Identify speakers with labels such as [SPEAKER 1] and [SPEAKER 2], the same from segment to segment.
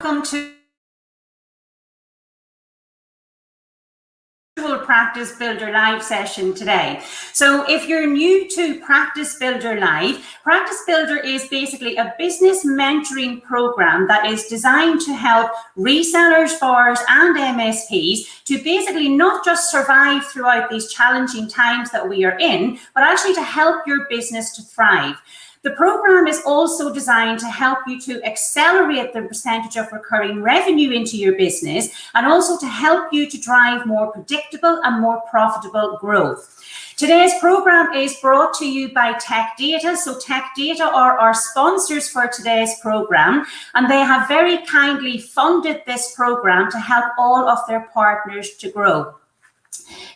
[SPEAKER 1] Welcome to Practice Builder Live session today. So if you're new to Practice Builder Live, Practice Builder is basically a business mentoring program that is designed to help resellers, VARs and MSPs to basically not just survive throughout these challenging times that we are in, but actually to help your business to thrive. The program is also designed to help you to accelerate the percentage of recurring revenue into your business and also to help you to drive more predictable and more profitable growth. Today's program is brought to you by Tech Data. So Tech Data are our sponsors for today's program, and they have very kindly funded this program to help all of their partners to grow.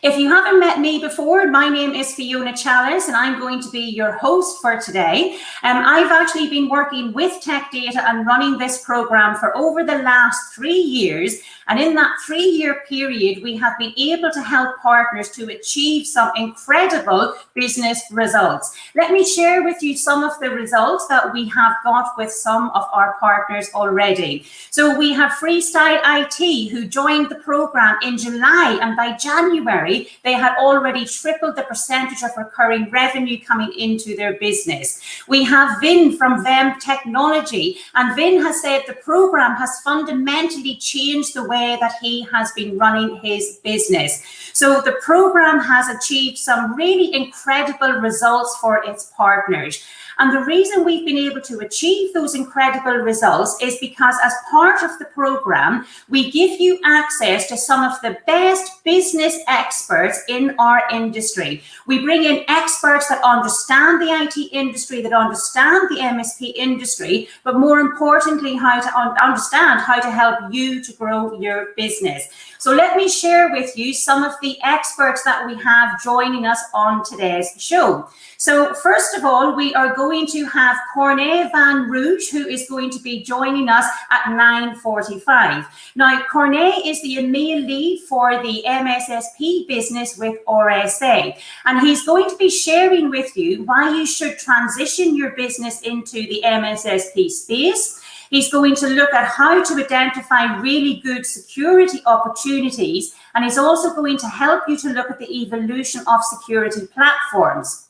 [SPEAKER 1] If you haven't met me before, my name is Fiona Chalice and I'm going to be your host for today. I've actually been working with Tech Data and running this program for over the last 3 years. And in that 3-year period, we have been able to help partners to achieve some incredible business results. Let me share with you some of the results that we have got with some of our partners already. So we have Freestyle IT, who joined the program in July, and by January, they had already tripled the percentage of recurring revenue coming into their business. We have Vin from Vem Technology, and Vin has said the program has fundamentally changed the way that he has been running his business. So the program has achieved some really incredible results for its partners. And the reason we've been able to achieve those incredible results is because as part of the program, we give you access to some of the best business experts in our industry. We bring in experts that understand the IT industry, that understand the MSP industry, but more importantly, how to understand how to help you to grow your business. So let me share with you some of the experts that we have joining us on today's show. So first of all, we are going to have Corné Van Rouge, who is going to be joining us at 9:45. Now, Corné is the EMEA lead for the MSSP business with RSA, and he's going to be sharing with you why you should transition your business into the MSSP space. He's going to look at how to identify really good security opportunities, and he's also going to help you to look at the evolution of security platforms.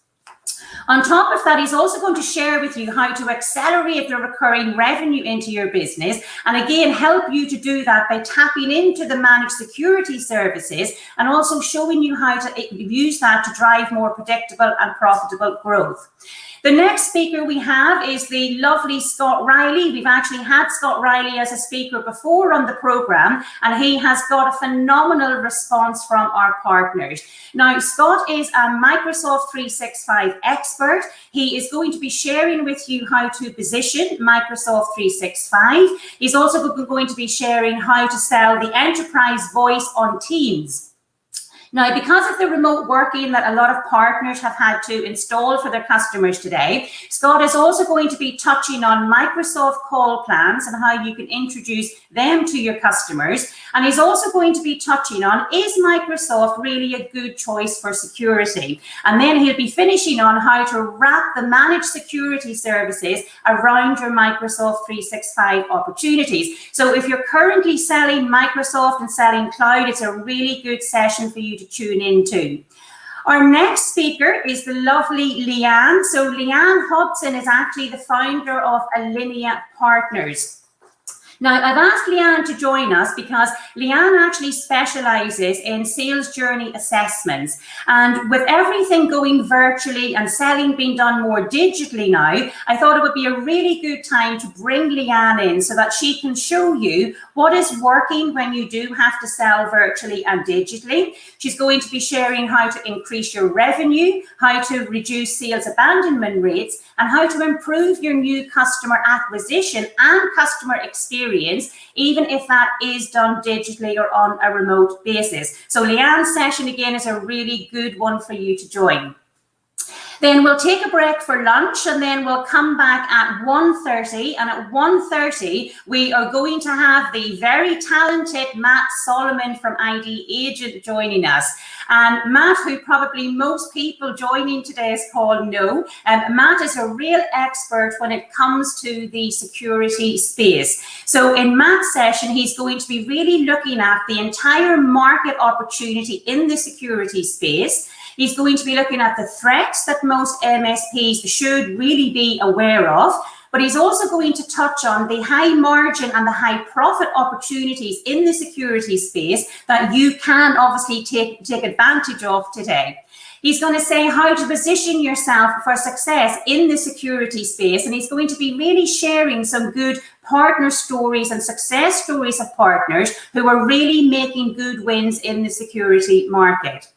[SPEAKER 1] On top of that, he's also going to share with you how to accelerate the recurring revenue into your business, and again, help you to do that by tapping into the managed security services and also showing you how to use that to drive more predictable and profitable growth. The next speaker we have is the lovely Scott Riley. We've actually had Scott Riley as a speaker before on the program, and he has got a phenomenal response from our partners. Now, Scott is a Microsoft 365 expert. He is going to be sharing with you how to position Microsoft 365. He's also going to be sharing how to sell the enterprise voice on Teams. Now, because of the remote working that a lot of partners have had to install for their customers today, Scott is also going to be touching on Microsoft call plans and how you can introduce them to your customers. And he's also going to be touching on, is Microsoft really a good choice for security? And then he'll be finishing on how to wrap the managed security services around your Microsoft 365 opportunities. So if you're currently selling Microsoft and selling cloud, it's a really good session for you to tune into. Our next speaker is the lovely Leanne. So Leanne Hobson is actually the founder of Allinea Partners. Now, I've asked Leanne to join us because Leanne actually specializes in sales journey assessments. And with everything going virtually and selling being done more digitally now, I thought it would be a really good time to bring Leanne in so that she can show you what is working when you do have to sell virtually and digitally. She's going to be sharing how to increase your revenue, how to reduce sales abandonment rates, and how to improve your new customer acquisition and customer experience, even if that is done digitally or on a remote basis. So Leanne's session again is a really good one for you to join. Then we'll take a break for lunch, and then we'll come back at 1:30. And at 1:30, we are going to have the very talented Matt Solomon from ID Agent joining us. And Matt, who probably most people joining today's call know, Matt is a real expert when it comes to the security space. So in Matt's session, he's going to be really looking at the entire market opportunity in the security space. He's going to be looking at the threats that most MSPs should really be aware of. But he's also going to touch on the high margin and the high profit opportunities in the security space that you can obviously take advantage of today. He's going to say how to position yourself for success in the security space, and he's going to be really sharing some good partner stories and success stories of partners who are really making good wins in the security market.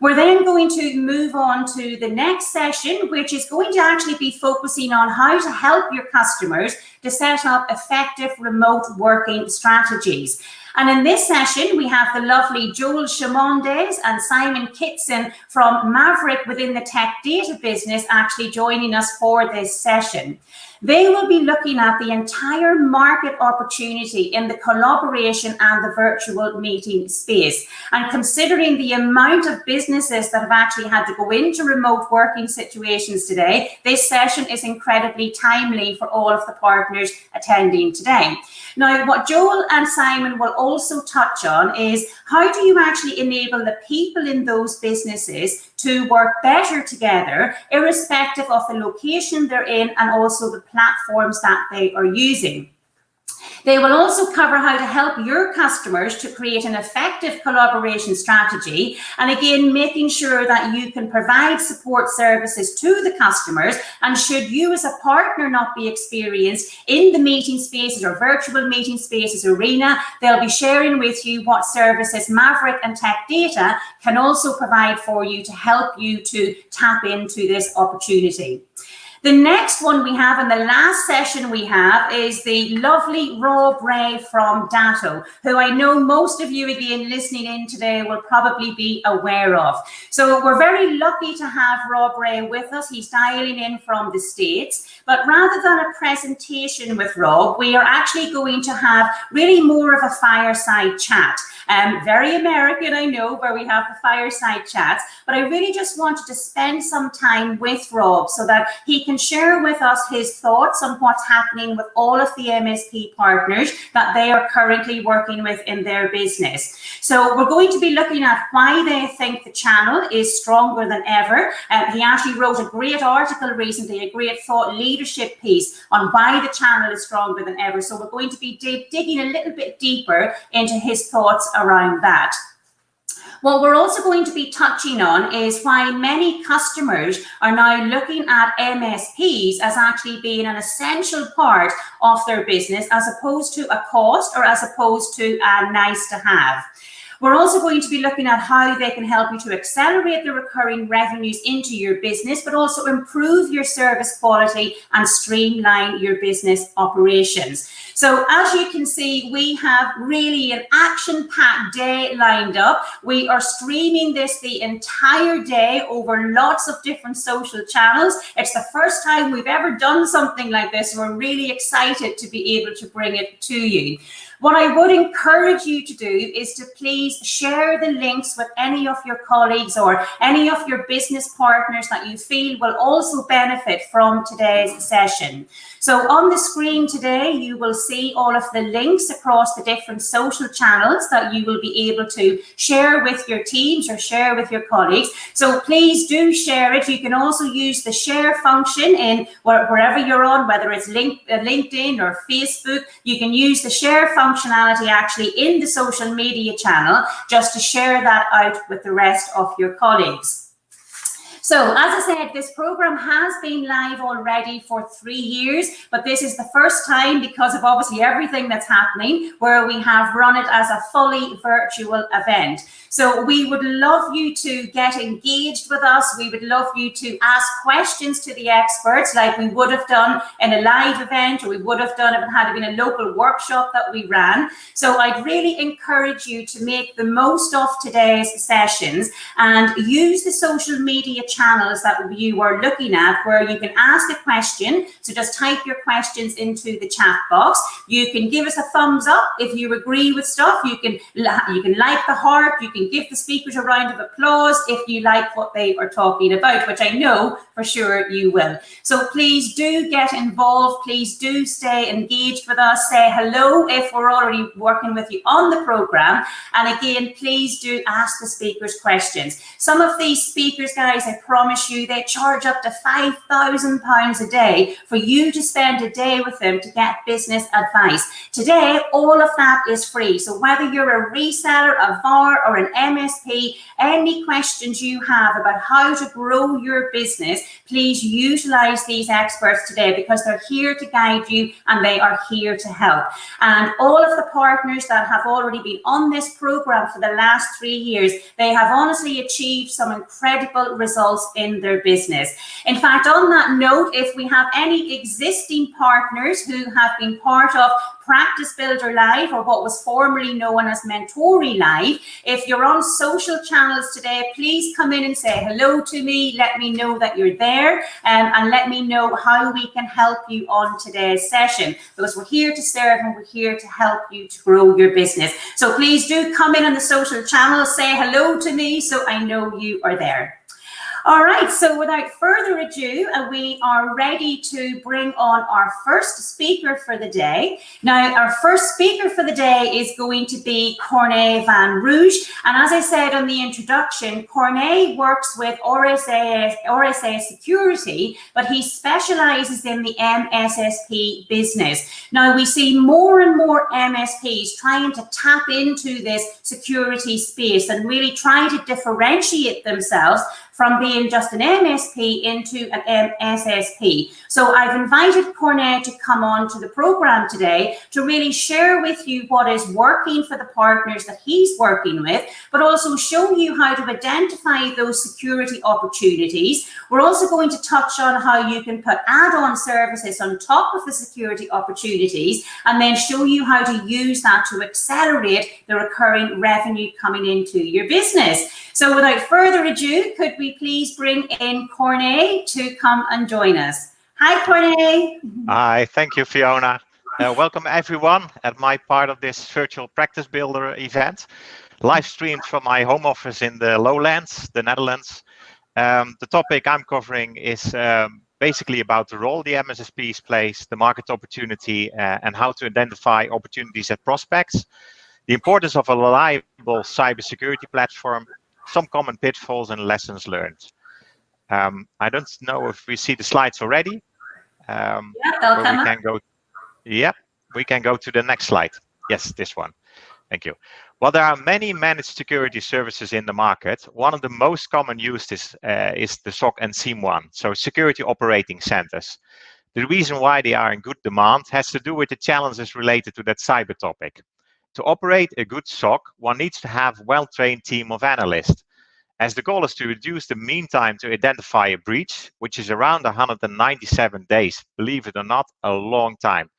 [SPEAKER 1] We're then going to move on to the next session, which is going to actually be focusing on how to help your customers to set up effective remote working strategies. And in this session, we have the lovely Joel Chamondes and Simon Kitson from Maverick within the tech data business actually joining us for this session. They will be looking at the entire market opportunity in the collaboration and the virtual meeting space. And considering the amount of businesses that have actually had to go into remote working situations today, this session is incredibly timely for all of the partners attending today. Now, what Joel and Simon will also touch on is how do you actually enable the people in those businesses to work better together, irrespective of the location they're in and also the platforms that they are using. They will also cover how to help your customers to create an effective collaboration strategy, and again, making sure that you can provide support services to the customers. And should you as a partner not be experienced in the meeting spaces or virtual meeting spaces arena, they'll be sharing with you what services Maverick and Tech Data can also provide for you to help you to tap into this opportunity. The next one we have, and the last session we have, is the lovely Rob Ray from Datto, who I know most of you again listening in today will probably be aware of. So we're very lucky to have Rob Ray with us. He's dialing in from the States. But rather than a presentation with Rob, we are actually going to have really more of a fireside chat. Very American, I know, where we have the fireside chats, but I really just wanted to spend some time with Rob so that he can share with us his thoughts on what's happening with all of the MSP partners that they are currently working with in their business. So we're going to be looking at why they think the channel is stronger than ever. He actually wrote a great article recently, a great thought leadership piece on why the channel is stronger than ever. So we're going to be digging a little bit deeper into his thoughts around that. What we're also going to be touching on is why many customers are now looking at MSPs as actually being an essential part of their business, as opposed to a cost or as opposed to a nice to have. We're also going to be looking at how they can help you to accelerate the recurring revenues into your business, but also improve your service quality and streamline your business operations. So as you can see, we have really an action-packed day lined up. We are streaming this the entire day over lots of different social channels. It's the first time we've ever done something like this. We're really excited to be able to bring it to you. What I would encourage you to do is to please share the links with any of your colleagues or any of your business partners that you feel will also benefit from today's session. So on the screen today, you will see all of the links across the different social channels that you will be able to share with your teams or share with your colleagues. So please do share it. You can also use the share function in wherever you're on, whether it's LinkedIn or Facebook. You can use the share functionality actually in the social media channel just to share that out with the rest of your colleagues. So as I said, this program has been live already for 3 years, but this is the first time, because of obviously everything that's happening, where we have run it as a fully virtual event. So we would love you to get engaged with us. We would love you to ask questions to the experts like we would have done in a live event, or we would have done if it had been a local workshop that we ran. So I'd really encourage you to make the most of today's sessions and use the social media channels that you are looking at where you can ask a question. So just type your questions into the chat box. You can give us a thumbs up if you agree with stuff. You can like the heart. You can give the speakers a round of applause if you like what they are talking about, which I know for sure you will. So please do get involved. Please do stay engaged with us. Say hello if we're already working with you on the program. And again, please do ask the speakers questions. Some of these speakers, guys, I promise you, they charge up to £5,000 a day for you to spend a day with them to get business advice. Today, all of that is free. So whether you're a reseller, a VAR, or an MSP, any questions you have about how to grow your business, please utilize these experts today because they're here to guide you and they are here to help. And all of the partners that have already been on this program for the last 3 years, they have honestly achieved some incredible results in their business. In fact, on that note, if we have any existing partners who have been part of Practice Builder Live, or what was formerly known as Mentory Live, if you're on social channels today, please come in and say hello to me. Let me know that you're there, and let me know how we can help you on today's session, because we're here to serve and we're here to help you to grow your business. So please do come in on the social channels, say hello to me so I know you are there. All right, so without further ado, we are ready to bring on our first speaker for the day. Now, our first speaker for the day is going to be Corné Van Rouge. And as I said on the introduction, Corné works with RSA Security, but he specializes in the MSSP business. Now, we see more and more MSPs trying to tap into this security space and really try to differentiate themselves from being just an MSP into an MSSP. So I've invited Corné to come on to the program today to really share with you what is working for the partners that he's working with, but also show you how to identify those security opportunities. We're also going to touch on how you can put add-on services on top of the security opportunities, and then show you how to use that to accelerate the recurring revenue coming into your business. So without further ado, could we please bring in Corné to come and join us? Hi, Corné.
[SPEAKER 2] Hi, thank you, Fiona. Welcome everyone at my part of this virtual practice builder event, live streamed from my home office in the Lowlands, the Netherlands. The topic I'm covering is basically about the role the MSSPs plays, the market opportunity, and how to identify opportunities at prospects, the importance of a reliable cybersecurity platform, some common pitfalls and lessons learned. I don't know if we see the slides already.
[SPEAKER 1] Yeah, they'll come up.
[SPEAKER 2] We can go to the next slide. Yes, this one. Thank you. Well, there are many managed security services in the market. One of the most common used is the SOC and SIEM1, so security operating centers. The reason why they are in good demand has to do with the challenges related to that cyber topic. To operate a good SOC, one needs to have a well-trained team of analysts, as the goal is to reduce the mean time to identify a breach, which is around 197 days, believe it or not, a long time,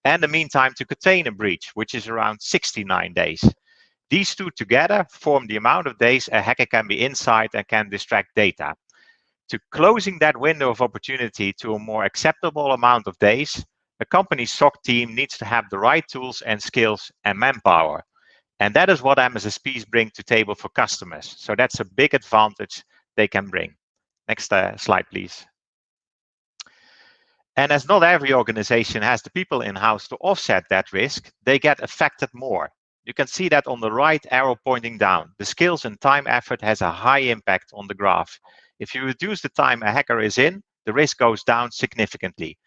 [SPEAKER 2] and the mean time to contain a breach, which is around 69 days. These two together form the amount of days a hacker can be inside and can distract data. To closing that window of opportunity to a more acceptable amount of days, a company's SOC team needs to have the right tools and skills and manpower. And that is what MSSPs bring to table for customers. So that's a big advantage they can bring. Next slide, please. And as not every organization has the people in-house to offset that risk, they get affected more. You can see that on the right arrow pointing down. The skills and time effort has a high impact on the graph. If you reduce the time a hacker is in, the risk goes down significantly.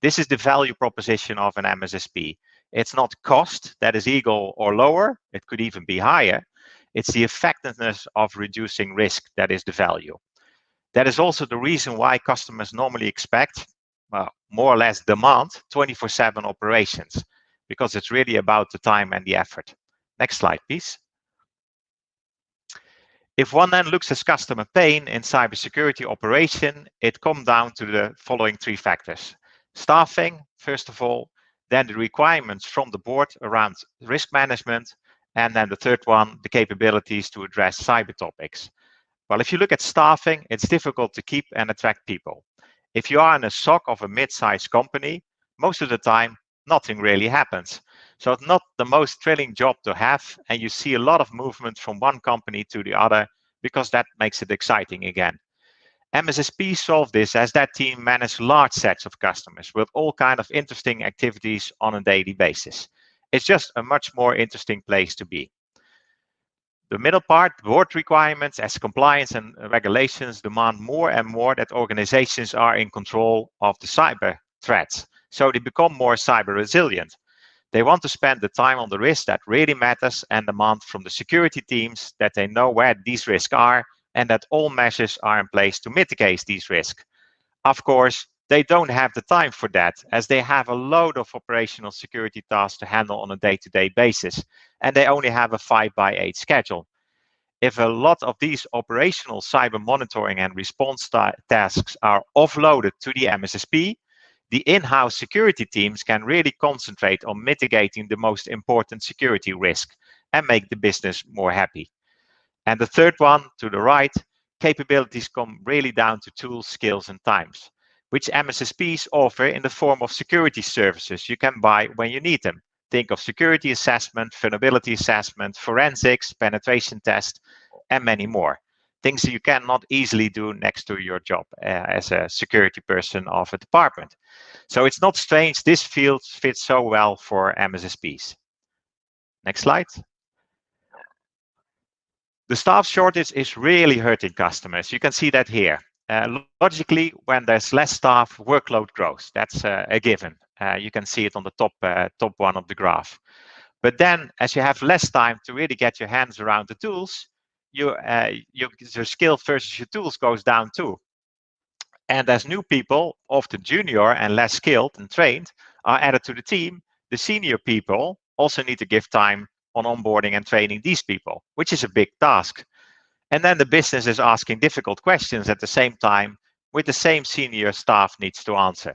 [SPEAKER 2] This is the value proposition of an MSSP. It's not cost that is equal or lower, it could even be higher. It's the effectiveness of reducing risk that is the value. That is also the reason why customers normally expect, more or less demand, 24/7 operations, because it's really about the time and the effort. Next slide, please. If one then looks at customer pain in cybersecurity operation, it comes down to the following three factors. Staffing, first of all, then the requirements from the board around risk management, and then the third one, the capabilities to address cyber topics. Well, if you look at staffing, it's difficult to keep and attract people. If you are in a SOC of a mid-sized company, most of the time, nothing really happens. So it's not the most thrilling job to have, and you see a lot of movement from one company to the other because that makes it exciting again. MSSP solved this as that team managed large sets of customers with all kinds of interesting activities on a daily basis. It's just a much more interesting place to be. The middle part, board requirements as compliance and regulations demand more and more that organizations are in control of the cyber threats. So they become more cyber resilient. They want to spend the time on the risk that really matters and demand from the security teams that they know where these risks are and that all measures are in place to mitigate these risks. Of course, they don't have the time for that as they have a load of operational security tasks to handle on a day-to-day basis, and they only have a 5x8 schedule. If a lot of these operational cyber monitoring and response tasks are offloaded to the MSSP, the in-house security teams can really concentrate on mitigating the most important security risk and make the business more happy. And the third one to the right, capabilities come really down to tools, skills, and times, which MSSPs offer in the form of security services you can buy when you need them. Think of security assessment, vulnerability assessment, forensics, penetration test, and many more. Things you cannot easily do next to your job as a security person of a department. So it's not strange this field fits so well for MSSPs. Next slide. The staff shortage is really hurting customers. You can see that here. Logically, when there's less staff, workload grows. That's a given. You can see it on the top one of the graph. But then, as you have less time to really get your hands around the tools, your skill versus your tools goes down too. And as new people, often junior and less skilled and trained, are added to the team, the senior people also need to give time on onboarding and training these people, which is a big task. And then the business is asking difficult questions at the same time, with the same senior staff needs to answer.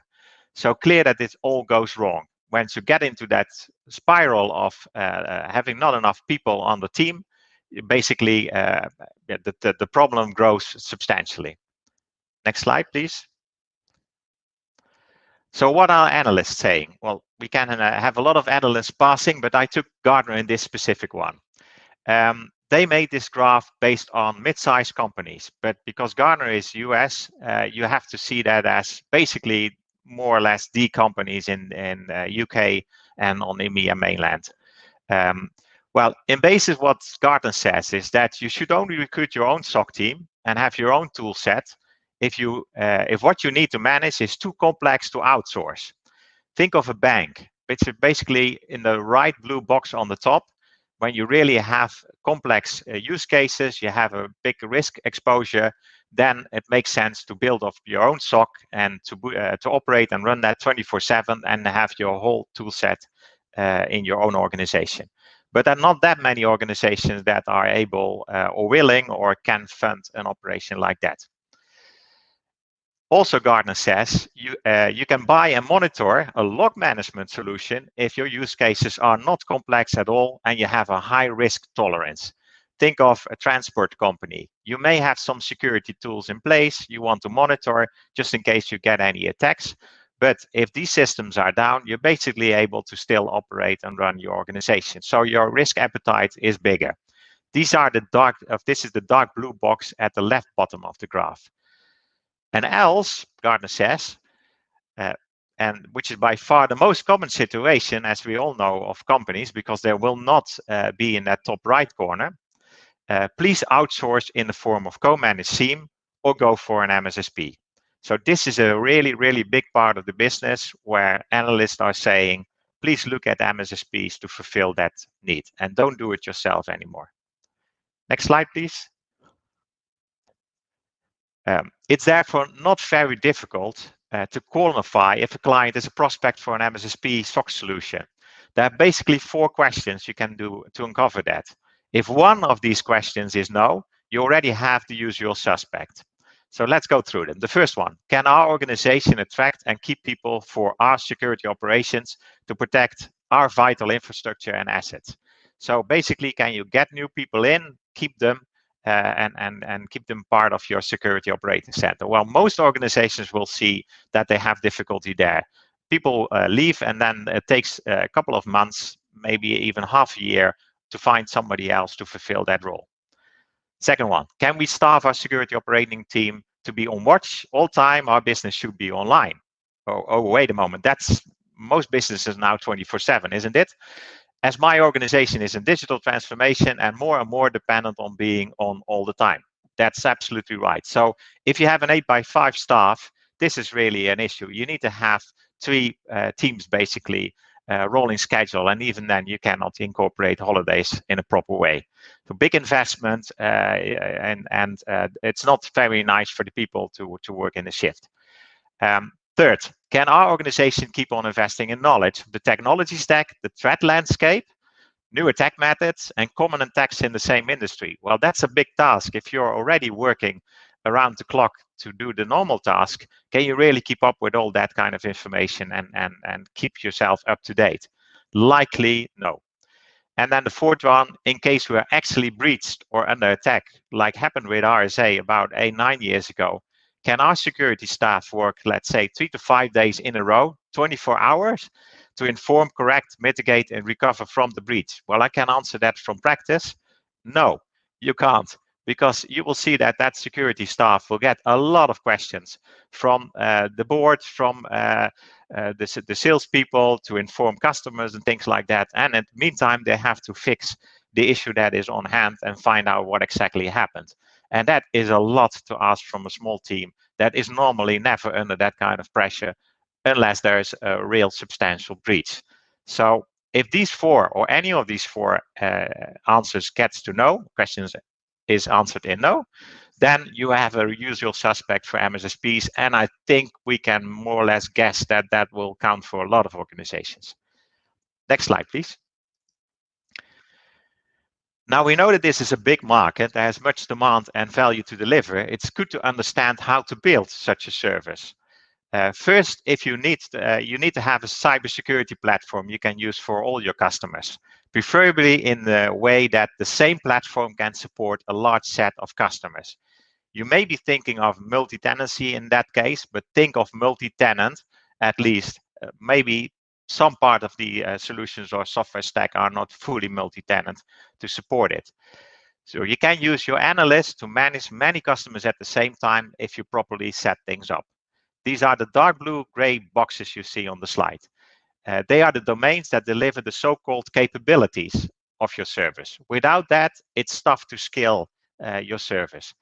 [SPEAKER 2] So clear that it all goes wrong. Once you get into that spiral of having not enough people on the team, basically the problem grows substantially. Next slide, please. So what are analysts saying? Well, we can have a lot of analysts passing, but I took Gartner in this specific one. They made this graph based on mid-sized companies, but because Gartner is US, you have to see that as basically more or less the companies in UK and on EMEA mainland. Well, in basis, what Gartner says is that you should only recruit your own SOC team and have your own tool set if what you need to manage is too complex to outsource. Think of a bank, which is basically in the right blue box on the top. When you really have complex use cases, you have a big risk exposure, then it makes sense to build up your own SOC and to operate and run that 24/7 and have your whole tool set in your own organization. But there are not that many organizations that are able or willing or can fund an operation like that. Also, Gartner says you can buy and monitor a log management solution if your use cases are not complex at all and you have a high risk tolerance. Think of a transport company. You may have some security tools in place you want to monitor just in case you get any attacks. But if these systems are down, you're basically able to still operate and run your organization. So your risk appetite is bigger. This is the dark blue box at the left bottom of the graph. And else, Gartner says, and which is by far the most common situation, as we all know, of companies, because they will not be in that top right corner, please outsource in the form of co-managed SIEM or go for an MSSP. So this is a really, really big part of the business where analysts are saying, please look at MSSPs to fulfill that need and don't do it yourself anymore. Next slide, please. It's therefore not very difficult to qualify if a client is a prospect for an MSSP SOC solution. There are basically 4 questions you can do to uncover that. If one of these questions is no, you already have the usual suspect. So let's go through them. The first one, can our organization attract and keep people for our security operations to protect our vital infrastructure and assets? So basically, can you get new people in, keep them, and keep them part of your security operating center? Well, most organizations will see that they have difficulty there. People leave, and then it takes a couple of months, maybe even half a year, to find somebody else to fulfill that role. Second one, can we staff our security operating team to be on watch all time? Our business should be online. Oh, wait a moment. That's most businesses now 24/7, isn't it? As my organization is in digital transformation and more dependent on being on all the time. That's absolutely right. So if you have an 8x5 staff, this is really an issue. You need to have 3 teams, basically, rolling schedule, and even then you cannot incorporate holidays in a proper way. So big investment, and it's not very nice for the people to work in a shift. Third, can our organization keep on investing in knowledge, the technology stack, the threat landscape, new attack methods, and common attacks in the same industry? Well, that's a big task. If you're already working around the clock to do the normal task, can you really keep up with all that kind of information and keep yourself up to date? Likely, no. And then the fourth one, in case we are actually breached or under attack, like happened with RSA about 8-9 years ago, can our security staff work, let's say, 3 to 5 days in a row, 24 hours, to inform, correct, mitigate, and recover from the breach? Well, I can answer that from practice. No, you can't, because you will see that that security staff will get a lot of questions from the board, from the salespeople, to inform customers and things like that. And in the meantime, they have to fix the issue that is on hand and find out what exactly happened. And that is a lot to ask from a small team that is normally never under that kind of pressure unless there's a real substantial breach. So if these 4 or any of these 4 answers gets to no, questions is answered in no, then you have a usual suspect for MSSPs. And I think we can more or less guess that that will count for a lot of organizations. Next slide, please. Now we know that this is a big market, there has much demand and value to deliver. It's good to understand how to build such a service. First, if you need to have a cybersecurity platform you can use for all your customers, preferably in the way that the same platform can support a large set of customers. You may be thinking of multi-tenancy in that case, but think of multi-tenant at least. Maybe some part of the solutions or software stack are not fully multi-tenant to support it. So you can use your analyst to manage many customers at the same time if you properly set things up. These are the dark blue gray boxes you see on the slide. They are the domains that deliver the so-called capabilities of your service. Without that, it's tough to scale your service.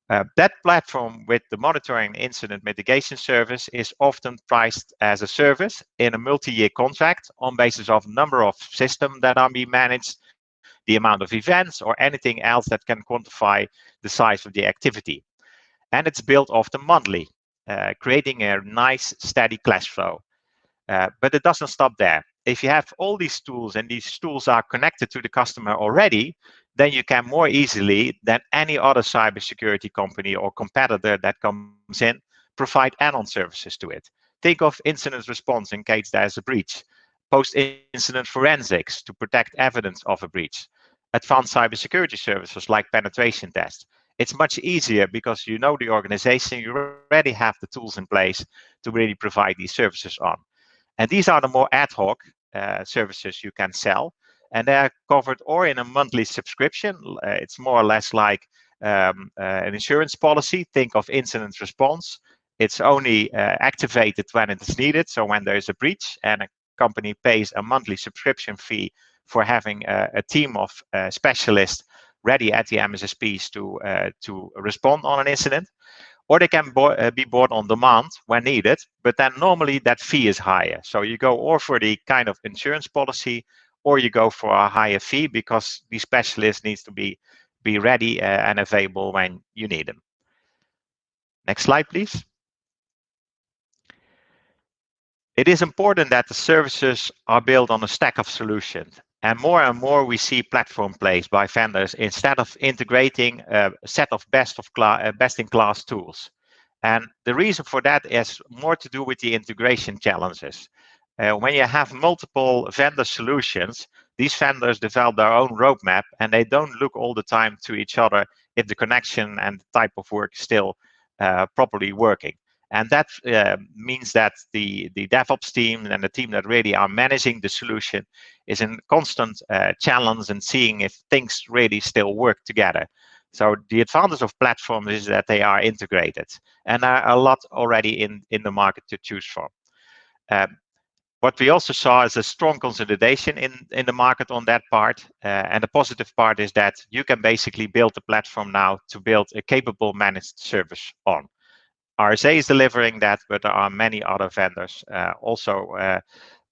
[SPEAKER 2] That platform with the monitoring incident mitigation service is often priced as a service in a multi-year contract on basis of number of systems that are being managed, the amount of events, or anything else that can quantify the size of the activity. And it's built often monthly, creating a nice steady cash flow. But it doesn't stop there. If you have all these tools and these tools are connected to the customer already, then you can more easily than any other cybersecurity company or competitor that comes in, provide add-on services to it. Think of incident response in case there's a breach, post-incident forensics to protect evidence of a breach, advanced cybersecurity services like penetration tests. It's much easier because you know the organization, you already have the tools in place to really provide these services on. And these are the more ad hoc services you can sell. And they're covered or in a monthly subscription. It's more or less like an insurance policy. Think of incident response. It's only activated when it is needed. So when there is a breach, and a company pays a monthly subscription fee for having a team of specialists ready at the MSSPs to respond on an incident. Or they can be bought on demand when needed, but then normally that fee is higher. So you go or for the kind of insurance policy, or you go for a higher fee because the specialist needs to be ready and available when you need them. Next slide, please. It is important that the services are built on a stack of solutions. And more we see platform plays by vendors instead of integrating a set of best-in-class tools. And the reason for that is more to do with the integration challenges. When you have multiple vendor solutions, these vendors develop their own roadmap and they don't look all the time to each other if the connection and the type of work is still properly working. And that means that the DevOps team and the team that really are managing the solution is in constant challenge and seeing if things really still work together. So the advantage of platforms is that they are integrated, and there are a lot already in the market to choose from. What we also saw is a strong consolidation in the market on that part. And the positive part is that you can basically build a platform now to build a capable managed service on. RSA is delivering that, but there are many other vendors also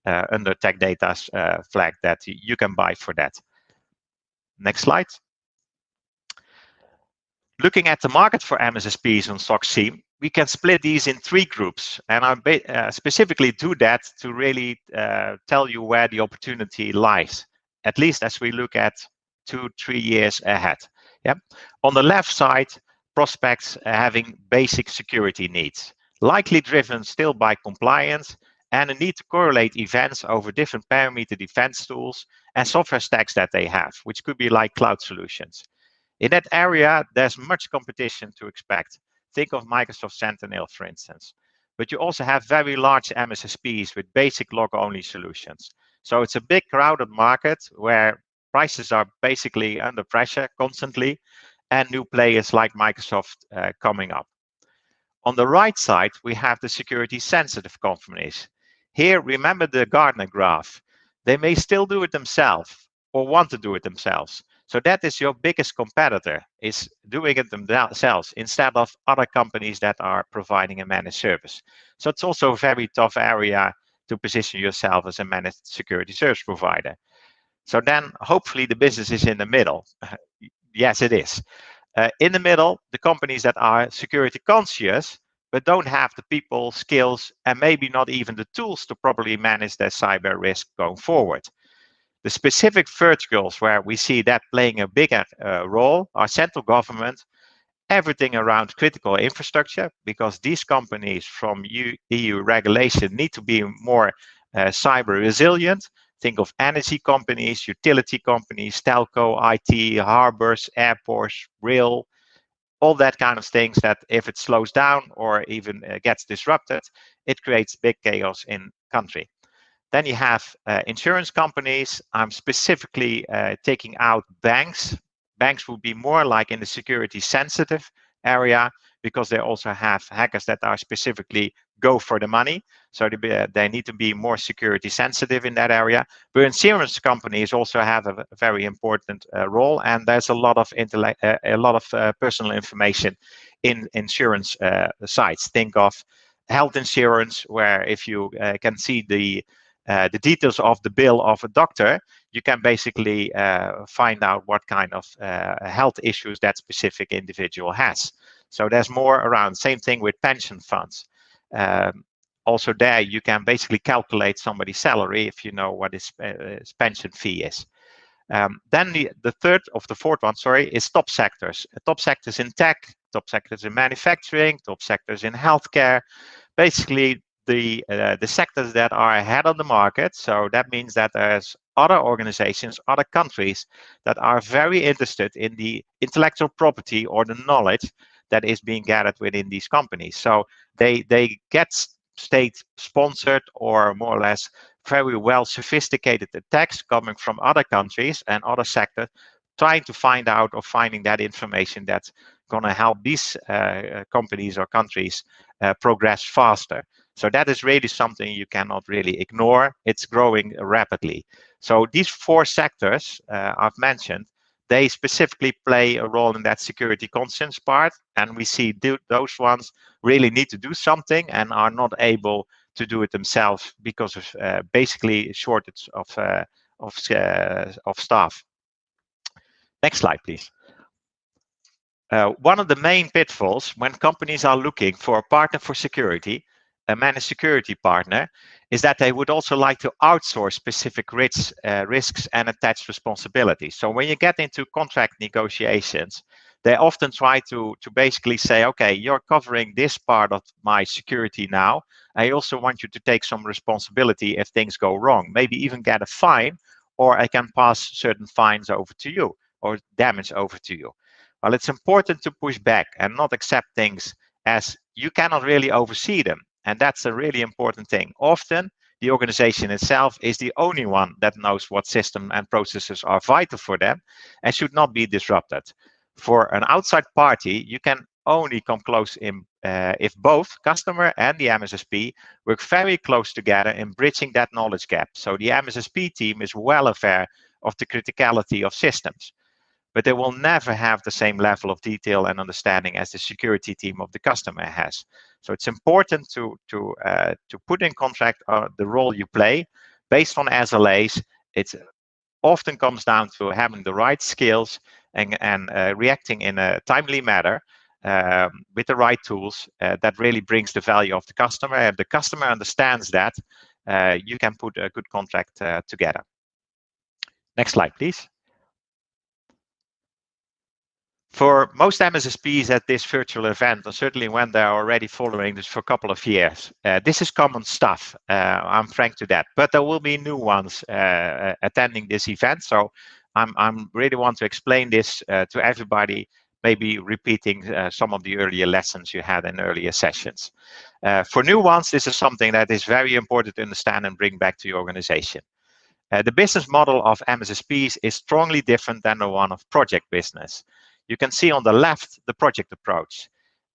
[SPEAKER 2] under Tech Data's flag that you can buy for that. Next slide. Looking at the market for MSSPs on SOC SIEM, we can split these in 3 groups, and I specifically do that to really tell you where the opportunity lies, at least as we look at 2-3 years ahead. Yeah. On the left side, prospects having basic security needs, likely driven still by compliance and a need to correlate events over different parameter defense tools and software stacks that they have, which could be like cloud solutions. In that area, there's much competition to expect. Think of Microsoft Sentinel, for instance. But you also have very large MSSPs with basic log-only solutions. So it's a big crowded market where prices are basically under pressure constantly, and new players like Microsoft coming up. On the right side, we have the security-sensitive companies. Here, remember the Gartner graph. They may still do it themselves or want to do it themselves. So that is your biggest competitor, is doing it themselves instead of other companies that are providing a managed service. So it's also a very tough area to position yourself as a managed security service provider. So then hopefully the business is in the middle. Yes, it is. In the middle, the companies that are security conscious, but don't have the people, skills, and maybe not even the tools to properly manage their cyber risk going forward. The specific verticals where we see that playing a bigger role are central government, everything around critical infrastructure, because these companies from EU regulation need to be more cyber resilient. Think of energy companies, utility companies, telco, IT, harbors, airports, rail, all that kind of things that if it slows down or even gets disrupted, it creates big chaos in country. Then you have insurance companies. I'm specifically taking out banks. Banks will be more like in the security sensitive area because they also have hackers that are specifically go for the money. So they need to be more security sensitive in that area. But insurance companies also have a very important role, and there's a lot of personal information in insurance sites. Think of health insurance, where if you can see the details of the bill of a doctor, you can basically find out what kind of health issues that specific individual has. So there's more around. Same thing with pension funds. Also there, you can basically calculate somebody's salary if you know what his pension fee is. Then the fourth one, is top sectors. Top sectors in tech, top sectors in manufacturing, top sectors in healthcare. Basically, the sectors that are ahead of the market. So that means that there's other organizations, other countries that are very interested in the intellectual property or the knowledge that is being gathered within these companies. So they get state sponsored or more or less very well sophisticated attacks coming from other countries and other sectors, trying to find out or finding that information that's going to help these companies or countries progress faster. So that is really something you cannot really ignore. It's growing rapidly. So these 4 sectors I've mentioned, they specifically play a role in that security conscience part. And we see those ones really need to do something and are not able to do it themselves because of basically shortage of staff. Next slide, please. One of the main pitfalls when companies are looking for a partner for security, a managed security partner, is that they would also like to outsource specific risks and attached responsibilities. So when you get into contract negotiations, they often try to basically say, okay, you're covering this part of my security now. I also want you to take some responsibility if things go wrong, maybe even get a fine, or I can pass certain fines over to you or damage over to you. Well, it's important to push back and not accept things as you cannot really oversee them. And that's a really important thing. Often, the organization itself is the only one that knows what system and processes are vital for them and should not be disrupted. For an outside party, you can only come close if both customer and the MSSP work very close together in bridging that knowledge gap. So the MSSP team is well aware of the criticality of systems, but they will never have the same level of detail and understanding as the security team of the customer has. So it's important to put in contract the role you play based on SLAs. It often comes down to having the right skills and reacting in a timely manner with the right tools that really brings the value of the customer. If the customer understands that, you can put a good contract together. Next slide, please. For most MSSPs at this virtual event, and certainly when they're already following this for a couple of years, this is common stuff. I'm frank to that, but there will be new ones attending this event. So I'm really want to explain this to everybody, maybe repeating some of the earlier lessons you had in earlier sessions. For new ones, this is something that is very important to understand and bring back to your organization. The business model of MSSPs is strongly different than the one of project business. You can see on the left the project approach.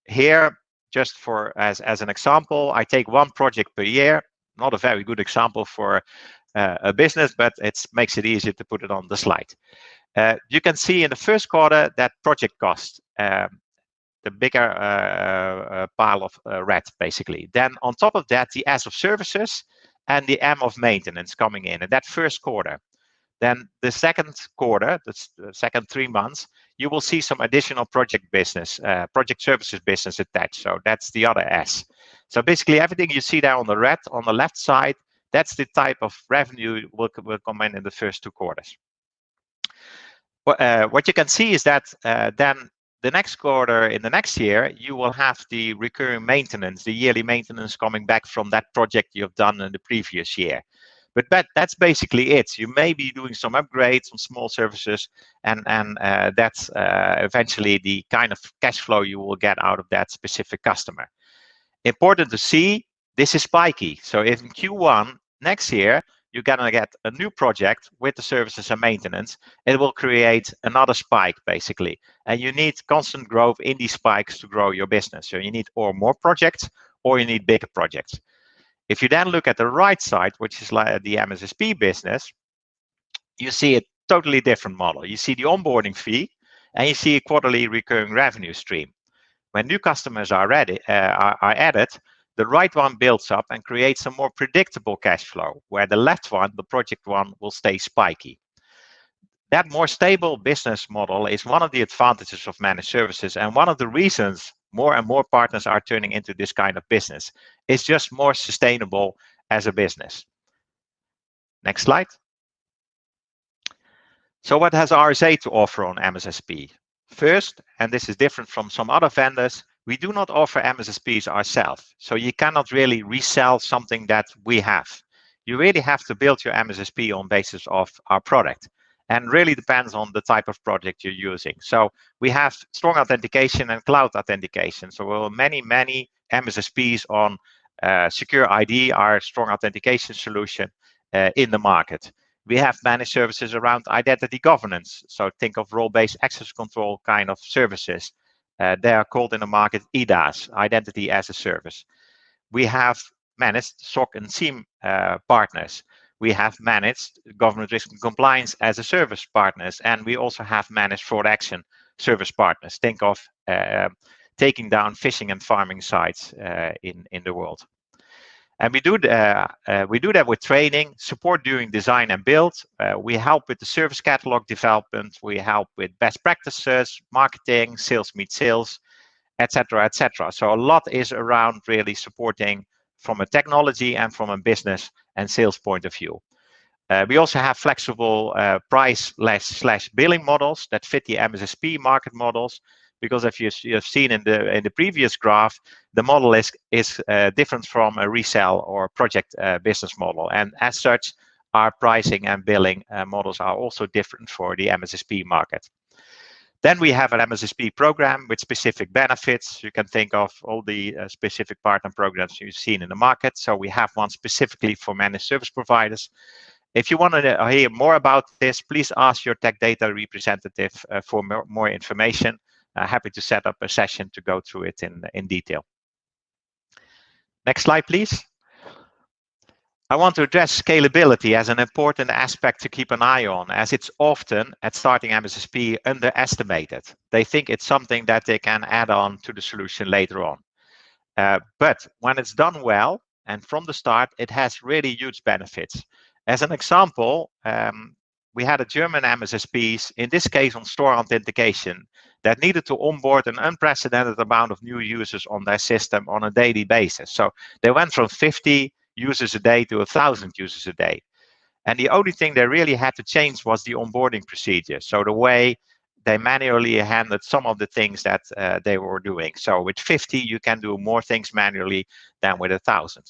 [SPEAKER 2] Here, just as an example, I take one project per year. Not a very good example for a business, but it makes it easier to put it on the slide. You can see in the first quarter that project cost, the bigger pile of red, basically. Then on top of that, the S of services and the M of maintenance coming in that first quarter. Then the second quarter, the second 3 months, you will see some additional project business, project services business attached. So that's the other S. So basically everything you see there on the red, on the left side, that's the type of revenue will come in the first 2 quarters. What you can see is that then the next quarter in the next year, you will have the recurring maintenance, the yearly maintenance coming back from that project you've done in the previous year. But that's basically it. You may be doing some upgrades, some small services, and that's eventually the kind of cash flow you will get out of that specific customer. Important to see, this is spiky. So if in Q1 next year, you're gonna get a new project with the services and maintenance, it will create another spike, basically. And you need constant growth in these spikes to grow your business. So you need or more projects, or you need bigger projects. If you then look at the right side, which is like the MSSP business, you see a totally different model. You see the onboarding fee, and you see a quarterly recurring revenue stream. When new customers are added, the right one builds up and creates a more predictable cash flow, where the left one, the project one, will stay spiky. That more stable business model is one of the advantages of managed services, and one of the reasons more and more partners are turning into this kind of business. It's just more sustainable as a business. Next slide. So what has RSA to offer on MSSP? First, and this is different from some other vendors, we do not offer MSSPs ourselves. So you cannot really resell something that we have. You really have to build your MSSP on basis of our product. And really depends on the type of project you're using. So we have strong authentication and cloud authentication. So many MSSPs on Secure ID, our strong authentication solution in the market. We have managed services around identity governance. So think of role-based access control kind of services. They are called in the market IDaaS, Identity as a Service. We have managed SOC and SIEM partners. We have managed government risk and compliance as a service partners, and we also have managed fraud action service partners. Think of taking down phishing and farming sites in the world. And we do that with training, support during design and build. We help with the service catalog development. We help with best practices, marketing, sales meet sales, etc., etc. So a lot is around really supporting from a technology and from a business and sales point of view. We also have flexible price/billing models that fit the MSSP market models, because if you have seen in the previous graph, the model is different from a resell or project business model, and as such, our pricing and billing models are also different for the MSSP market. Then we have an MSSP program with specific benefits. You can think of all the specific partner programs you've seen in the market. So we have one specifically for managed service providers. If you want to hear more about this, please ask your tech data representative for more information. Happy to set up a session to go through it in detail. Next slide, please. I want to address scalability as an important aspect to keep an eye on, as it's often at starting MSSP underestimated. They think it's something that they can add on to the solution later on. But when it's done well and from the start, it has really huge benefits. As an example, we had a German MSSPs, in this case on store authentication, that needed to onboard an unprecedented amount of new users on their system on a daily basis. So they went from 50 users a day to 1,000 users a day. And the only thing they really had to change was the onboarding procedure. So the way they manually handled some of the things that they were doing. So with 50, you can do more things manually than with 1,000.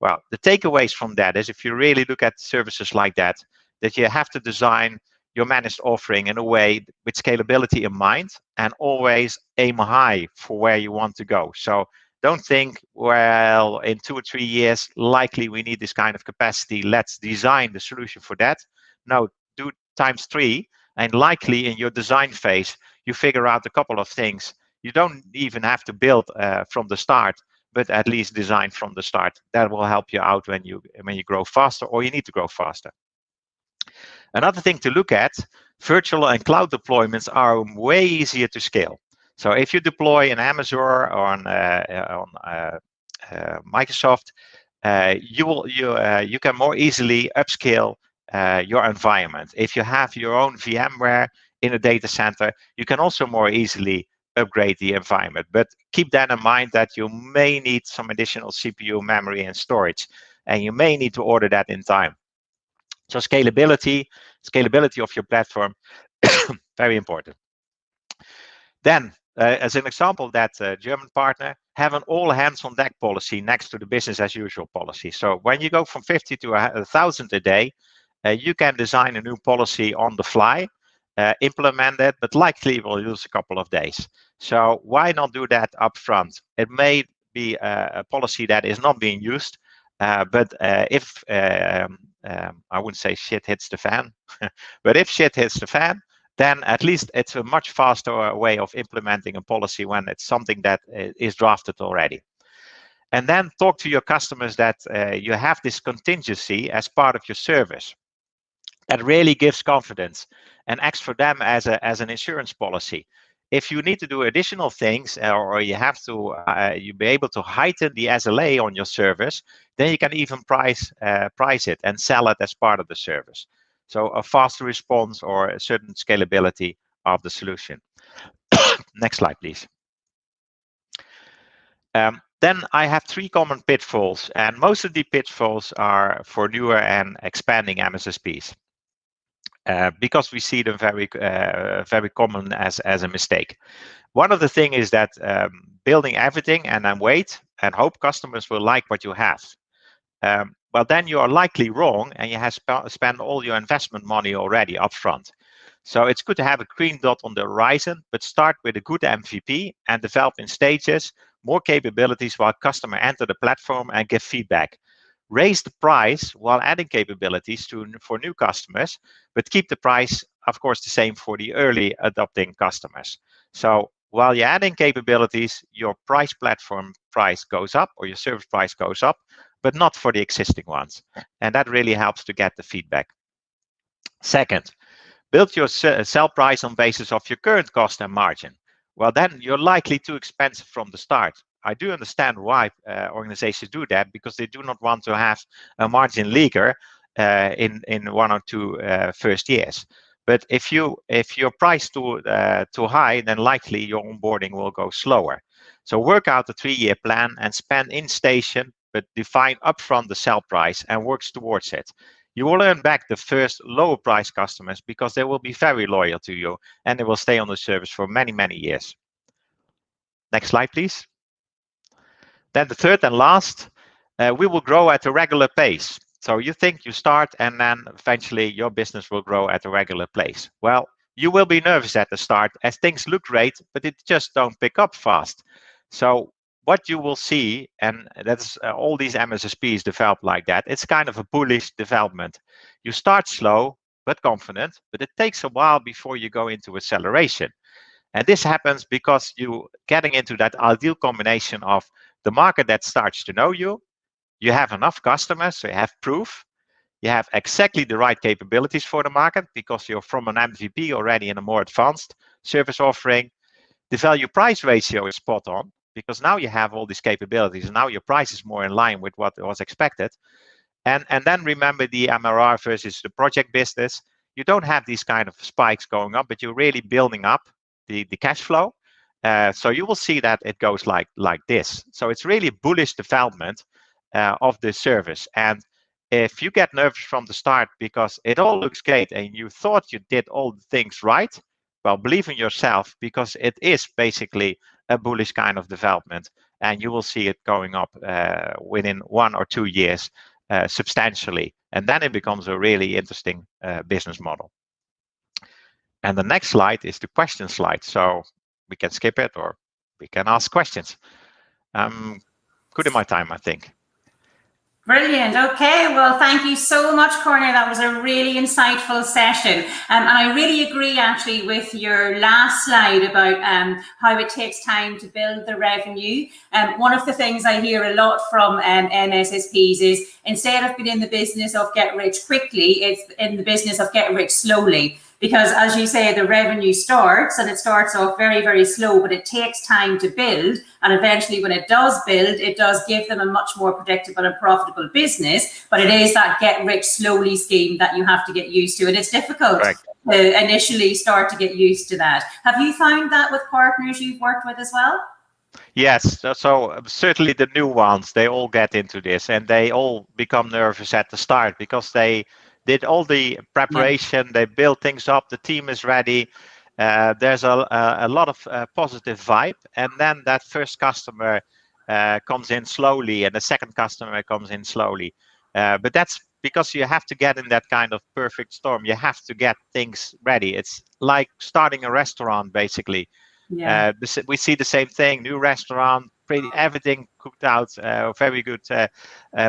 [SPEAKER 2] Well, the takeaways from that is if you really look at services like that, that you have to design your managed offering in a way with scalability in mind and always aim high for where you want to go. So don't think, well, in 2 or 3 years, likely we need this kind of capacity. Let's design the solution for that. No, do ×3. And likely in your design phase, you figure out a couple of things. You don't even have to build from the start, but at least design from the start. That will help you out when you grow faster or you need to grow faster. Another thing to look at, virtual and cloud deployments are way easier to scale. So if you deploy an Amazon or on Microsoft, you can more easily upscale your environment. If you have your own VMware in a data center, you can also more easily upgrade the environment. But keep that in mind that you may need some additional CPU, memory, and storage, and you may need to order that in time. So scalability of your platform, very important. Then, as an example, that German partner have an all hands on deck policy next to the business as usual policy. So when you go from 50 to 1,000 a day, you can design a new policy on the fly, implement it, but likely it will use a couple of days. So why not do that up front? It may be a policy that is not being used, but if I wouldn't say shit hits the fan, but if shit hits the fan, then at least it's a much faster way of implementing a policy when it's something that is drafted already. And then talk to your customers that you have this contingency as part of your service. That really gives confidence and acts for them as an insurance policy. If you need to do additional things or you have to you be able to heighten the SLA on your service, then you can even price it and sell it as part of the service. So a faster response or a certain scalability of the solution. Next slide, please. Then I have 3 common pitfalls, and most of the pitfalls are for newer and expanding MSSPs. Because we see them very common as a mistake. One of the things is that building everything and then wait and hope customers will like what you have. Well, then you are likely wrong and you have spent all your investment money already upfront. So it's good to have a green dot on the horizon, but start with a good MVP and develop in stages more capabilities while customers enter the platform and give feedback. Raise the price while adding capabilities for new customers, but keep the price, of course, the same for the early adopting customers. So while you're adding capabilities, your platform price goes up or your service price goes up, but not for the existing ones. And that really helps to get the feedback. Second, build your sell price on basis of your current cost and margin. Well, then you're likely too expensive from the start. I do understand why organizations do that, because they do not want to have a margin leaker in 1 or 2 first years. But if your price too high, then likely your onboarding will go slower. So work out a 3-year plan and spend in station, but define upfront the sell price and works towards it. You will earn back the first lower price customers because they will be very loyal to you and they will stay on the service for many, many years. Next slide, please. Then the third and last, we will grow at a regular pace. So you think you start and then eventually your business will grow at a regular pace. Well, you will be nervous at the start as things look great, but it just don't pick up fast. So what you will see, and that's all these MSSPs develop like that, it's kind of a bullish development. You start slow but confident, but it takes a while before you go into acceleration. And this happens because you getting into that ideal combination of the market that starts to know you, you have enough customers, so you have proof, you have exactly the right capabilities for the market because you're from an MVP already in a more advanced service offering. The value price ratio is spot on because now you have all these capabilities and now your price is more in line with what was expected. And then remember the MRR versus the project business. You don't have these kind of spikes going up, but you're really building up the cash flow. So you will see that it goes like this. So it's really bullish development of the service. And if you get nervous from the start because it all looks great and you thought you did all the things right, well, believe in yourself because it is basically a bullish kind of development. And you will see it going up within 1 or 2 years substantially. And then it becomes a really interesting business model. And the next slide is the question slide. So we can skip it or we can ask questions. Good in my time, I think.
[SPEAKER 1] Brilliant. Okay. Well, thank you so much, Corner. That was a really insightful session. And I really agree actually with your last slide about how it takes time to build the revenue. One of the things I hear a lot from MSSPs is instead of being in the business of get rich quickly, it's in the business of get rich slowly. Because as you say, the revenue starts and it starts off very, very slow, but it takes time to build. And eventually when it does build, it does give them a much more predictable and profitable business. But it is that get rich slowly scheme that you have to get used to. And it's difficult to initially start to get used to that. Have you found that with partners you've worked with as well?
[SPEAKER 2] Yes, so certainly the new ones, they all get into this and they all become nervous at the start because they did all the preparation, they built things up, the team is ready, there's a lot of positive vibe, and then that first customer comes in slowly and the second customer comes in slowly. But that's because you have to get in that kind of perfect storm. You have to get things ready. It's like starting a restaurant, basically. Yeah. We see the same thing, new restaurant, everything cooked out, very good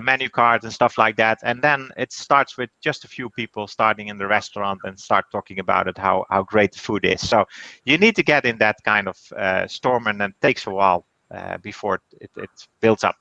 [SPEAKER 2] menu card and stuff like that. And then it starts with just a few people starting in the restaurant and start talking about it, how great the food is. So you need to get in that kind of storm, and it takes a while before it builds up.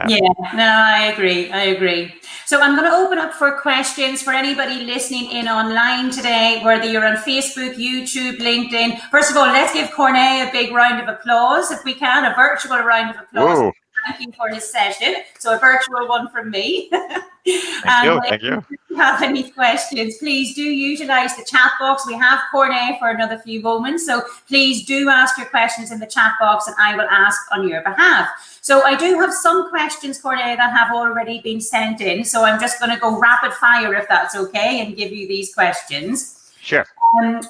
[SPEAKER 1] Yeah, no, I agree. So I'm going to open up for questions for anybody listening in online today, whether you're on Facebook, YouTube, LinkedIn. First of all, let's give Cornet a big round of applause, if we can, a virtual round of applause. Whoa. Thank you for his session. So a virtual one from me.
[SPEAKER 2] Thank you.
[SPEAKER 1] If you have any questions, please do utilize the chat box. We have Cornet for another few moments. So please do ask your questions in the chat box and I will ask on your behalf. So I do have some questions, Cornet, that have already been sent in. So I'm just going to go rapid fire, if that's okay, and give you these questions.
[SPEAKER 2] Sure.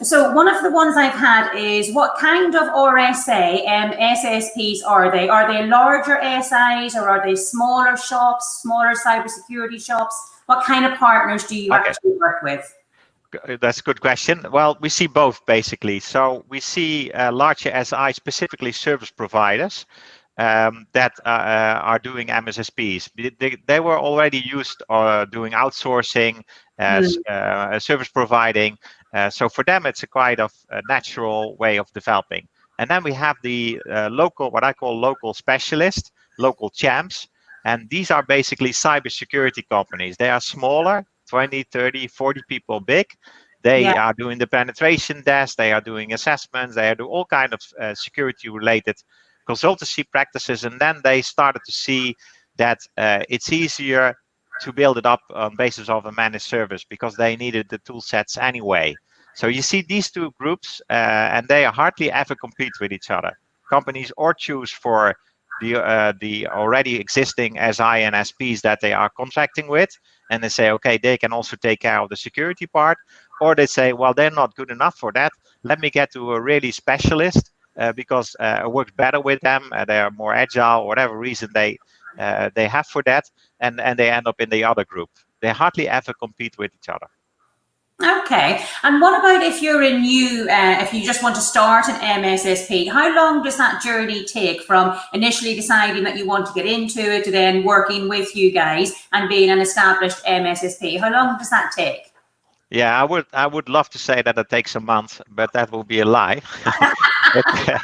[SPEAKER 1] So one of the ones I've had is, what kind of RSA SSPs are they? Are they larger SIs or are they smaller shops, smaller cybersecurity shops? What kind of partners do you actually work with?
[SPEAKER 2] That's a good question. Well, we see both basically. So we see larger SIs, specifically service providers, that are doing MSSPs. They were already used doing outsourcing, service providing. So for them, it's a quite of a natural way of developing. And then we have the local, what I call local specialists, local champs. And these are basically cybersecurity companies. They are smaller, 20, 30, 40 people big. They are doing the penetration test. They are doing assessments. They are doing all kinds of security related consultancy practices, and then they started to see that it's easier to build it up on basis of a managed service because they needed the tool sets anyway. So you see these two groups, and they hardly ever compete with each other. Companies or choose for the already existing SI and SPs that they are contracting with, and they say, okay, they can also take care of the security part, or they say, well, they're not good enough for that. Let me get to a really specialist. Because it works better with them, they are more agile, whatever reason they have for that, and they end up in the other group. They hardly ever compete with each other.
[SPEAKER 1] Okay. And what about if you're a new, if you just want to start an MSSP, how long does that journey take from initially deciding that you want to get into it to then working with you guys and being an established MSSP? How long does that take?
[SPEAKER 2] Yeah, I would love to say that it takes a month, but that will be a lie. it,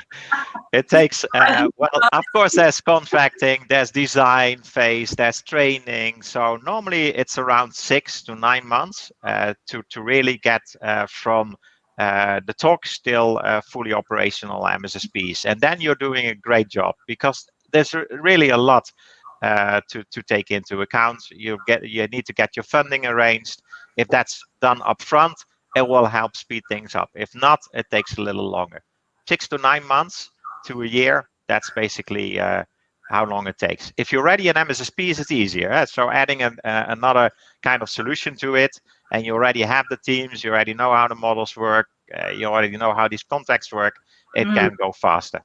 [SPEAKER 2] it takes, well, of course, there's contracting, there's design phase, there's training. So normally it's around 6 to 9 months to really get from the talks till fully operational MSSPs. And then you're doing a great job, because there's really a lot to take into account. You need to get your funding arranged. If that's done up front, it will help speed things up. If not, it takes a little longer. 6 to 9 months to a year, that's basically how long it takes. If you're already an MSSP, it's easier. So adding another kind of solution to it, and you already have the teams, you already know how the models work, you already know how these contracts work, it can go faster.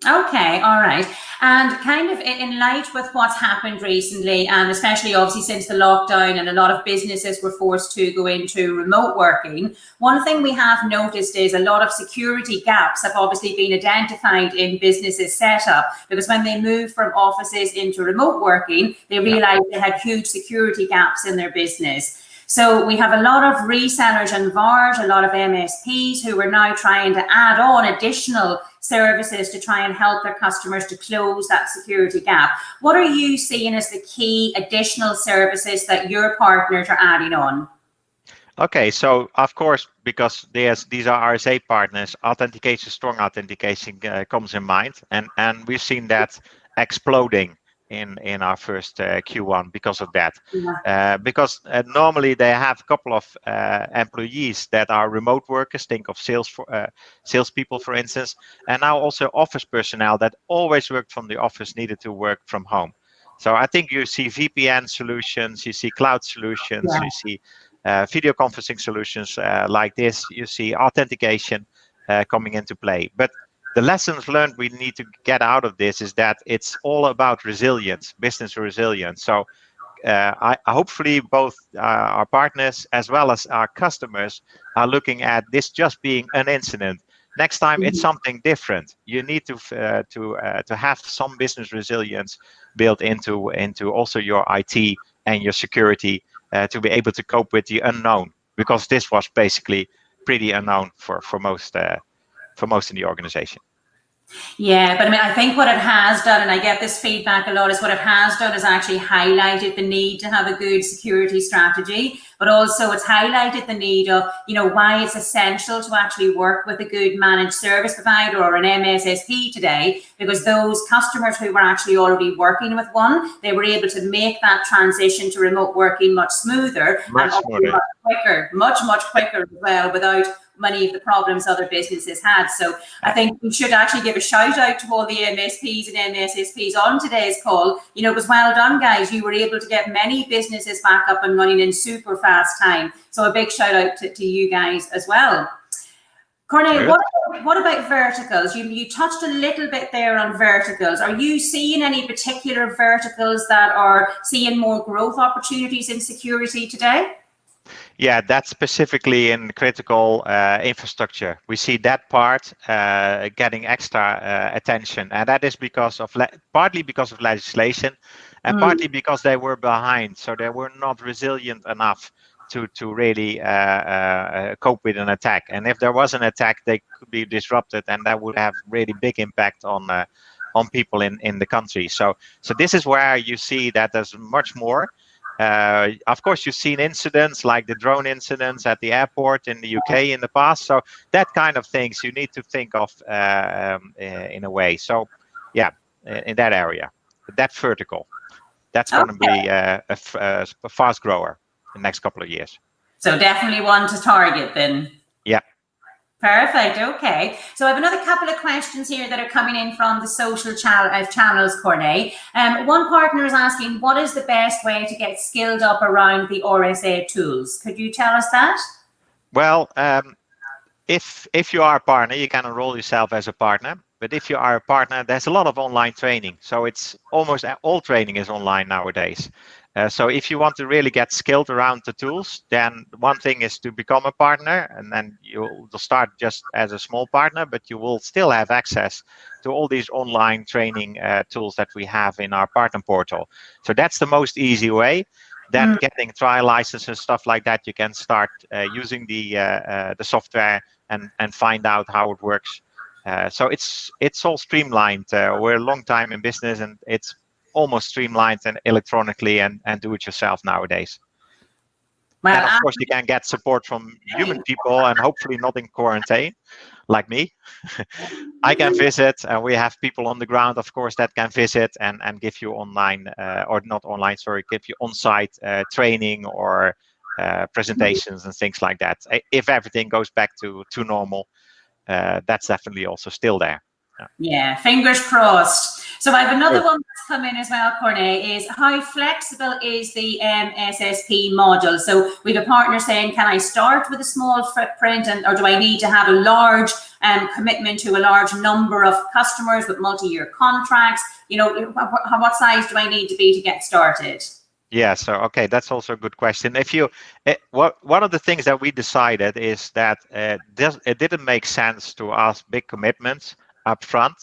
[SPEAKER 1] Okay, all right. And kind of in light with what's happened recently, and especially obviously since the lockdown and a lot of businesses were forced to go into remote working, one thing we have noticed is a lot of security gaps have obviously been identified in businesses set up, because when they moved from offices into remote working, they realized they had huge security gaps in their business. So we have a lot of resellers and VARs, a lot of MSPs who are now trying to add on additional services to try and help their customers to close that security gap. What are you seeing as the key additional services that your partners are adding on?
[SPEAKER 2] Okay, so of course, because these are RSA partners, authentication, strong authentication comes in mind, and we've seen that exploding in our first Q1 because of that. Because normally they have a couple of employees that are remote workers. Think of salespeople, for instance, and now also office personnel that always worked from the office needed to work from home. So I think you see VPN solutions, you see cloud solutions, you see video conferencing solutions like this. You see authentication coming into play. But the lessons learned we need to get out of this is that it's all about resilience, business resilience. So hopefully both our partners as well as our customers are looking at this just being an incident. Next time it's something different. You need to have some business resilience built into also your IT and your security to be able to cope with the unknown, because this was basically pretty unknown for most in the organization.
[SPEAKER 1] Yeah, but I mean, I think what it has done, and I get this feedback a lot, is what it has done is actually highlighted the need to have a good security strategy, but also it's highlighted the need of, why it's essential to actually work with a good managed service provider or an MSSP today, because those customers who were actually already working with one, they were able to make that transition to remote working much smoother, much quicker as well, without many of the problems other businesses had. So I think we should actually give a shout out to all the MSPs and MSSPs on today's call. Because well done, guys. You were able to get many businesses back up and running in super fast time. So a big shout out to you guys as well. Corné, what about verticals? You touched a little bit there on verticals. Are you seeing any particular verticals that are seeing more growth opportunities in security today?
[SPEAKER 2] Yeah, that's specifically in critical infrastructure. We see that part getting extra attention, and that is because of partly because of legislation, and partly because they were behind, so they were not resilient enough to really cope with an attack. And if there was an attack, they could be disrupted, and that would have really big impact on people in the country. So this is where you see that there's much more. Of course, you've seen incidents like the drone incidents at the airport in the UK in the past. So that kind of things you need to think of in a way. So yeah, in that area, that vertical, that's going to be a fast grower in the next couple of years. So
[SPEAKER 1] definitely one to target then.
[SPEAKER 2] Yeah.
[SPEAKER 1] Perfect. Okay. So I have another couple of questions here that are coming in from the social channels, Corné. One partner is asking, what is the best way to get skilled up around the RSA tools? Could you tell us that?
[SPEAKER 2] Well, if you are a partner, you can enroll yourself as a partner. But if you are a partner, there's a lot of online training. So it's almost all training is online nowadays. So if you want to really get skilled around the tools, then one thing is to become a partner, and then you'll start just as a small partner, but you will still have access to all these online training tools that we have in our partner portal. So that's the most easy way. Then getting trial licenses, stuff like that, you can start using the software and find out how it works. So it's all streamlined. We're a long time in business, and it's almost streamlined and electronically and do it yourself nowadays.
[SPEAKER 1] Well,
[SPEAKER 2] and of course, you can get support from human people, and hopefully not in quarantine, like me. I can visit, and we have people on the ground, of course, that can visit and give you online, or not online, sorry, give you on-site training or presentations and things like that. If everything goes back to normal, that's definitely also still there.
[SPEAKER 1] Yeah, fingers crossed. So I have another one that's come in as well, Corne, is how flexible is the MSSP model? So we have a partner saying, can I start with a small footprint, or do I need to have a large commitment to a large number of customers with multi-year contracts? You know, what size do I need to be to get started?
[SPEAKER 2] Yeah, so okay, that's also a good question. If you, one of the things that we decided is that it didn't make sense to ask big commitments up front,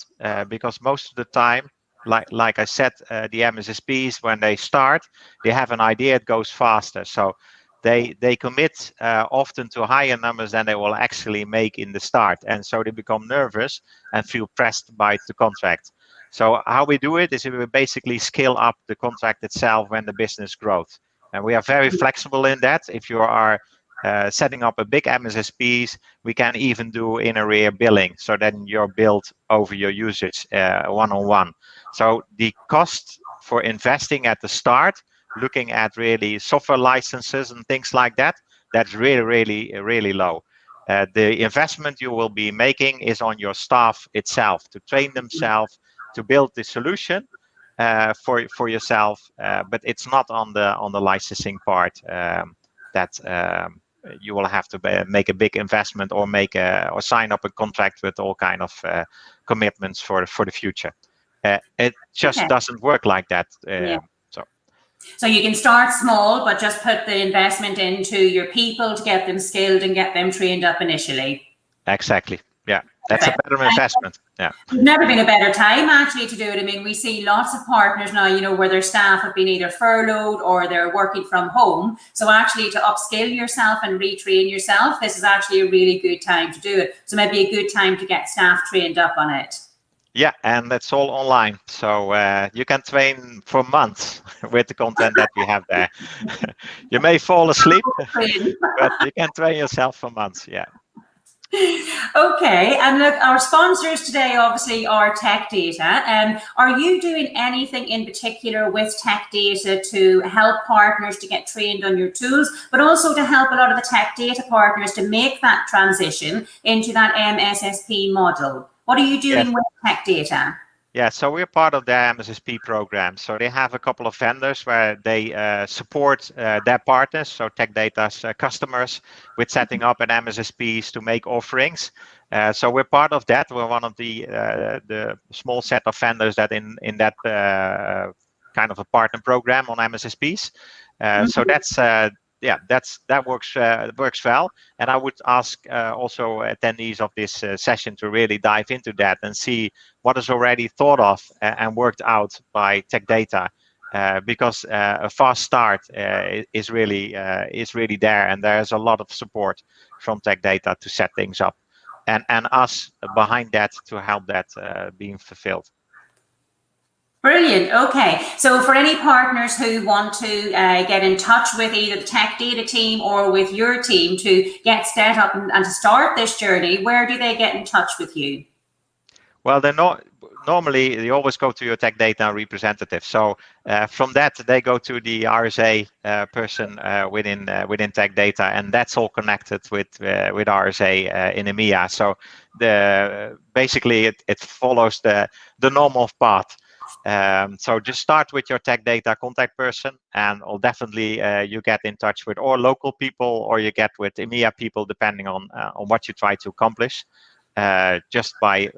[SPEAKER 2] because most of the time, like I said, the MSSPs, when they start, they have an idea, it goes faster. So they commit often to higher numbers than they will actually make in the start, and so they become nervous and feel pressed by the contract. So how we do it is we basically scale up the contract itself when the business grows. And we are very flexible in that. If you are setting up a big MSSPs, we can even do in arrear billing. So then you're billed over your usage one-on-one. So the cost for investing at the start, looking at really software licenses and things like that, that's really low. The investment you will be making is on your staff itself to train themselves, to build the solution for yourself, but it's not on the licensing part that you will have to make a big investment or or sign up a contract with all kind of commitments for the future. It just doesn't work like that.
[SPEAKER 1] So you can start small, but just put the investment into your people to get them skilled and get them trained up initially.
[SPEAKER 2] Exactly. Yeah, that's a better investment. Yeah.
[SPEAKER 1] There's never been a better time actually to do it. I mean, we see lots of partners now, you know, where their staff have been either furloughed or they're working from home. So actually to upskill yourself and retrain yourself, this is actually a really good time to do it. So maybe a good time to get staff trained up on it.
[SPEAKER 2] Yeah, and that's all online. So you can train for months with the content that we have there. You may fall asleep, but you can train yourself for months. Yeah.
[SPEAKER 1] Okay, and look, our sponsors today obviously are Tech Data. Are you doing anything in particular with Tech Data to help partners to get trained on your tools, but also to help a lot of the Tech Data partners to make that transition into that MSSP model? What are you doing with Tech Data?
[SPEAKER 2] Yeah, so we're part of their MSSP program. So they have a couple of vendors where they support their partners, so Tech Data's customers, with setting up an MSSPs to make offerings. So we're part of that. We're one of the small set of vendors that in that kind of a partner program on MSSPs. So that's that works well. And I would ask also attendees of this session to really dive into that and see what is already thought of and worked out by Tech Data, because a fast start is really there, and there's a lot of support from Tech Data to set things up, and us behind that to help that being fulfilled.
[SPEAKER 1] Brilliant. Okay. So for any partners who want to get in touch with either the Tech Data team or with your team to get set up and to start this journey, where do they get in touch with you? Well,
[SPEAKER 2] normally they always go to your Tech Data representative. So from that, they go to the RSA person within Tech Data, and that's all connected with RSA in EMEA. So basically it follows the normal path. So just start with your Tech Data contact person, and definitely you get in touch with or local people, or you get with EMEA people, depending on what you try to accomplish. Just by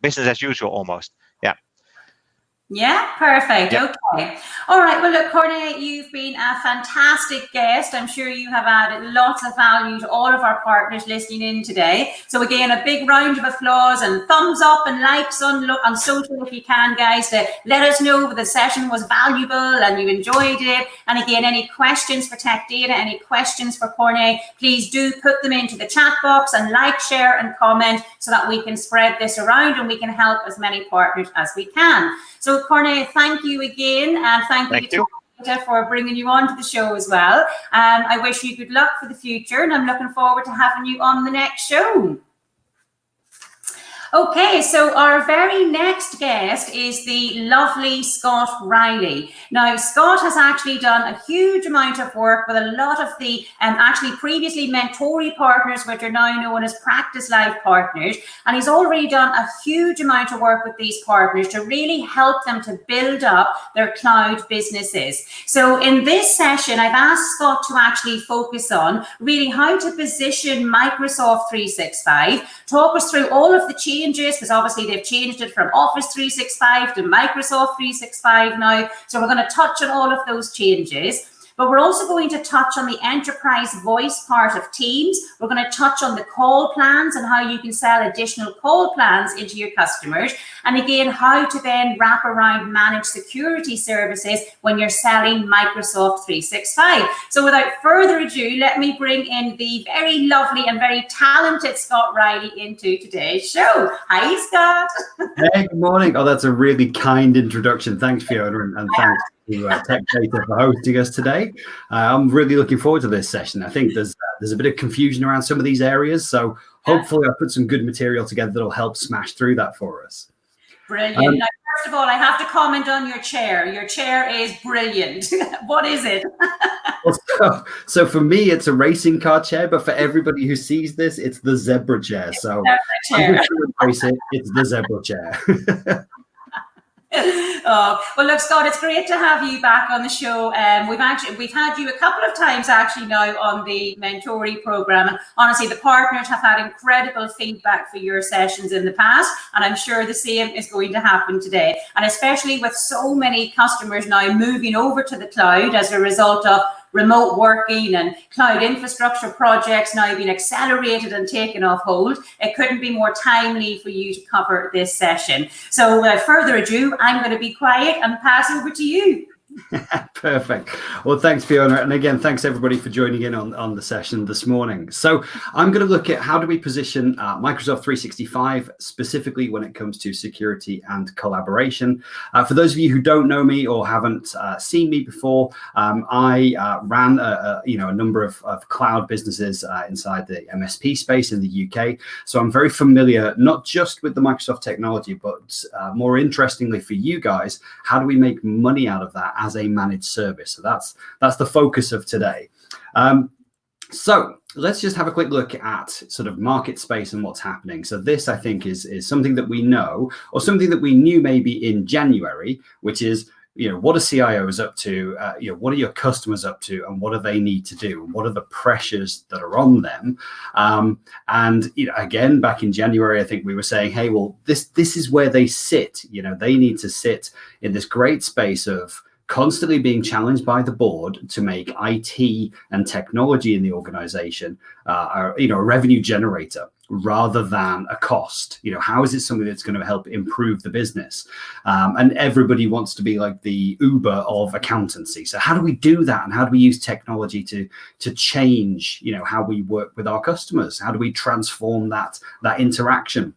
[SPEAKER 2] business as usual almost.
[SPEAKER 1] Yeah, perfect.
[SPEAKER 2] Yep.
[SPEAKER 1] Okay. All right. Well, look, Corné, you've been a fantastic guest. I'm sure you have added lots of value to all of our partners listening in today. So again, a big round of applause and thumbs up and likes on social if you can, guys, to let us know the session was valuable and you enjoyed it. And again, any questions for Tech Data, any questions for Corné, please do put them into the chat box and like, share and comment so that we can spread this around and we can help as many partners as we can. So Corné, thank you again, and thank you to Tech Data for bringing you on to the show as well. I wish you good luck for the future, and I'm looking forward to having you on the next show. Okay, so our very next guest is the lovely Scott Riley. Now, Scott has actually done a huge amount of work with a lot of the actually previously Mentory partners, which are now known as Practice Life partners. And he's already done a huge amount of work with these partners to really help them to build up their cloud businesses. So in this session, I've asked Scott to actually focus on really how to position Microsoft 365, talk us through all of the changes, because obviously they've changed it from Office 365 to Microsoft 365 now. So we're going to touch on all of those changes. But we're also going to touch on the enterprise voice part of Teams. We're going to touch on the call plans and how you can sell additional call plans into your customers. And again, how to then wrap around managed security services when you're selling Microsoft 365. So without further ado, let me bring in the very lovely and very talented Scott Riley into today's show. Hi, Scott.
[SPEAKER 3] Hey, good morning. Oh, that's a really kind introduction. Thanks, Fiona, and thanks to Tech Data for hosting us today. I'm really looking forward to this session. I think there's a bit of confusion around some of these areas, so hopefully I'll put some good material together that'll help smash through that for us.
[SPEAKER 1] Brilliant. Now, first of all, I have to comment on your chair. Your chair is brilliant. What is it?
[SPEAKER 3] So for me, it's a racing car chair, but for everybody who sees this, it's the zebra chair. So I'm just going to embrace it. It's the zebra chair.
[SPEAKER 1] Oh, well, look, Scott, it's great to have you back on the show. We've had you a couple of times actually now on the Mentory program, and honestly, the partners have had incredible feedback for your sessions in the past, and I'm sure the same is going to happen today. And especially with so many customers now moving over to the cloud as a result of remote working and cloud infrastructure projects now being accelerated and taken off hold, it couldn't be more timely for you to cover this session. So without further ado, I'm going to be quiet and pass over to you.
[SPEAKER 3] Perfect. Well, thanks, Fiona. And again, thanks everybody for joining in on the session this morning. So I'm going to look at how do we position Microsoft 365 specifically when it comes to security and collaboration. For those of you who don't know me or haven't seen me before, I ran a number of cloud businesses inside the MSP space in the UK. So I'm very familiar not just with the Microsoft technology, but more interestingly for you guys, how do we make money out of that as a managed service? So that's the focus of today. So let's just have a quick look at sort of market space and what's happening. So this, I think, is something that we know, or something that we knew maybe in January, which is, what are CIOs up to? What are your customers up to, and what do they need to do? What are the pressures that are on them? And again, back in January, I think we were saying, hey, well, this is where they sit. They need to sit in this great space of constantly being challenged by the board to make IT and technology in the organization a revenue generator rather than a cost. How is it something that's going to help improve the business? And everybody wants to be like the Uber of accountancy. So how do we do that? And how do we use technology to change, how we work with our customers? How do we transform that interaction?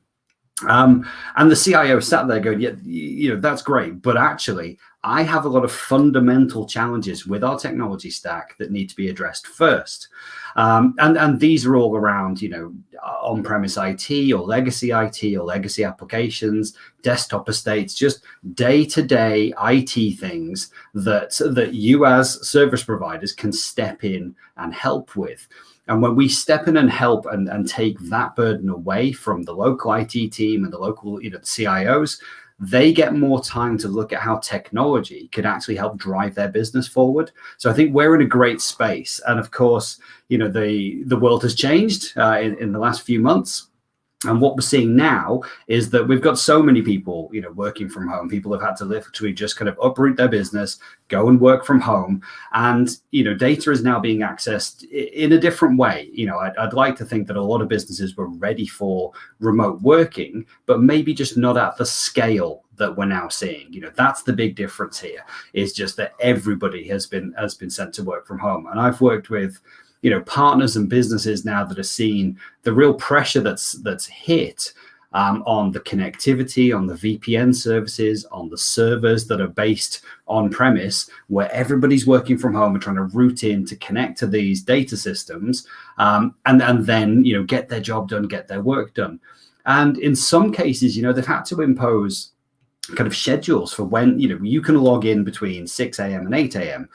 [SPEAKER 3] And the CIO sat there going, yeah, that's great, but actually I have a lot of fundamental challenges with our technology stack that need to be addressed first. And these are all around, on-premise IT or legacy applications, desktop estates, just day-to-day IT things that you as service providers can step in and help with. And when we step in and help and take that burden away from the local IT team and the local the CIOs, they get more time to look at how technology could actually help drive their business forward. So I think we're in a great space. And of course, the world has changed in the last few months. And what we're seeing now is that we've got so many people, working from home. People have had to literally just kind of uproot their business, go and work from home. And, data is now being accessed in a different way. I'd like to think that a lot of businesses were ready for remote working, but maybe just not at the scale that we're now seeing. That's the big difference here, is just that everybody has been sent to work from home. And I've worked with partners and businesses now that are seeing the real pressure that's hit on the connectivity, on the VPN services, on the servers that are based on premise, where everybody's working from home and trying to route in to connect to these data systems, and then get their job done, get their work done. And in some cases, they've had to impose kind of schedules for when you can log in between 6 a.m. and 8 a.m.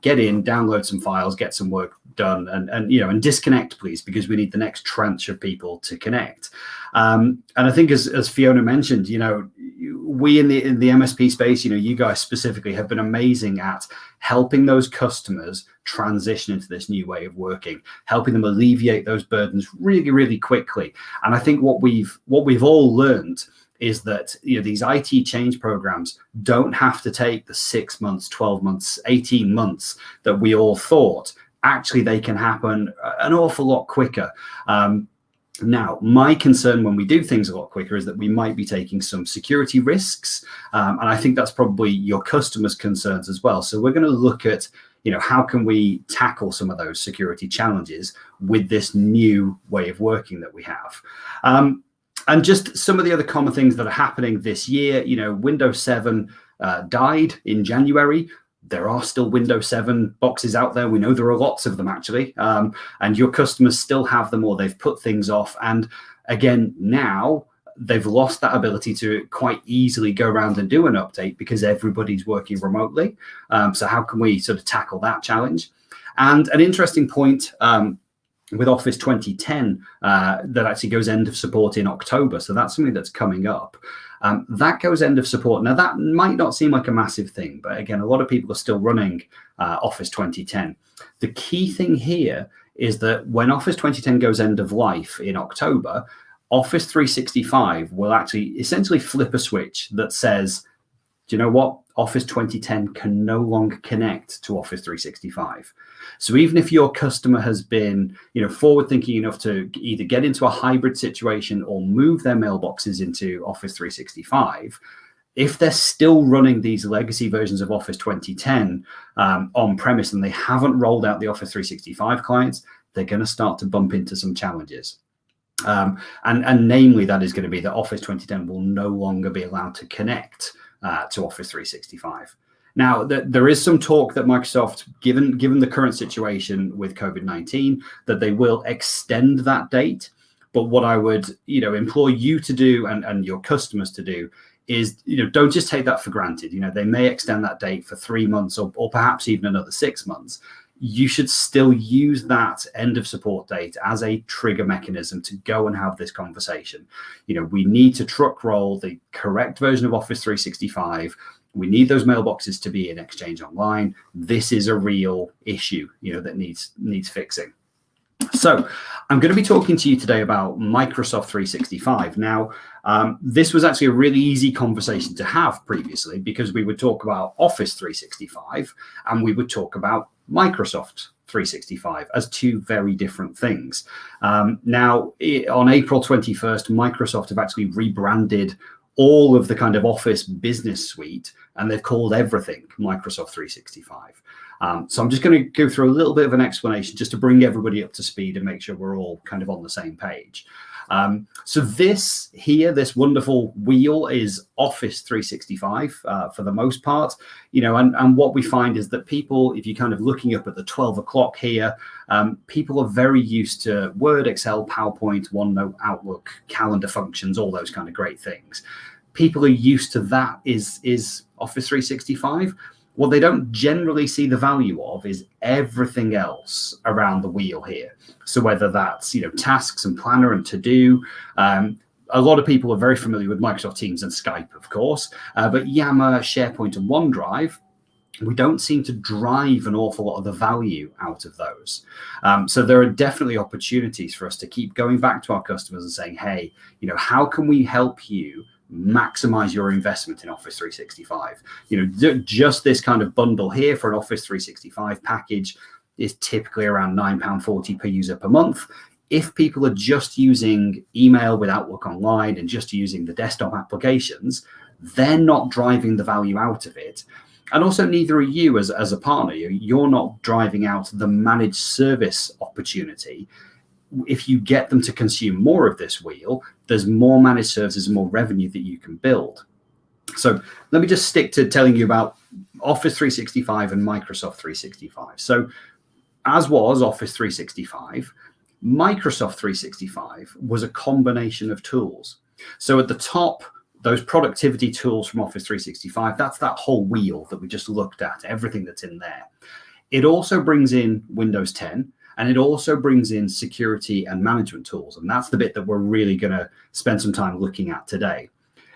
[SPEAKER 3] Get in, download some files, get some work done, and disconnect, please, because we need the next tranche of people to connect. And I think, as Fiona mentioned, we in the MSP space, you guys specifically have been amazing at helping those customers transition into this new way of working, helping them alleviate those burdens really, really quickly. And I think what we've all learned is that these IT change programs don't have to take the 6 months, 12 months, 18 months that we all thought. Actually, they can happen an awful lot quicker. Now, my concern when we do things a lot quicker is that we might be taking some security risks. And I think that's probably your customers' concerns as well. So we're going to look at, how can we tackle some of those security challenges with this new way of working that we have. And just some of the other common things that are happening this year, Windows 7 died in January. There are still Windows 7 boxes out there. We know there are lots of them, actually. And your customers still have them, or they've put things off. And again, now they've lost that ability to quite easily go around and do an update because everybody's working remotely. So how can we sort of tackle that challenge? And an interesting point, with Office 2010 that actually goes end of support in October. So that's something that's coming up. That goes end of support. Now, that might not seem like a massive thing, but again, a lot of people are still running Office 2010. The key thing here is that when Office 2010 goes end of life in October, Office 365 will actually essentially flip a switch that says, do you know what? Office 2010 can no longer connect to Office 365. So even if your customer has been, forward thinking enough to either get into a hybrid situation or move their mailboxes into Office 365, if they're still running these legacy versions of Office 2010 on premise and they haven't rolled out the Office 365 clients, they're going to start to bump into some challenges. And namely, that is going to be that Office 2010 will no longer be allowed to connect to Office 365. Now, there is some talk that Microsoft, given the current situation with COVID-19, that they will extend that date. But what I would, implore you to do and your customers to do is, don't just take that for granted. They may extend that date for 3 months or perhaps even another 6 months. You should still use that end of support date as a trigger mechanism to go and have this conversation. We need to truck roll the correct version of Office 365. We need those mailboxes to be in Exchange Online. This is a real issue, that needs fixing. So I'm going to be talking to you today about Microsoft 365. Now, this was actually a really easy conversation to have previously because we would talk about Office 365 and we would talk about Microsoft 365 as two very different things. Now, on April 21st, Microsoft have actually rebranded all of the kind of Office business suite, and they've called everything Microsoft 365. So I'm just going to go through a little bit of an explanation just to bring everybody up to speed and make sure we're all kind of on the same page. So this wonderful wheel is Office 365 for the most part, and what we find is that people, if you're kind of looking up at the 12 o'clock here, people are very used to Word, Excel, PowerPoint, OneNote, Outlook, calendar functions, all those kind of great things. People are used to that is Office 365. What they don't generally see the value of is everything else around the wheel here. So whether that's, tasks and planner and to-do, a lot of people are very familiar with Microsoft Teams and Skype, of course, but Yammer, SharePoint and OneDrive, we don't seem to drive an awful lot of the value out of those. So there are definitely opportunities for us to keep going back to our customers and saying, hey, you know, how can we help you maximize your investment in Office 365? You know, just this kind of bundle here for an Office 365 package is typically around £9.40 per user per month. If people are just using email with Outlook Online and just using the desktop applications, they're not driving the value out of it. And also neither are you as a partner. You're not driving out the managed service opportunity. If you get them to consume more of this wheel, there's more managed services and more revenue that you can build. So let me just stick to telling you about Office 365 and Microsoft 365. So as was Office 365, Microsoft 365 was a combination of tools. So at the top, those productivity tools from Office 365, that's that whole wheel that we just looked at, everything that's in there. It also brings in Windows 10, and it also brings in security and management tools. And that's the bit that we're really going to spend some time looking at today.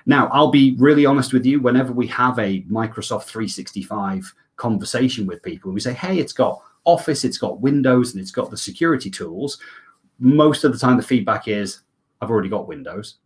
[SPEAKER 3] Now, I'll be really honest with you, whenever we have a Microsoft 365 conversation with people, we say, hey, it's got Office, it's got Windows, and it's got the security tools. Most of the time, the feedback is, I've already got Windows.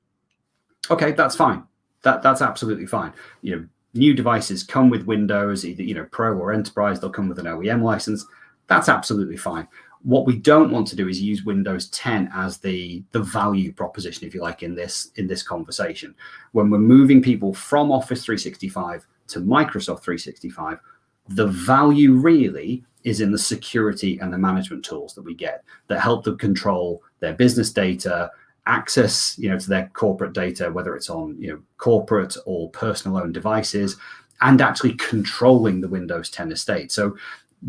[SPEAKER 3] Okay, that's fine. That's absolutely fine. You know, new devices come with Windows, either, you know, Pro or Enterprise, they'll come with an OEM license. That's absolutely fine. What we don't want to do is use Windows 10 as the value proposition, if you like, in this conversation. When we're moving people from Office 365 to Microsoft 365, the value really is in the security and the management tools that we get that help them control their business data, access, you know, to their corporate data, whether it's on, you know, corporate or personal owned devices, and actually controlling the Windows 10 estate. So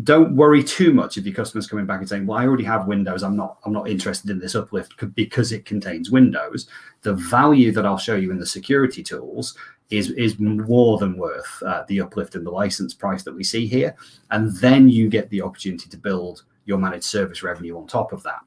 [SPEAKER 3] don't worry too much if your customers coming back and saying, well, I already have Windows, I'm not interested in this uplift because it contains Windows. The value that I'll show you in the security tools is more than worth the uplift in the license price that we see here. And then you get the opportunity to build your managed service revenue on top of that.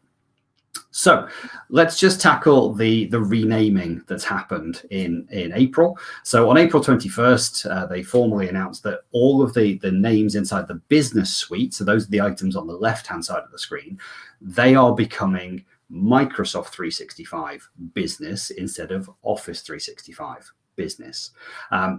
[SPEAKER 3] So let's just tackle the renaming that's happened in April. So on April 21st, they formally announced that all of the names inside the business suite, so those are the items on the left-hand side of the screen, they are becoming Microsoft 365 Business instead of Office 365 Business.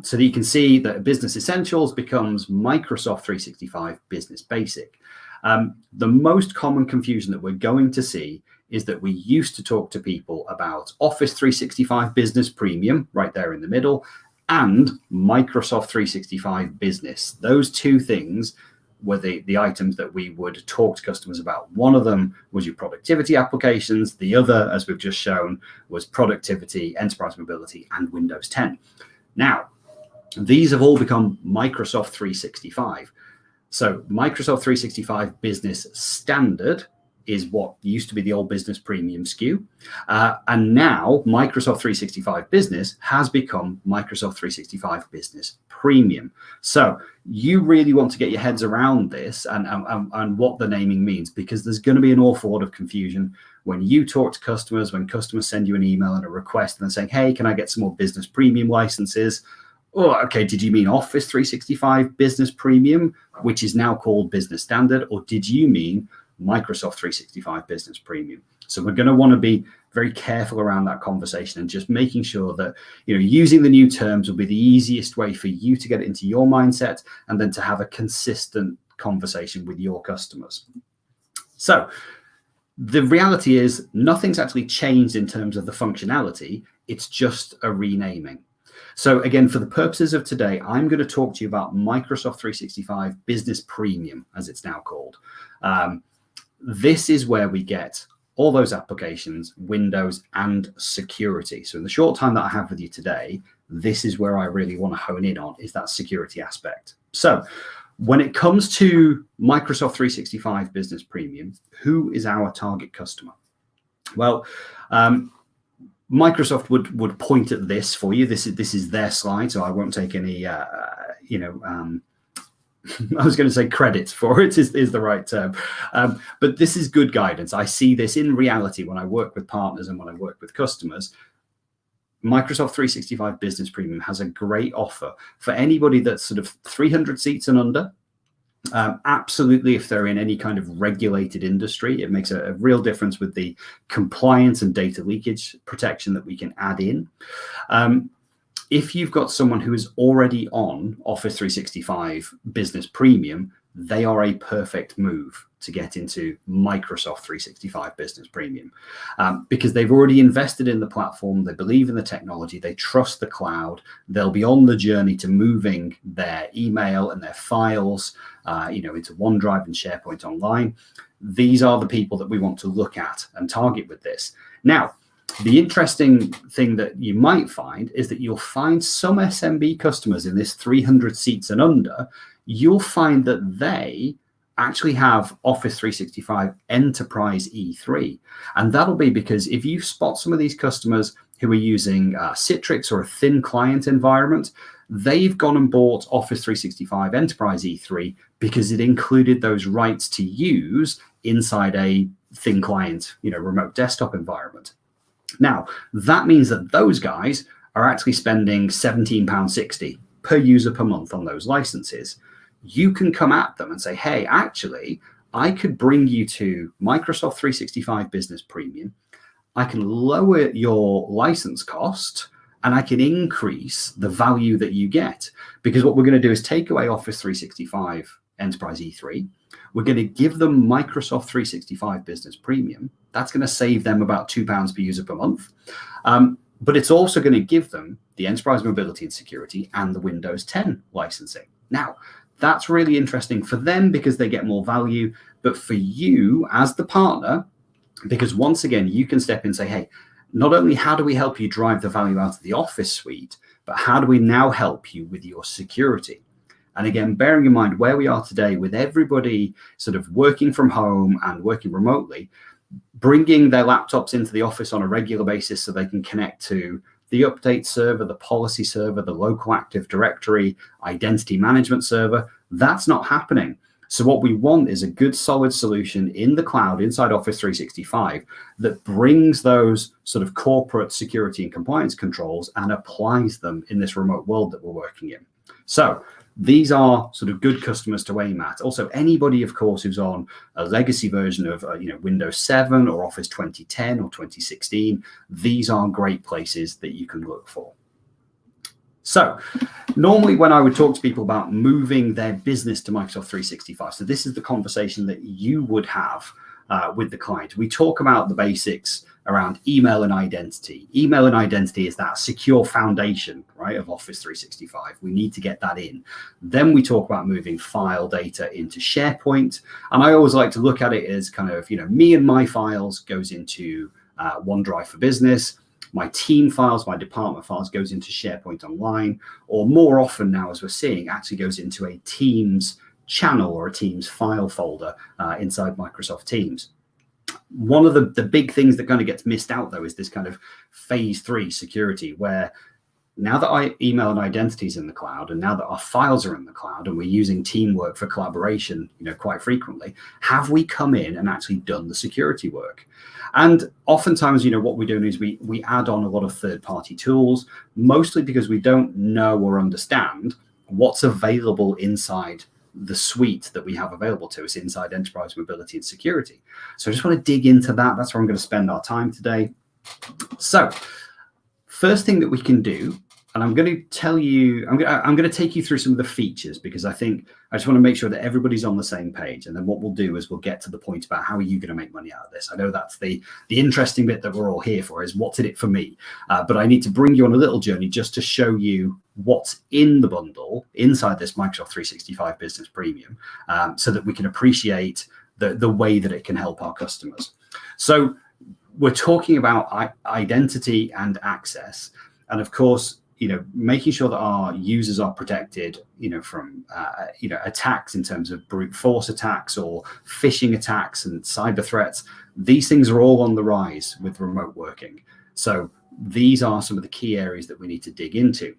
[SPEAKER 3] So that you can see that Business Essentials becomes Microsoft 365 Business Basic. The most common confusion that we're going to see is that we used to talk to people about Office 365 Business Premium, right there in the middle, and Microsoft 365 Business. Those two things were the items that we would talk to customers about. One of them was your productivity applications. The other, as we've just shown, was productivity, enterprise mobility, and Windows 10. Now, these have all become Microsoft 365. So Microsoft 365 Business Standard is what used to be the old Business Premium SKU. And now Microsoft 365 Business has become Microsoft 365 Business Premium. So you really want to get your heads around this and what the naming means, because there's going to be an awful lot of confusion when you talk to customers, when customers send you an email and a request and they're saying, hey, can I get some more Business Premium licenses? Oh, okay, did you mean Office 365 Business Premium, which is now called Business Standard, or did you mean Microsoft 365 Business Premium? So we're going to want to be very careful around that conversation and just making sure that, you know, using the new terms will be the easiest way for you to get it into your mindset and then to have a consistent conversation with your customers. So the reality is nothing's actually changed in terms of the functionality. It's just a renaming. So again, for the purposes of today, I'm going to talk to you about Microsoft 365 Business Premium, as it's now called. This is where we get all those applications, Windows, and security. So in the short time that I have with you today, this is where I really want to hone in on, is that security aspect. So when it comes to Microsoft 365 Business Premium, who is our target customer? Well, Microsoft would point at this for you. This is their slide, so I won't take any, I was going to say credit for it is the right term. But this is good guidance. I see this in reality when I work with partners and when I work with customers. Microsoft 365 Business Premium has a great offer for anybody that's sort of 300 seats and under. Absolutely, if they're in any kind of regulated industry, it makes a real difference with the compliance and data leakage protection that we can add in. If you've got someone who is already on Office 365 Business Premium, they are a perfect move to get into Microsoft 365 Business Premium, because they've already invested in the platform, they believe in the technology, they trust the cloud, they'll be on the journey to moving their email and their files into OneDrive and SharePoint Online. These are the people that we want to look at and target with this. Now, the interesting thing that you might find is that you'll find some SMB customers in this 300 seats and under, you'll find that they actually have Office 365 Enterprise E3. And that'll be because if you spot some of these customers who are using Citrix or a thin client environment, they've gone and bought Office 365 Enterprise E3 because it included those rights to use inside a thin client, remote desktop environment. Now, that means that those guys are actually spending £17.60 per user per month on those licenses. You can come at them and say, hey, actually, I could bring you to Microsoft 365 Business Premium. I can lower your license cost and I can increase the value that you get. Because what we're going to do is take away Office 365 Enterprise E3. We're going to give them Microsoft 365 Business Premium. That's going to save them about £2 per user per month. But it's also going to give them the Enterprise Mobility and Security and the Windows 10 licensing. Now, that's really interesting for them because they get more value, but for you as the partner, because once again, you can step in and say, hey, not only how do we help you drive the value out of the Office suite, but how do we now help you with your security? And again, bearing in mind where we are today with everybody sort of working from home and working remotely, bringing their laptops into the office on a regular basis so they can connect to the update server, the policy server, the local Active Directory, identity management server, that's not happening. So what we want is a good solid solution in the cloud inside Office 365 that brings those sort of corporate security and compliance controls and applies them in this remote world that we're working in. So these are sort of good customers to aim at. Also, anybody, of course, who's on a legacy version of Windows 7 or Office 2010 or 2016, these are great places that you can look for. So normally when I would talk to people about moving their business to Microsoft 365, so this is the conversation that you would have with the client. We talk about the basics around email and identity. Email and identity is that secure foundation, right, of Office 365. We need to get that in. Then we talk about moving file data into SharePoint. And I always like to look at it as kind of, me and my files goes into OneDrive for Business. My team files, my department files goes into SharePoint Online, or more often now, as we're seeing, actually goes into a Teams channel or a Teams file folder inside Microsoft Teams. One of the big things that kind of gets missed out, though, is this kind of phase 3 security, where now that our email and identity is in the cloud, and now that our files are in the cloud, and we're using Teamwork for collaboration, quite frequently, have we come in and actually done the security work? And oftentimes, what we're doing is we add on a lot of third-party tools, mostly because we don't know or understand what's available inside the suite that we have available to us inside Enterprise Mobility and Security. So I just want to dig into that. That's where I'm going to spend our time today. So first thing that we can do, and I'm going to tell you, I'm going to take you through some of the features, because I just want to make sure that everybody's on the same page. And then what we'll do is we'll get to the point about how are you going to make money out of this. I know that's the interesting bit that we're all here for, is what's in it for me. But I need to bring you on a little journey just to show you what's in the bundle inside this Microsoft 365 Business Premium, so that we can appreciate the way that it can help our customers. So we're talking about identity and access. And of course, making sure that our users are protected, from, attacks in terms of brute force attacks or phishing attacks and cyber threats. These things are all on the rise with remote working. So these are some of the key areas that we need to dig into.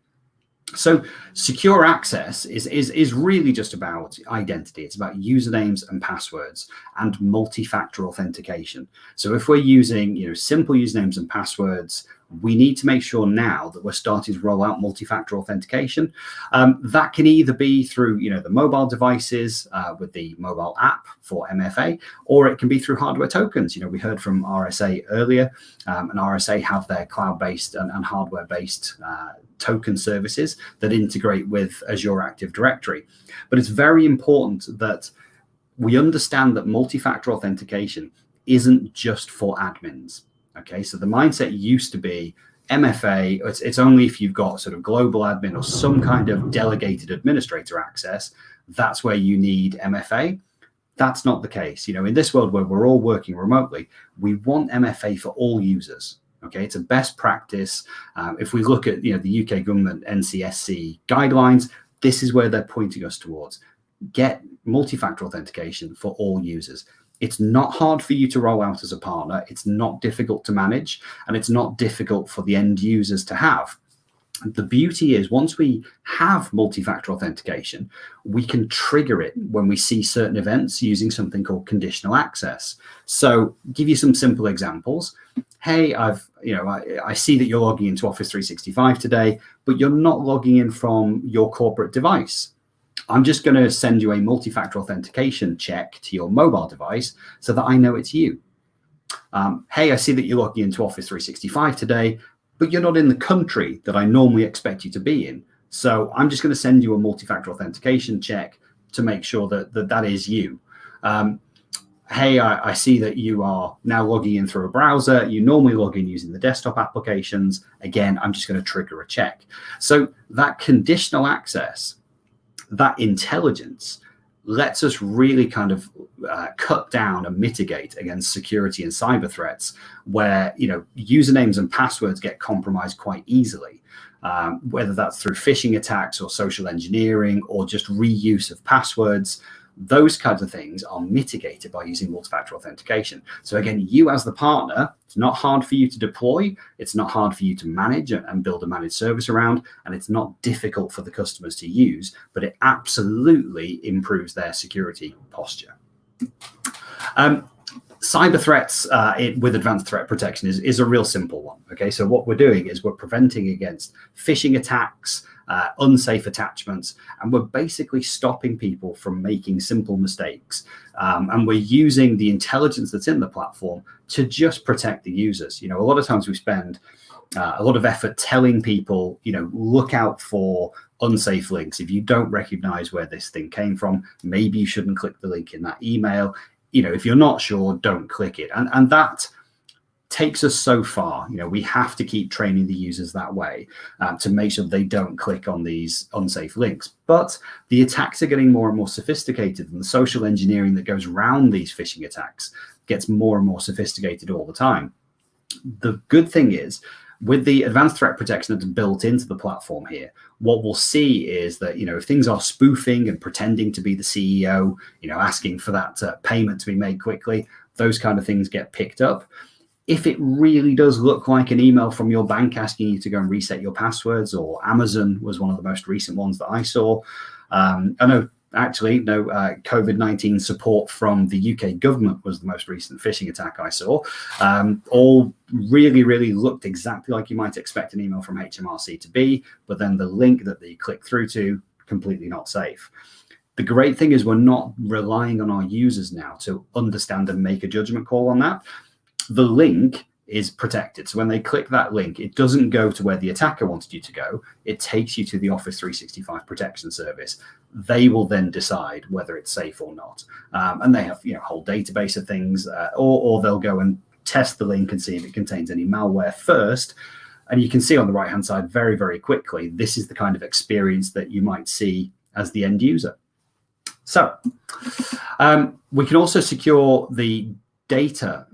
[SPEAKER 3] So secure access is really just about identity. It's about usernames and passwords and multi-factor authentication. So if we're using, simple usernames and passwords we need to make sure now that we're starting to roll out multi-factor authentication. That can either be through, the mobile devices with the mobile app for MFA, or it can be through hardware tokens. We heard from RSA earlier, and RSA have their cloud-based and hardware-based token services that integrate with Azure Active Directory. But it's very important that we understand that multi-factor authentication isn't just for admins. Okay, so the mindset used to be MFA, it's only if you've got sort of global admin or some kind of delegated administrator access, that's where you need MFA. That's not the case. In this world where we're all working remotely, we want MFA for all users. Okay, it's a best practice. If we look at the UK government NCSC guidelines, this is where they're pointing us towards. Get multi-factor authentication for all users. It's not hard for you to roll out as a partner. It's not difficult to manage, and it's not difficult for the end users to have. The beauty is once we have multi-factor authentication, we can trigger it when we see certain events using something called conditional access. So give you some simple examples. Hey, I see that you're logging into Office 365 today, but you're not logging in from your corporate device. I'm just going to send you a multi-factor authentication check to your mobile device so that I know it's you. Hey, I see that you're logging into Office 365 today, but you're not in the country that I normally expect you to be in. So I'm just going to send you a multi-factor authentication check to make sure that is you. Hey, I see that you are now logging in through a browser. You normally log in using the desktop applications. Again, I'm just going to trigger a check. So that conditional access, that intelligence, lets us really kind of cut down and mitigate against security and cyber threats where, usernames and passwords get compromised quite easily, whether that's through phishing attacks or social engineering or just reuse of passwords. Those kinds of things are mitigated by using multi-factor authentication. So again, you as the partner, it's not hard for you to deploy. It's not hard for you to manage and build a managed service around. And it's not difficult for the customers to use, but it absolutely improves their security posture. Cyber threats with advanced threat protection is a real simple one. Okay, so what we're doing is we're preventing against phishing attacks, unsafe attachments, and we're basically stopping people from making simple mistakes. And we're using the intelligence that's in the platform to just protect the users. A lot of times we spend a lot of effort telling people, look out for unsafe links. If you don't recognize where this thing came from, maybe you shouldn't click the link in that email. If you're not sure, don't click it. And that takes us so far. We have to keep training the users that way to make sure they don't click on these unsafe links. But the attacks are getting more and more sophisticated, and the social engineering that goes around these phishing attacks gets more and more sophisticated all the time. The good thing is, with the advanced threat protection that's built into the platform here, what we'll see is that, if things are spoofing and pretending to be the CEO, asking for that payment to be made quickly, those kind of things get picked up. If it really does look like an email from your bank asking you to go and reset your passwords, or Amazon was one of the most recent ones that I saw. I know actually, no, COVID-19 support from the UK government was the most recent phishing attack I saw. All really, really looked exactly like you might expect an email from HMRC to be, but then the link that they click through to, completely not safe. The great thing is we're not relying on our users now to understand and make a judgment call on that. The link is protected. So when they click that link, it doesn't go to where the attacker wanted you to go. It takes you to the Office 365 protection service. They will then decide whether it's safe or not. And they have a whole database of things, or they'll go and test the link and see if it contains any malware first. And you can see on the right-hand side very, very quickly, this is the kind of experience that you might see as the end user. So we can also secure the data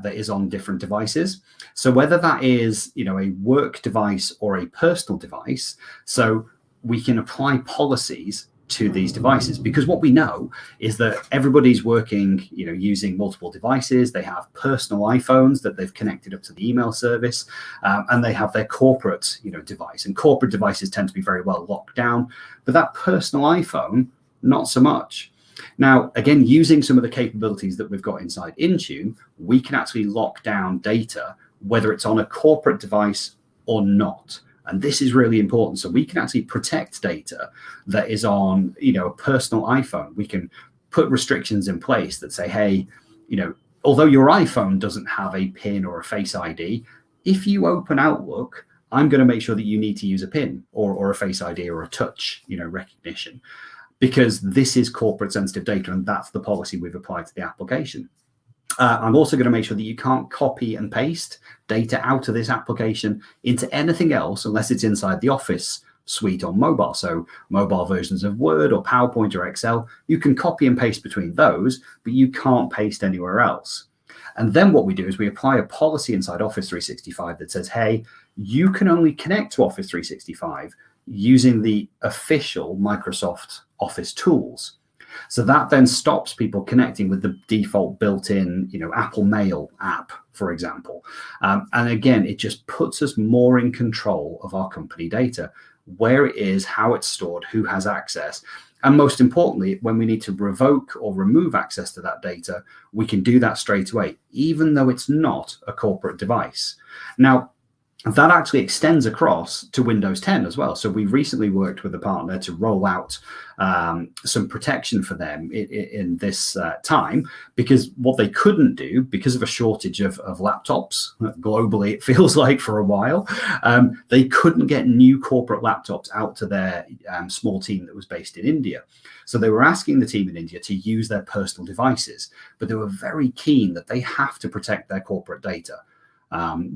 [SPEAKER 3] that is on different devices. So whether that is, a work device or a personal device, so we can apply policies to these devices, because what we know is that everybody's working, using multiple devices. They have personal iPhones that they've connected up to the email service, and they have their corporate, device. And corporate devices tend to be very well locked down, but that personal iPhone, not so much. Now, again, using some of the capabilities that we've got inside Intune, we can actually lock down data whether it's on a corporate device or not. And this is really important. So we can actually protect data that is on, a personal iPhone. We can put restrictions in place that say, hey, although your iPhone doesn't have a PIN or a Face ID, if you open Outlook, I'm going to make sure that you need to use a PIN or a Face ID or a touch, recognition, because this is corporate sensitive data, and that's the policy we've applied to the application. I'm also going to make sure that you can't copy and paste data out of this application into anything else unless it's inside the Office suite on mobile. So mobile versions of Word or PowerPoint or Excel, you can copy and paste between those, but you can't paste anywhere else. And then what we do is we apply a policy inside Office 365 that says, hey, you can only connect to Office 365 using the official Microsoft Office tools. So that then stops people connecting with the default built-in, Apple Mail app, for example. And again, it just puts us more in control of our company data, where it is, how it's stored, who has access. And most importantly, when we need to revoke or remove access to that data, we can do that straight away, even though it's not a corporate device. Now, that actually extends across to Windows 10 as well. So we recently worked with a partner to roll out some protection for them in this time, because what they couldn't do, because of a shortage of laptops globally, it feels like for a while, they couldn't get new corporate laptops out to their small team that was based in India. So they were asking the team in India to use their personal devices, but they were very keen that they have to protect their corporate data.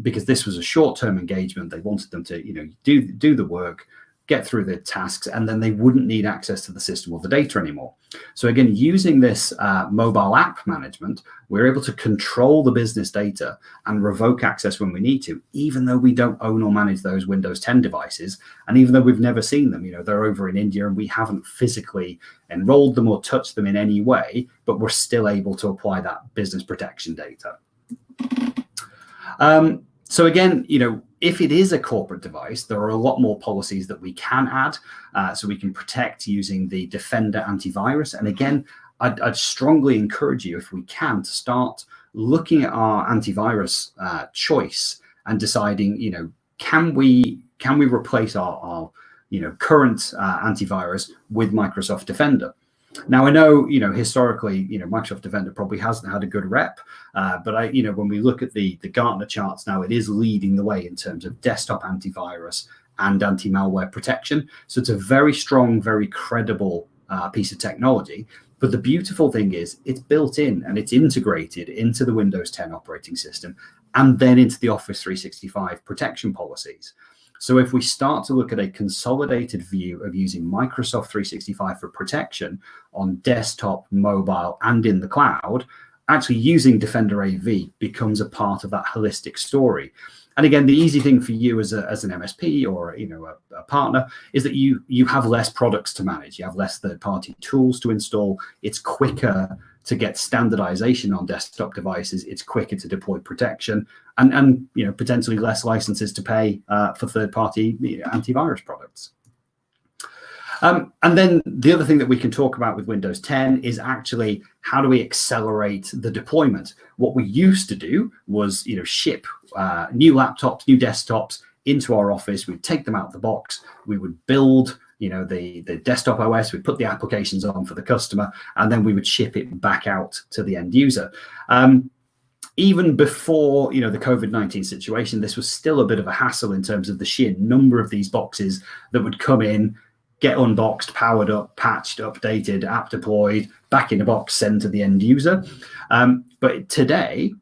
[SPEAKER 3] Because this was a short-term engagement. They wanted them to, do the work, get through the tasks, and then they wouldn't need access to the system or the data anymore. So again, using this mobile app management, we're able to control the business data and revoke access when we need to, even though we don't own or manage those Windows 10 devices. And even though we've never seen them, they're over in India and we haven't physically enrolled them or touched them in any way, but we're still able to apply that business protection data. So again, if it is a corporate device, there are a lot more policies that we can add. So we can protect using the Defender antivirus. And again, I'd strongly encourage you, if we can, to start looking at our antivirus choice and deciding, can we replace our current antivirus with Microsoft Defender? Now, I know, historically, Microsoft Defender probably hasn't had a good rep, but when we look at the Gartner charts now, it is leading the way in terms of desktop antivirus and anti-malware protection. So it's a very strong, very credible piece of technology. But the beautiful thing is it's built in and it's integrated into the Windows 10 operating system and then into the Office 365 protection policies. So if we start to look at a consolidated view of using Microsoft 365 for protection on desktop, mobile, and in the cloud, actually using Defender AV becomes a part of that holistic story. And again, the easy thing for you as an MSP or a partner is that you have less products to manage. You have less third-party tools to install. It's quicker to get standardization on desktop devices. It's quicker to deploy protection, and potentially less licenses to pay for third-party antivirus products. And then the other thing that we can talk about with Windows 10 is actually how do we accelerate the deployment? What we used to do was ship new laptops, new desktops into our office. We'd take them out of the box. We would build the desktop OS, we'd put the applications on for the customer, and then we would ship it back out to the end user. Even before the COVID-19 situation, this was still a bit of a hassle in terms of the sheer number of these boxes that would come in, get unboxed, powered up, patched, updated, app deployed, back in a box, sent to the end user. But today,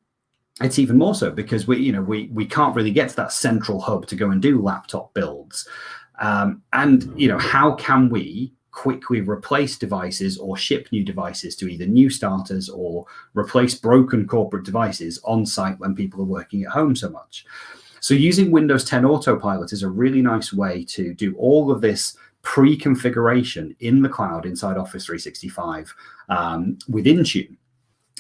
[SPEAKER 3] it's even more so because we can't really get to that central hub to go and do laptop builds. And how can we quickly replace devices or ship new devices to either new starters or replace broken corporate devices on site when people are working at home so much? So using Windows 10 Autopilot is a really nice way to do all of this pre-configuration in the cloud inside Office 365 with Intune.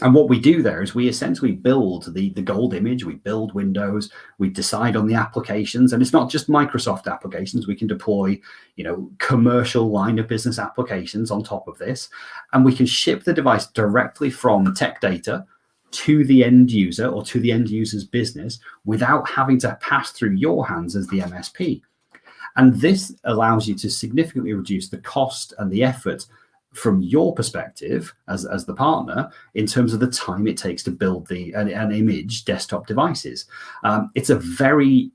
[SPEAKER 3] And what we do there is we essentially build the gold image, we build Windows, we decide on the applications, and it's not just Microsoft applications. We can deploy, commercial line of business applications on top of this, and we can ship the device directly from tech data to the end user or to the end user's business without having to pass through your hands as the MSP. And this allows you to significantly reduce the cost and the effort from your perspective as the partner in terms of the time it takes to build an image desktop devices. It's a very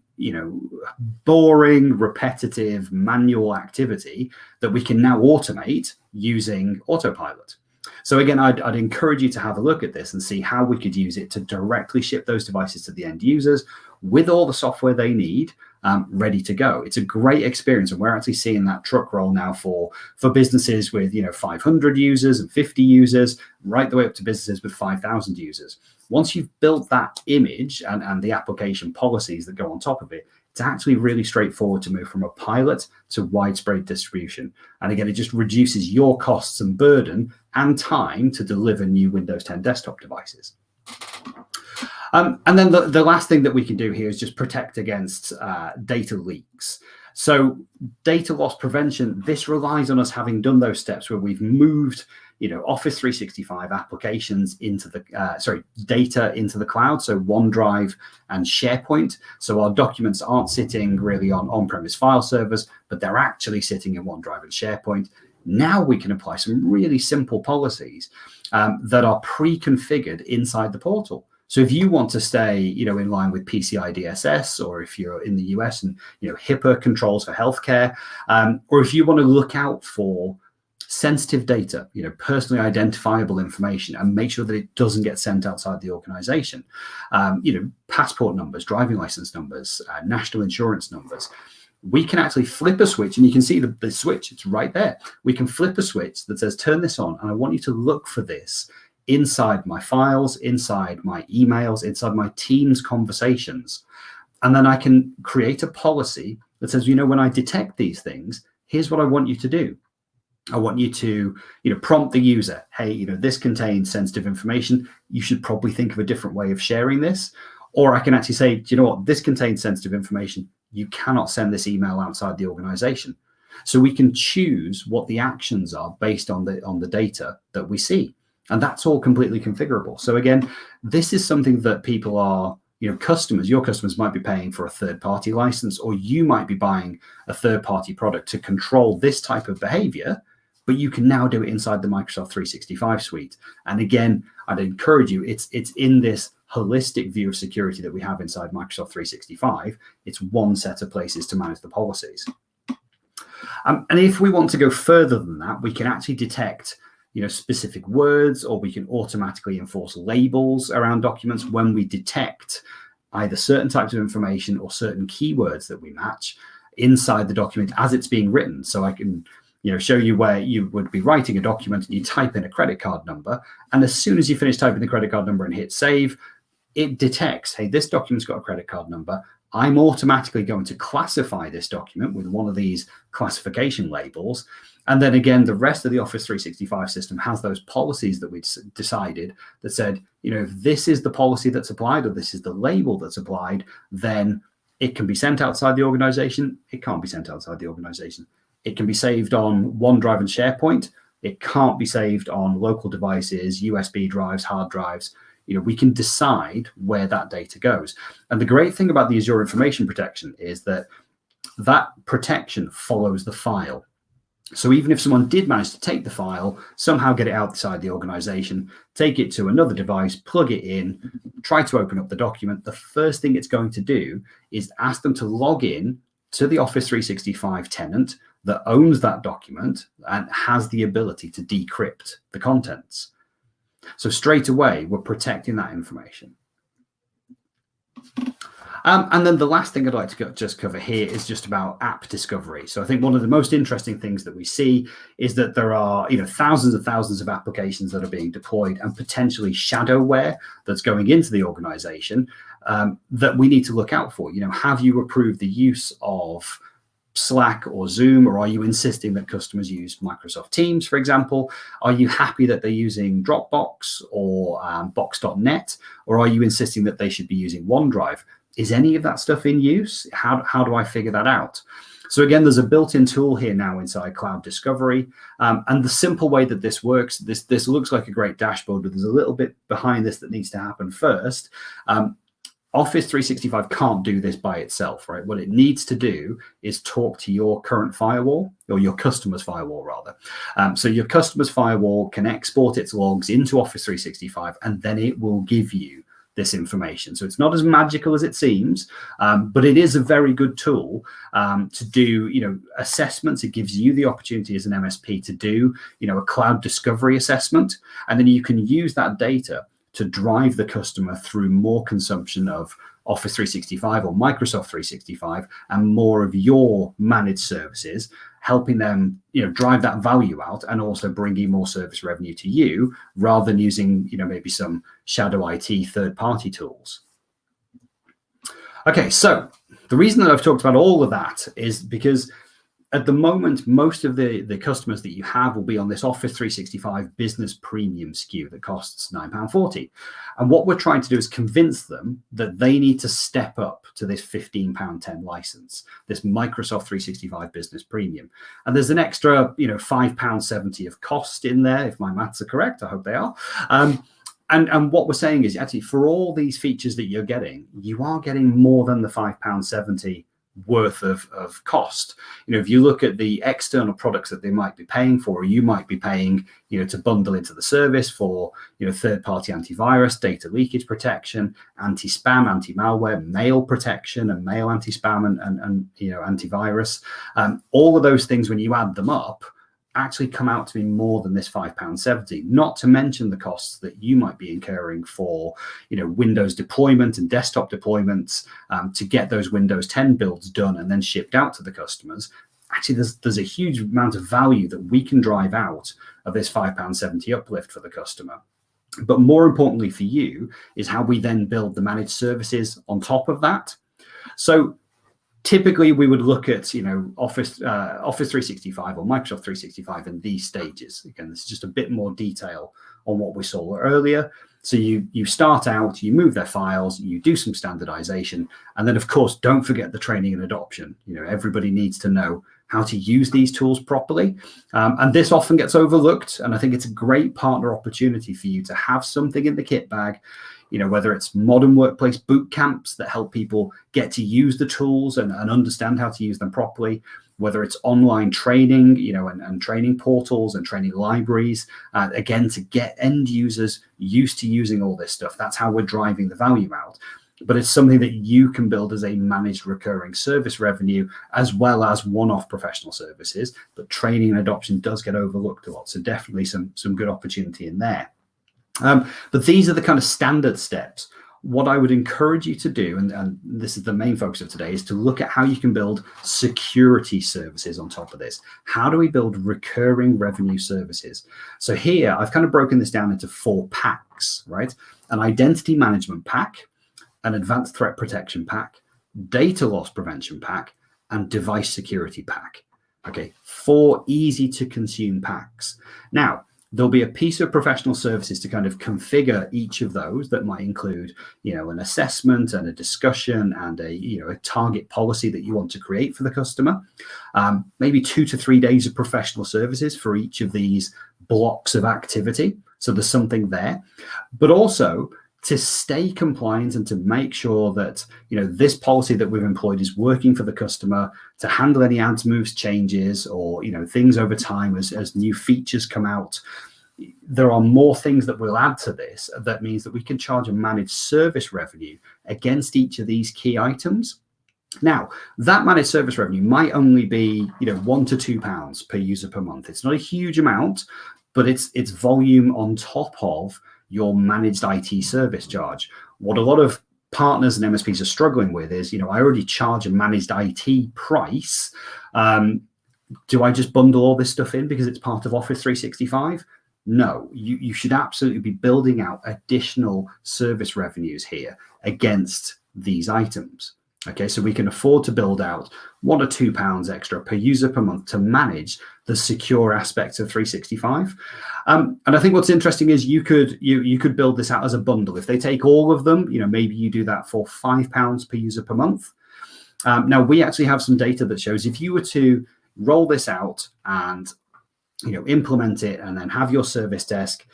[SPEAKER 3] boring, repetitive, manual activity that we can now automate using Autopilot. So again, I'd encourage you to have a look at this and see how we could use it to directly ship those devices to the end users with all the software they need, ready to go. It's a great experience, and we're actually seeing that truck roll now for businesses with 500 users and 50 users, right the way up to businesses with 5,000 users. Once you've built that image and the application policies that go on top of it, it's actually really straightforward to move from a pilot to widespread distribution. And again, it just reduces your costs and burden and time to deliver new Windows 10 desktop devices. And then the last thing that we can do here is just protect against data leaks. So data loss prevention, this relies on us having done those steps where we've moved Office 365 applications into the, data into the cloud, so OneDrive and SharePoint. So our documents aren't sitting really on on-premise file servers, but they're actually sitting in OneDrive and SharePoint. Now we can apply some really simple policies that are pre-configured inside the portal. So if you want to stay, in line with PCI DSS, or if you're in the US and, HIPAA controls for healthcare, or if you want to look out for sensitive data, personally identifiable information, and make sure that it doesn't get sent outside the organization, passport numbers, driving license numbers, national insurance numbers, we can actually flip a switch, and you can see the switch, it's right there. We can flip a switch that says, turn this on, and I want you to look for this inside my files, inside my emails, inside my Teams conversations. And then I can create a policy that says, when I detect these things, here's what I want you to do. I want you to, prompt the user, hey, this contains sensitive information. You should probably think of a different way of sharing this. Or I can actually say, do you know what? This contains sensitive information. You cannot send this email outside the organization. So we can choose what the actions are based on the data that we see. And that's all completely configurable. So again, this is something that people are, your customers might be paying for a third-party license, or you might be buying a third-party product to control this type of behavior, but you can now do it inside the Microsoft 365 suite. And again, I'd encourage you, it's in this holistic view of security that we have inside Microsoft 365. It's one set of places to manage the policies. And if we want to go further than that, we can actually detect specific words, or we can automatically enforce labels around documents when we detect either certain types of information or certain keywords that we match inside the document as it's being written. So I can, show you where you would be writing a document and you type in a credit card number. And as soon as you finish typing the credit card number and hit save, it detects, hey, this document's got a credit card number. I'm automatically going to classify this document with one of these classification labels. And then again, the rest of the Office 365 system has those policies that we decided that said, if this is the policy that's applied, or this is the label that's applied, then it can be sent outside the organization. It can't be sent outside the organization. It can be saved on OneDrive and SharePoint. It can't be saved on local devices, USB drives, hard drives. We can decide where that data goes. And the great thing about the Azure Information Protection is that protection follows the file. So even if someone did manage to take the file, somehow get it outside the organization, take it to another device, plug it in, try to open up the document, the first thing it's going to do is ask them to log in to the Office 365 tenant that owns that document and has the ability to decrypt the contents. So straight away, we're protecting that information. And then the last thing I'd like to just cover here is just about app discovery. So I think one of the most interesting things that we see is that there are thousands and thousands of applications that are being deployed, and potentially shadowware that's going into the organization that we need to look out for. Have you approved the use of Slack or Zoom, or are you insisting that customers use Microsoft Teams, for example? Are you happy that they're using Dropbox or Box.net, or are you insisting that they should be using OneDrive? Is any of that stuff in use? How do I figure that out? So again, there's a built-in tool here now inside Cloud Discovery. And the simple way that this works, this looks like a great dashboard, but there's a little bit behind this that needs to happen first. Office 365 can't do this by itself, right? What it needs to do is talk to your current firewall, or your customer's firewall rather. So your customer's firewall can export its logs into Office 365, and then it will give you this information. So it's not as magical as it seems, but it is a very good tool to do, assessments. It gives you the opportunity as an MSP to do, a cloud discovery assessment, and then you can use that data to drive the customer through more consumption of Office 365 or Microsoft 365 and more of your managed services, helping them, drive that value out and also bringing more service revenue to you rather than using, maybe some shadow IT third-party tools. Okay, so the reason that I've talked about all of that is because at the moment, most of the customers that you have will be on this Office 365 Business Premium SKU that costs £9.40. And what we're trying to do is convince them that they need to step up to this £15.10 license, this Microsoft 365 Business Premium. And there's an extra, £5.70 of cost in there, if my maths are correct. I hope they are. And what we're saying is actually for all these features that you're getting, you are getting more than the £5.70 worth of cost. If you look at the external products that they might be paying for, or you might be paying, to bundle into the service for, third-party antivirus, data leakage protection, anti-spam, anti-malware, mail protection, and mail anti-spam and antivirus. All of those things, when you add them up, actually come out to be more than this £5.70, not to mention the costs that you might be incurring for, Windows deployment and desktop deployments to get those Windows 10 builds done and then shipped out to the customers. Actually, there's a huge amount of value that we can drive out of this £5.70 uplift for the customer. But more importantly for you is how we then build the managed services on top of that. So typically, we would look at, Office 365 or Microsoft 365 in these stages. Again, this is just a bit more detail on what we saw earlier. So you start out, you move their files, you do some standardization, and then, of course, don't forget the training and adoption. Everybody needs to know how to use these tools properly. And this often gets overlooked, and I think it's a great partner opportunity for you to have something in the kit bag, whether it's modern workplace boot camps that help people get to use the tools and understand how to use them properly, whether it's online training, and training portals and training libraries, again, to get end users used to using all this stuff. That's how we're driving the value out. But it's something that you can build as a managed recurring service revenue, as well as one-off professional services. But training and adoption does get overlooked a lot. So definitely some good opportunity in there. But these are the kind of standard steps. What I would encourage you to do, and this is the main focus of today, is to look at how you can build security services on top of this. How do we build recurring revenue services? So here, I've kind of broken this down into 4 packs, right? An identity management pack, an advanced threat protection pack, data loss prevention pack, and device security pack. Okay, 4 easy to consume packs. Now, there'll be a piece of professional services to kind of configure each of those that might include, an assessment and a discussion and a target policy that you want to create for the customer. Maybe 2 to 3 days of professional services for each of these blocks of activity. So there's something there, but also to stay compliant and to make sure that, this policy that we've employed is working for the customer, to handle any ads, moves, changes, or, things over time as new features come out. There are more things that we'll add to this. That means that we can charge a managed service revenue against each of these key items. Now, that managed service revenue might only be, £1 to £2 per user per month. It's not a huge amount, but it's volume on top of your managed IT service charge. What a lot of partners and MSPs are struggling with is, I already charge a managed IT price. Do I just bundle all this stuff in because it's part of Office 365? No, you should absolutely be building out additional service revenues here against these items. Okay, so we can afford to build out £1 or £2 extra per user per month to manage the secure aspects of 365. And I think what's interesting is you could build this out as a bundle. If they take all of them, maybe you do that for £5 per user per month. Now, we actually have some data that shows if you were to roll this out and implement it and then have your service desk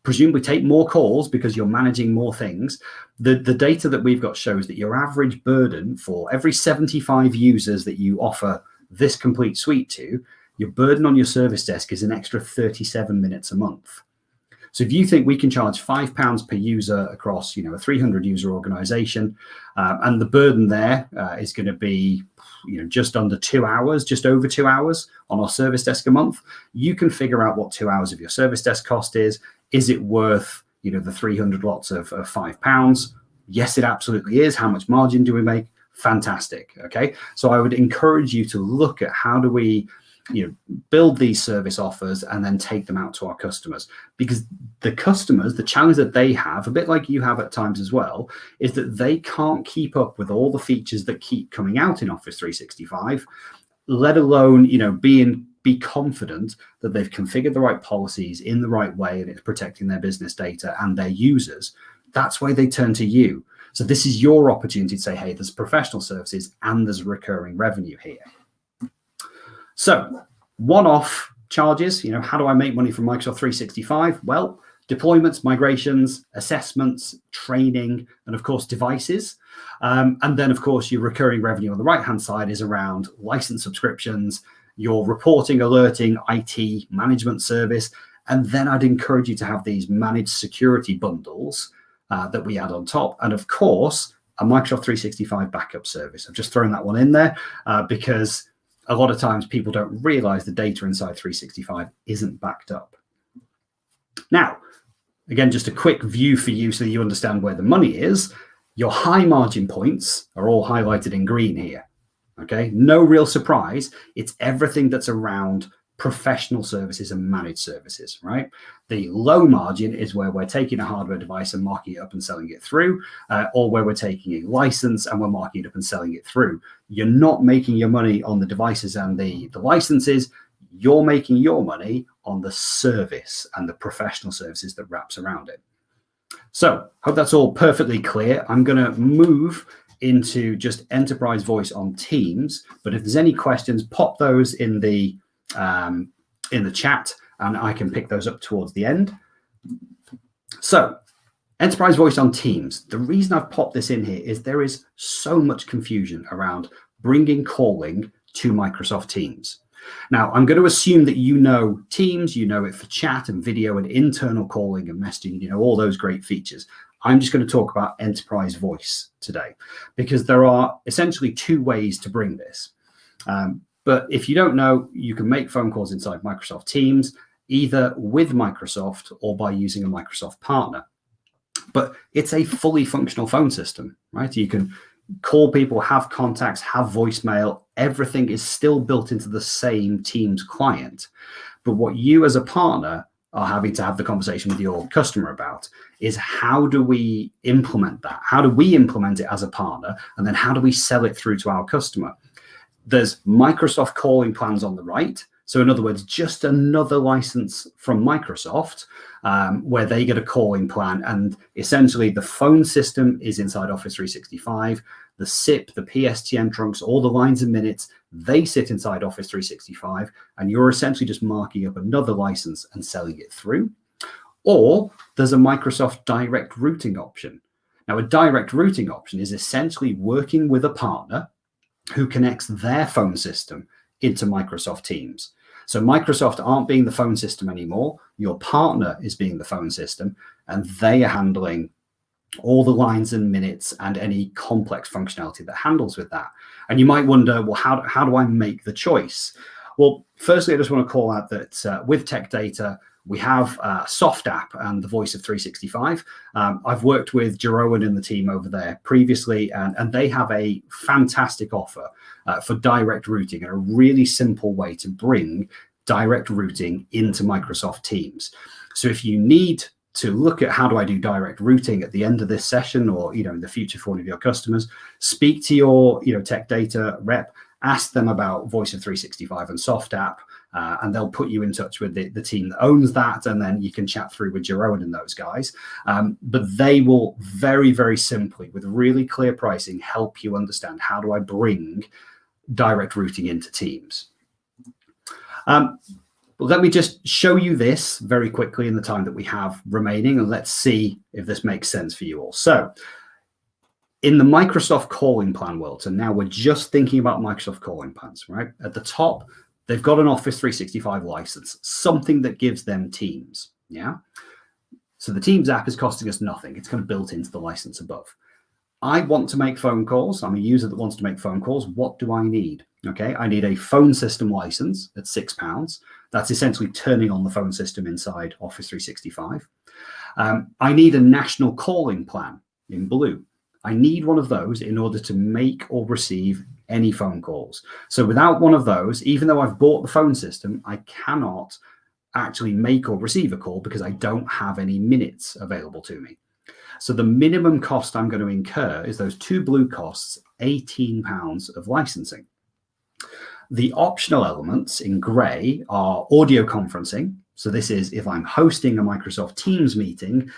[SPEAKER 3] presumably take more calls because you're managing more things, the data that we've got shows that your average burden for every 75 users that you offer this complete suite to, your burden on your service desk is an extra 37 minutes a month. So if you think we can charge £5 per user across, a 300 user organization, and the burden there is going to be, just under 2 hours, just over 2 hours on our service desk a month, you can figure out what 2 hours of your service desk cost is. Is it worth, the 300 lots of £5? Yes, it absolutely is. How much margin do we make? Fantastic. Okay. So I would encourage you to look at how do we build these service offers and then take them out to our customers, because the customers, the challenge that they have, a bit like you have at times as well, is that they can't keep up with all the features that keep coming out in Office 365, let alone, be confident that they've configured the right policies in the right way and it's protecting their business data and their users. That's why they turn to you. So this is your opportunity to say, hey, there's professional services and there's recurring revenue here. So one-off charges, how do I make money from Microsoft 365? Well, deployments, migrations, assessments, training, and of course, devices. And then, of course, your recurring revenue on the right-hand side is around license subscriptions, your reporting, alerting, IT, management service. And then I'd encourage you to have these managed security bundles that we add on top. And of course, a Microsoft 365 backup service. I've just thrown that one in there because a lot of times people don't realize the data inside 365 isn't backed up. Now, again, just a quick view for you so that you understand where the money is. Your high margin points are all highlighted in green here. Okay, no real surprise. It's everything that's around professional services and managed services, right? The low margin is where we're taking a hardware device and marking it up and selling it through, or where we're taking a license and we're marking it up and selling it through. You're not making your money on the devices and the licenses. You're making your money on the service and the professional services that wraps around it. So hope that's all perfectly clear. I'm going to move into just enterprise voice on Teams, but if there's any questions, pop those in the chat and I can pick those up towards the end. So enterprise voice on Teams. The reason I've popped this in here is there is so much confusion around bringing calling to Microsoft Teams. Now, I'm going to assume that you know Teams, you know it for chat and video and internal calling and messaging, all those great features. I'm just going to talk about enterprise voice today because there are essentially two ways to bring this. But if you don't know, you can make phone calls inside Microsoft Teams, either with Microsoft or by using a Microsoft partner. But it's a fully functional phone system, right? You can call people, have contacts, have voicemail. Everything is still built into the same Teams client. But what you as a partner are having to have the conversation with your customer about is how do we implement that? How do we implement it as a partner? And then how do we sell it through to our customer? There's Microsoft calling plans on the right. So in other words, just another license from Microsoft where they get a calling plan. And essentially the phone system is inside Office 365. The SIP, the PSTN trunks, all the lines and minutes, they sit inside Office 365. And you're essentially just marking up another license and selling it through. Or there's a Microsoft direct routing option. Now, a direct routing option is essentially working with a partner who connects their phone system into Microsoft Teams. So Microsoft aren't being the phone system anymore. Your partner is being the phone system, and they are handling all the lines and minutes and any complex functionality that handles with that. And you might wonder, well, how do I make the choice? Well, firstly, I just want to call out that with Tech Data, we have Soft App and the Voice of 365. I've worked with Jeroen and the team over there previously, and they have a fantastic offer for direct routing and a really simple way to bring direct routing into Microsoft Teams. So if you need to look at how do I do direct routing at the end of this session or in the future for one of your customers, speak to your Tech Data rep, ask them about Voice of 365 and Soft App. and they'll put you in touch with the team that owns that, and then you can chat through with Jeroen and those guys. But they will very, very simply, with really clear pricing, help you understand how do I bring direct routing into Teams. Let me just show you this very quickly in the time that we have remaining, and let's see if this makes sense for you all. So in the Microsoft calling plan world, so now we're just thinking about Microsoft calling plans, right? At the top, they've got an Office 365 license, something that gives them Teams, yeah? So the Teams app is costing us nothing. It's kind of built into the license above. I want to make phone calls. I'm a user that wants to make phone calls. What do I need? Okay, I need a phone system license at £6. That's essentially turning on the phone system inside Office 365. I need a national calling plan in blue. I need one of those in order to make or receive any phone calls. So without one of those, even though I've bought the phone system, I cannot actually make or receive a call because I don't have any minutes available to me. So the minimum cost I'm going to incur is those two blue costs, £18 of licensing. The optional elements in grey are audio conferencing. So this is if I'm hosting a Microsoft Teams meeting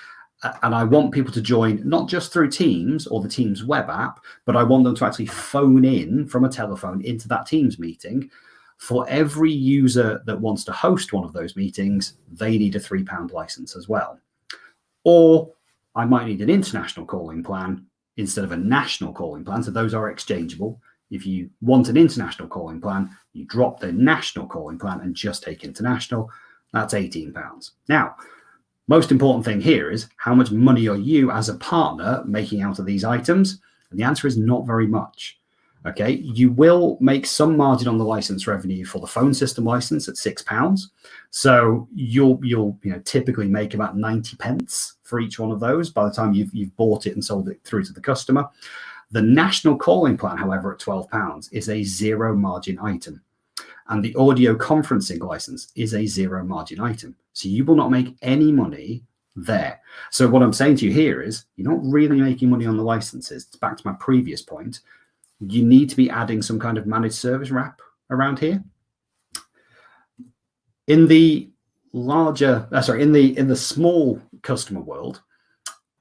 [SPEAKER 3] and I want people to join not just through Teams or the Teams web app, but I want them to actually phone in from a telephone into that Teams meeting. For every user that wants to host one of those meetings, they need a £3 license as well. Or I might need an international calling plan instead of a national calling plan. So those are exchangeable. If you want an international calling plan, you drop the national calling plan and just take international. That's £18. Now, most important thing here is how much money are you as a partner making out of these items? And the answer is not very much. Okay, you will make some margin on the license revenue for the phone system license at £6. So you'll typically make about 90 pence for each one of those by the time you've bought it and sold it through to the customer. The national calling plan, however, at £12 is a zero margin item. And the audio conferencing license is a zero margin item. So you will not make any money there. So what I'm saying to you here is you're not really making money on the licenses. It's back to my previous point. You need to be adding some kind of managed service wrap around here. In the in the small customer world,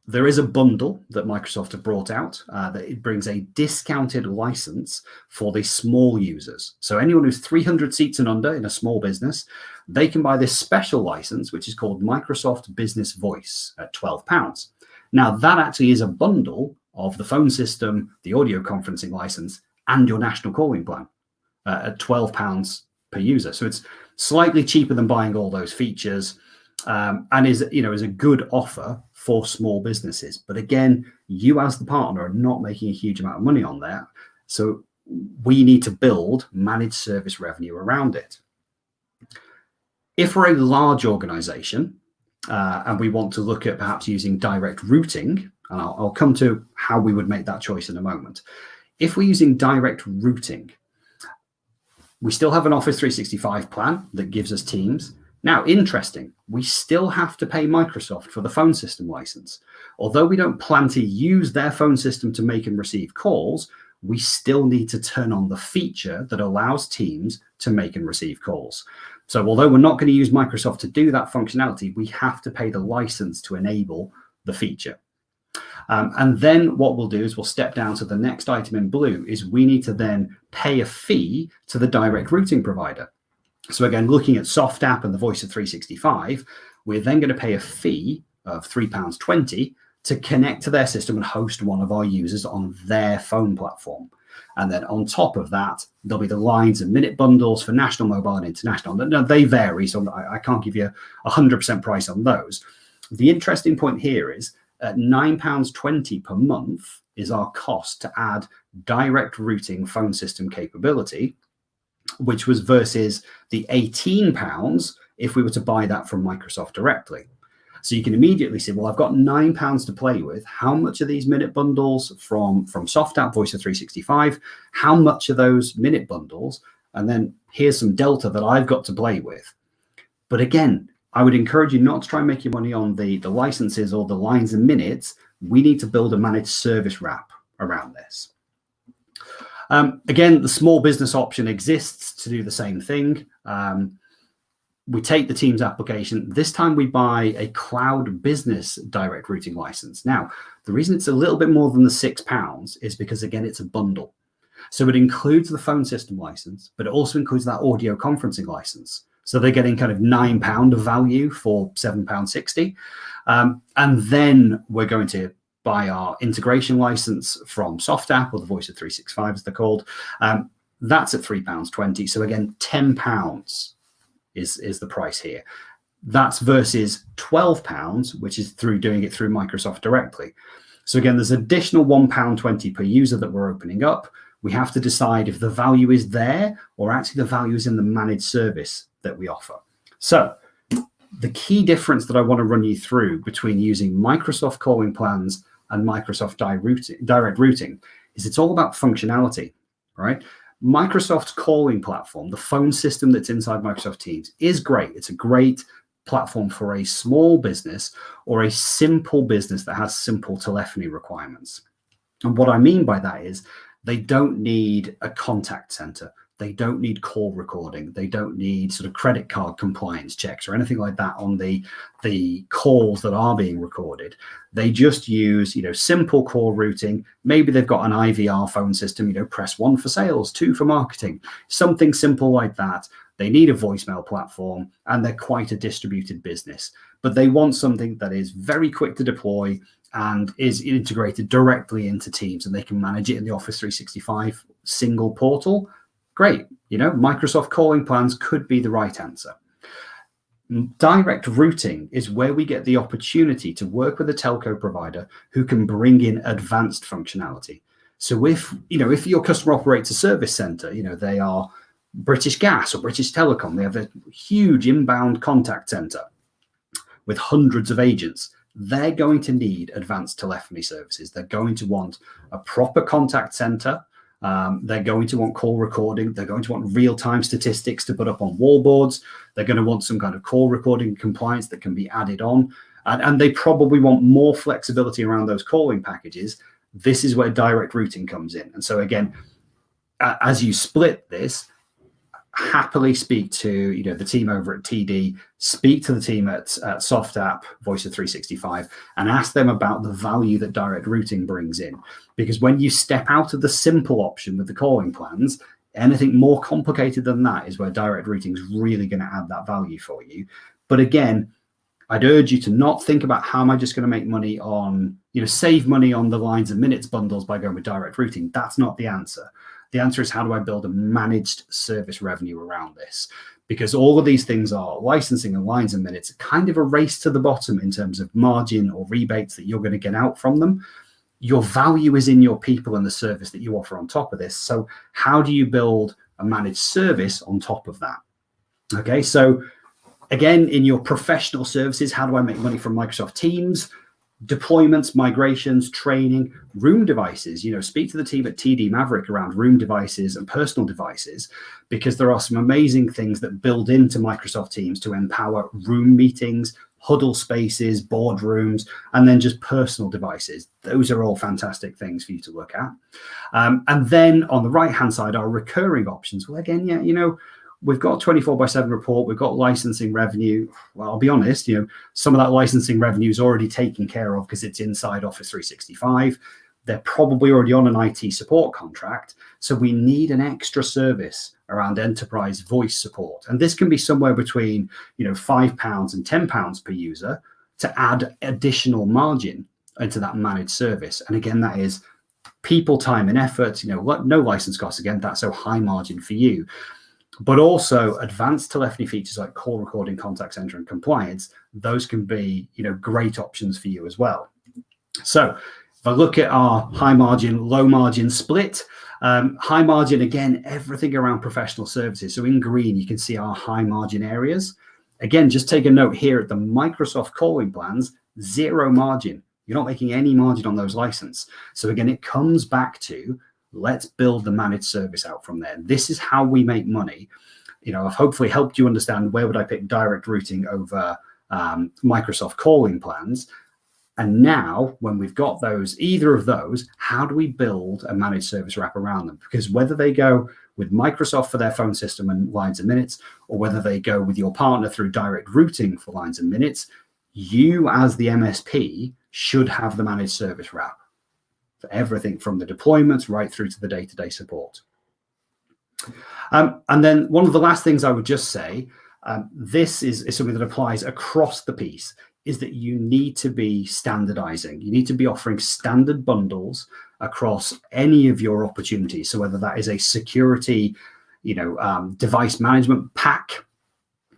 [SPEAKER 3] there is a bundle that Microsoft have brought out that it brings a discounted license for the small users. So anyone who's 300 seats and under in a small business, they can buy this special license, which is called Microsoft Business Voice at £12. Now that actually is a bundle of the phone system, the audio conferencing license, and your national calling plan at £12 per user. So it's slightly cheaper than buying all those features, and is a good offer for small businesses. But again, you as the partner are not making a huge amount of money on that. So we need to build managed service revenue around it. If we're a large organization and we want to look at perhaps using direct routing, and I'll come to how we would make that choice in a moment. If we're using direct routing, we still have an Office 365 plan that gives us Teams. Now, interesting, we still have to pay Microsoft for the phone system license. Although we don't plan to use their phone system to make and receive calls, we still need to turn on the feature that allows Teams to make and receive calls. So although we're not going to use Microsoft to do that functionality, we have to pay the license to enable the feature. And then what we'll do is we'll step down to the next item in blue is we need to then pay a fee to the direct routing provider. So again, looking at Soft App and the Voice of 365, we're then going to pay a fee of £3.20 to connect to their system and host one of our users on their phone platform. And then on top of that, there'll be the lines and minute bundles for national, mobile, and international. Now, they vary, so I can't give you a 100% price on those. The interesting point here is at £9.20 per month is our cost to add direct routing phone system capability, which was versus the £18 if we were to buy that from Microsoft directly. So you can immediately see, well, I've got £9 to play with. How much are these minute bundles from Soft App Voice of 365? How much are those minute bundles? And then here's some delta that I've got to play with. But again, I would encourage you not to try and make your money on the licenses or the lines and minutes. We need to build a managed service wrap around this. Again, the small business option exists to do the same thing. we take the Teams application. This time we buy a cloud business direct routing license. Now, the reason it's a little bit more than the £6 is because, again, it's a bundle. So it includes the phone system license, but it also includes that audio conferencing license. So they're getting kind of £9 of value for £7.60. And then we're going to buy our integration license from SoftApp, or the Voice of 365 as they're called. That's at £3.20. So again, £10 is the price here. That's versus £12, which is through doing it through Microsoft directly. So again, there's additional £1.20 per user that we're opening up. We have to decide if the value is there or actually the value is in the managed service that we offer. So the key difference that I want to run you through between using Microsoft calling plans and Microsoft direct routing is it's all about functionality, right? Microsoft's calling platform, the phone system that's inside Microsoft Teams, is great. It's a great platform for a small business or a simple business that has simple telephony requirements. And what I mean by that is they don't need a contact center. They don't need call recording. They don't need sort of credit card compliance checks or anything like that on the calls that are being recorded. They just use, simple call routing. Maybe they've got an IVR phone system, press 1 for sales, 2 for marketing, something simple like that. They need a voicemail platform, and they're quite a distributed business, but they want something that is very quick to deploy and is integrated directly into Teams, and they can manage it in the Office 365 single portal. Great. Microsoft calling plans could be the right answer. Direct routing is where we get the opportunity to work with a telco provider who can bring in advanced functionality. So if your customer operates a service center, they are British Gas or British Telecom, they have a huge inbound contact center with hundreds of agents. They're going to need advanced telephony services. They're going to want a proper contact center. They're going to want call recording. They're going to want real-time statistics to put up on wall boards. They're going to want some kind of call recording compliance that can be added on. And they probably want more flexibility around those calling packages. This is where direct routing comes in. And so again, as you split this, happily speak to the team over at TD, speak to the team at SoftApp, Voice of 365, and ask them about the value that direct routing brings in. Because when you step out of the simple option with the calling plans, anything more complicated than that is where direct routing is really going to add that value for you. But again, I'd urge you to not think about how am I just going to make money on, save money on the lines and minutes bundles by going with direct routing. That's not the answer. The answer is, how do I build a managed service revenue around this? Because all of these things are licensing and lines and minutes, kind of a race to the bottom in terms of margin or rebates that you're going to get out from them. Your value is in your people and the service that you offer on top of this. So how do you build a managed service on top of that? Okay, so again, in your professional services, how do I make money from Microsoft Teams? Deployments, migrations, training, room devices. Speak to the team at TD Maverick around room devices and personal devices, because there are some amazing things that build into Microsoft Teams to empower room meetings, huddle spaces, boardrooms, and then just personal devices. Those are all fantastic things for you to look at. And then on the right-hand side are recurring options. Well, again, we've got 24/7 report, we've got licensing revenue. Well, I'll be honest, some of that licensing revenue is already taken care of because it's inside Office 365. They're probably already on an IT support contract. So we need an extra service around enterprise voice support. And this can be somewhere between, £5 and £10 per user to add additional margin into that managed service. And again, that is people, time and effort, no license costs. Again, that's so high margin for you. But also advanced telephony features like call recording, contact center, and compliance. Those can be, great options for you as well. So if I look at our high margin, low margin split, high margin, again, everything around professional services. So in green, you can see our high margin areas. Again, just take a note here at the Microsoft calling plans, 0 margin. You're not making any margin on those license. So again, it comes back to, let's build the managed service out from there. This is how we make money. I've hopefully helped you understand where would I pick direct routing over Microsoft calling plans. And now, when we've got those, either of those, how do we build a managed service wrap around them? Because whether they go with Microsoft for their phone system and lines and minutes, or whether they go with your partner through direct routing for lines and minutes, you as the MSP should have the managed service wrap for everything from the deployments right through to the day-to-day support. And then one of the last things I would just say, this is something that applies across the piece, is that you need to be standardizing. You need to be offering standard bundles across any of your opportunities. So whether that is a security, device management pack,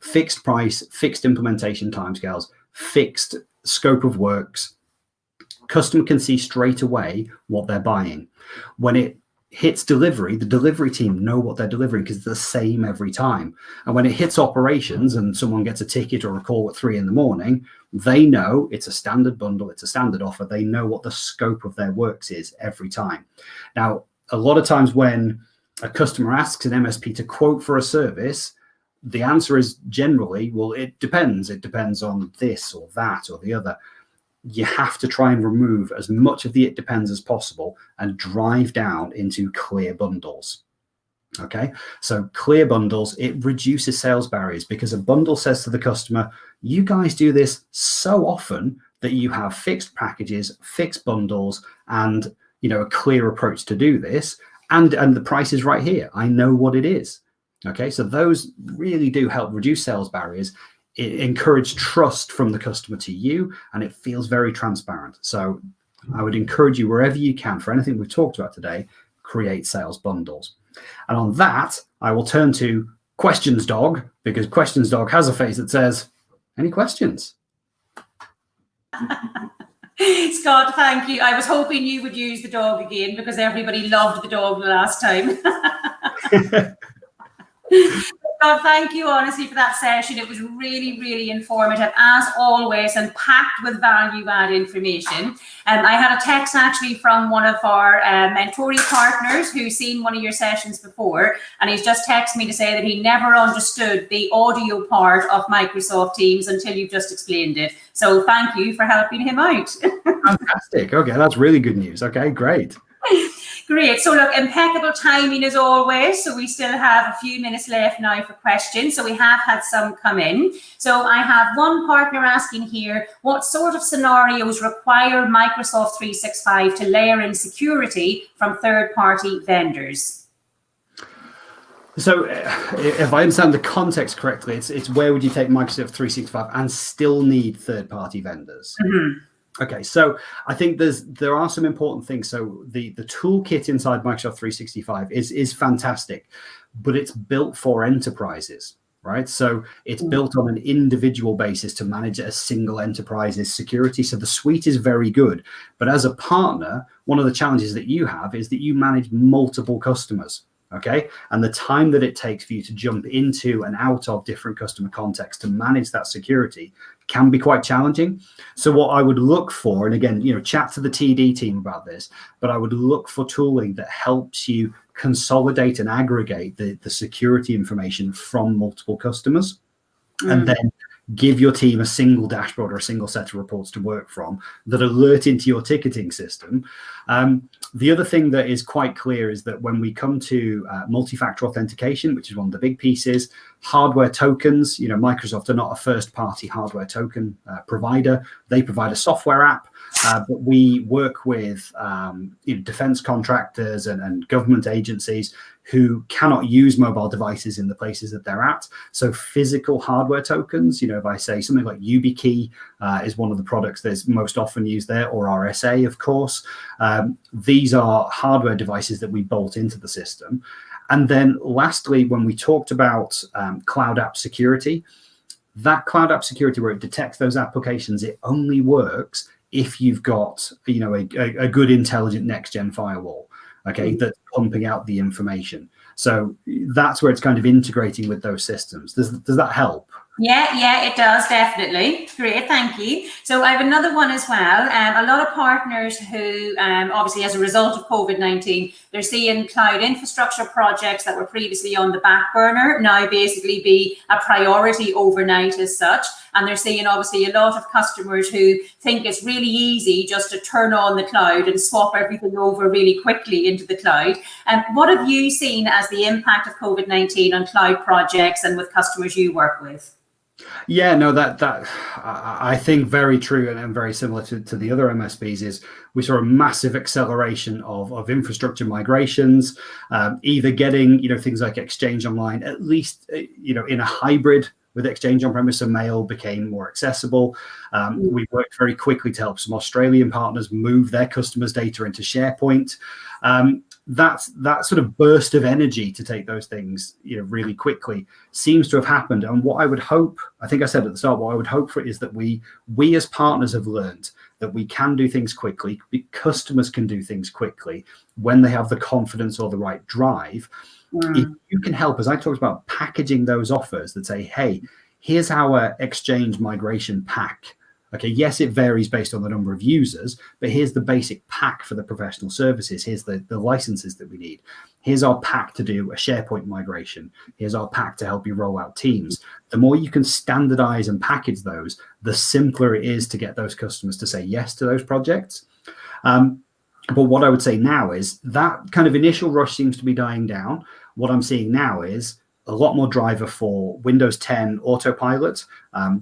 [SPEAKER 3] fixed price, fixed implementation timescales, fixed scope of works, customer can see straight away what they're buying. When it hits delivery, the delivery team know what they're delivering because it's the same every time. And when it hits operations and someone gets a ticket or a call at 3 a.m, they know it's a standard bundle, it's a standard offer. They know what the scope of their works is every time. Now, a lot of times when a customer asks an MSP to quote for a service, the answer is generally, well, it depends. It depends on this or that or the other. You have to try and remove as much of the it depends as possible and drive down into clear bundles. Okay, so clear bundles, it reduces sales barriers because a bundle says to the customer, you guys do this so often that you have fixed packages, fixed bundles, and a clear approach to do this. And the price is right here. I know what it is. Okay, so those really do help reduce sales barriers. It encourages trust from the customer to you, and it feels very transparent. So I would encourage you, wherever you can, for anything we've talked about today, create sales bundles. And on that, I will turn to Questions Dog, because Questions Dog has a face that says, any questions?
[SPEAKER 1] Scott, thank you. I was hoping you would use the dog again because everybody loved the dog the last time. Scott, thank you honestly for that session. It was really, really informative as always and packed with value-add information. I had a text actually from one of our mentoring partners who's seen one of your sessions before, and he's just texted me to say that he never understood the audio part of Microsoft Teams until you've just explained it. So thank you for helping him out.
[SPEAKER 3] Fantastic. Okay, that's really good news. Okay, great.
[SPEAKER 1] Great. So look, impeccable timing as always. So we still have a few minutes left now for questions. So we have had some come in. So I have one partner asking here, what sort of scenarios require Microsoft 365 to layer in security from third-party vendors?
[SPEAKER 3] So if I understand the context correctly, it's where would you take Microsoft 365 and still need third-party vendors? Mm-hmm. Okay, so I think there are some important things. So the toolkit inside Microsoft 365 is fantastic, but it's built for enterprises, right? So it's built on an individual basis to manage a single enterprise's security. So the suite is very good, but as a partner, one of the challenges that you have is that you manage multiple customers. Okay, and the time that it takes for you to jump into and out of different customer contexts to manage that security can be quite challenging. So what I would look for, and again, chat to the TD team about this, but I would look for tooling that helps you consolidate and aggregate the security information from multiple customers, and then give your team a single dashboard or a single set of reports to work from that alert into your ticketing system. The other thing that is quite clear is that when we come to multi-factor authentication, which is one of the big pieces, hardware tokens, Microsoft are not a first-party hardware token provider. They provide a software app, but we work with defense contractors and government agencies who cannot use mobile devices in the places that they're at. So physical hardware tokens, if I say something like YubiKey is one of the products that's most often used there, or RSA, of course. These are hardware devices that we bolt into the system. And then lastly, when we talked about cloud app security, that cloud app security where it detects those applications, it only works if you've got a good intelligent next-gen firewall. Okay, that's pumping out the information. So that's where it's kind of integrating with those systems. Does that help?
[SPEAKER 1] Yeah, it does, definitely. Great, thank you. So I have another one as well. A lot of partners who, obviously as a result of COVID-19, they're seeing cloud infrastructure projects that were previously on the back burner now basically be a priority overnight as such. And they're seeing obviously a lot of customers who think it's really easy just to turn on the cloud and swap everything over really quickly into the cloud. And what have you seen as the impact of COVID-19 on cloud projects and with customers you work with?
[SPEAKER 3] Yeah, no, that I think very true and very similar to the other MSPs is we saw a massive acceleration of infrastructure migrations, either getting, things like Exchange Online, at least, in a hybrid with Exchange on-premise, so mail became more accessible. We worked very quickly to help some Australian partners move their customers' data into SharePoint. That sort of burst of energy to take those things, really quickly seems to have happened. And what I would hope, I think I said at the start, what I would hope for is that we as partners have learned that we can do things quickly. Customers can do things quickly when they have the confidence or the right drive. If you can help, as I talked about, packaging those offers that say, hey, here's our Exchange migration pack. Okay, yes, it varies based on the number of users, but here's the basic pack for the professional services. Here's the licenses that we need. Here's our pack to do a SharePoint migration. Here's our pack to help you roll out Teams. The more you can standardize and package those, the simpler it is to get those customers to say yes to those projects. But what I would say now is that kind of initial rush seems to be dying down. What I'm seeing now is a lot more driver for Windows 10 autopilot,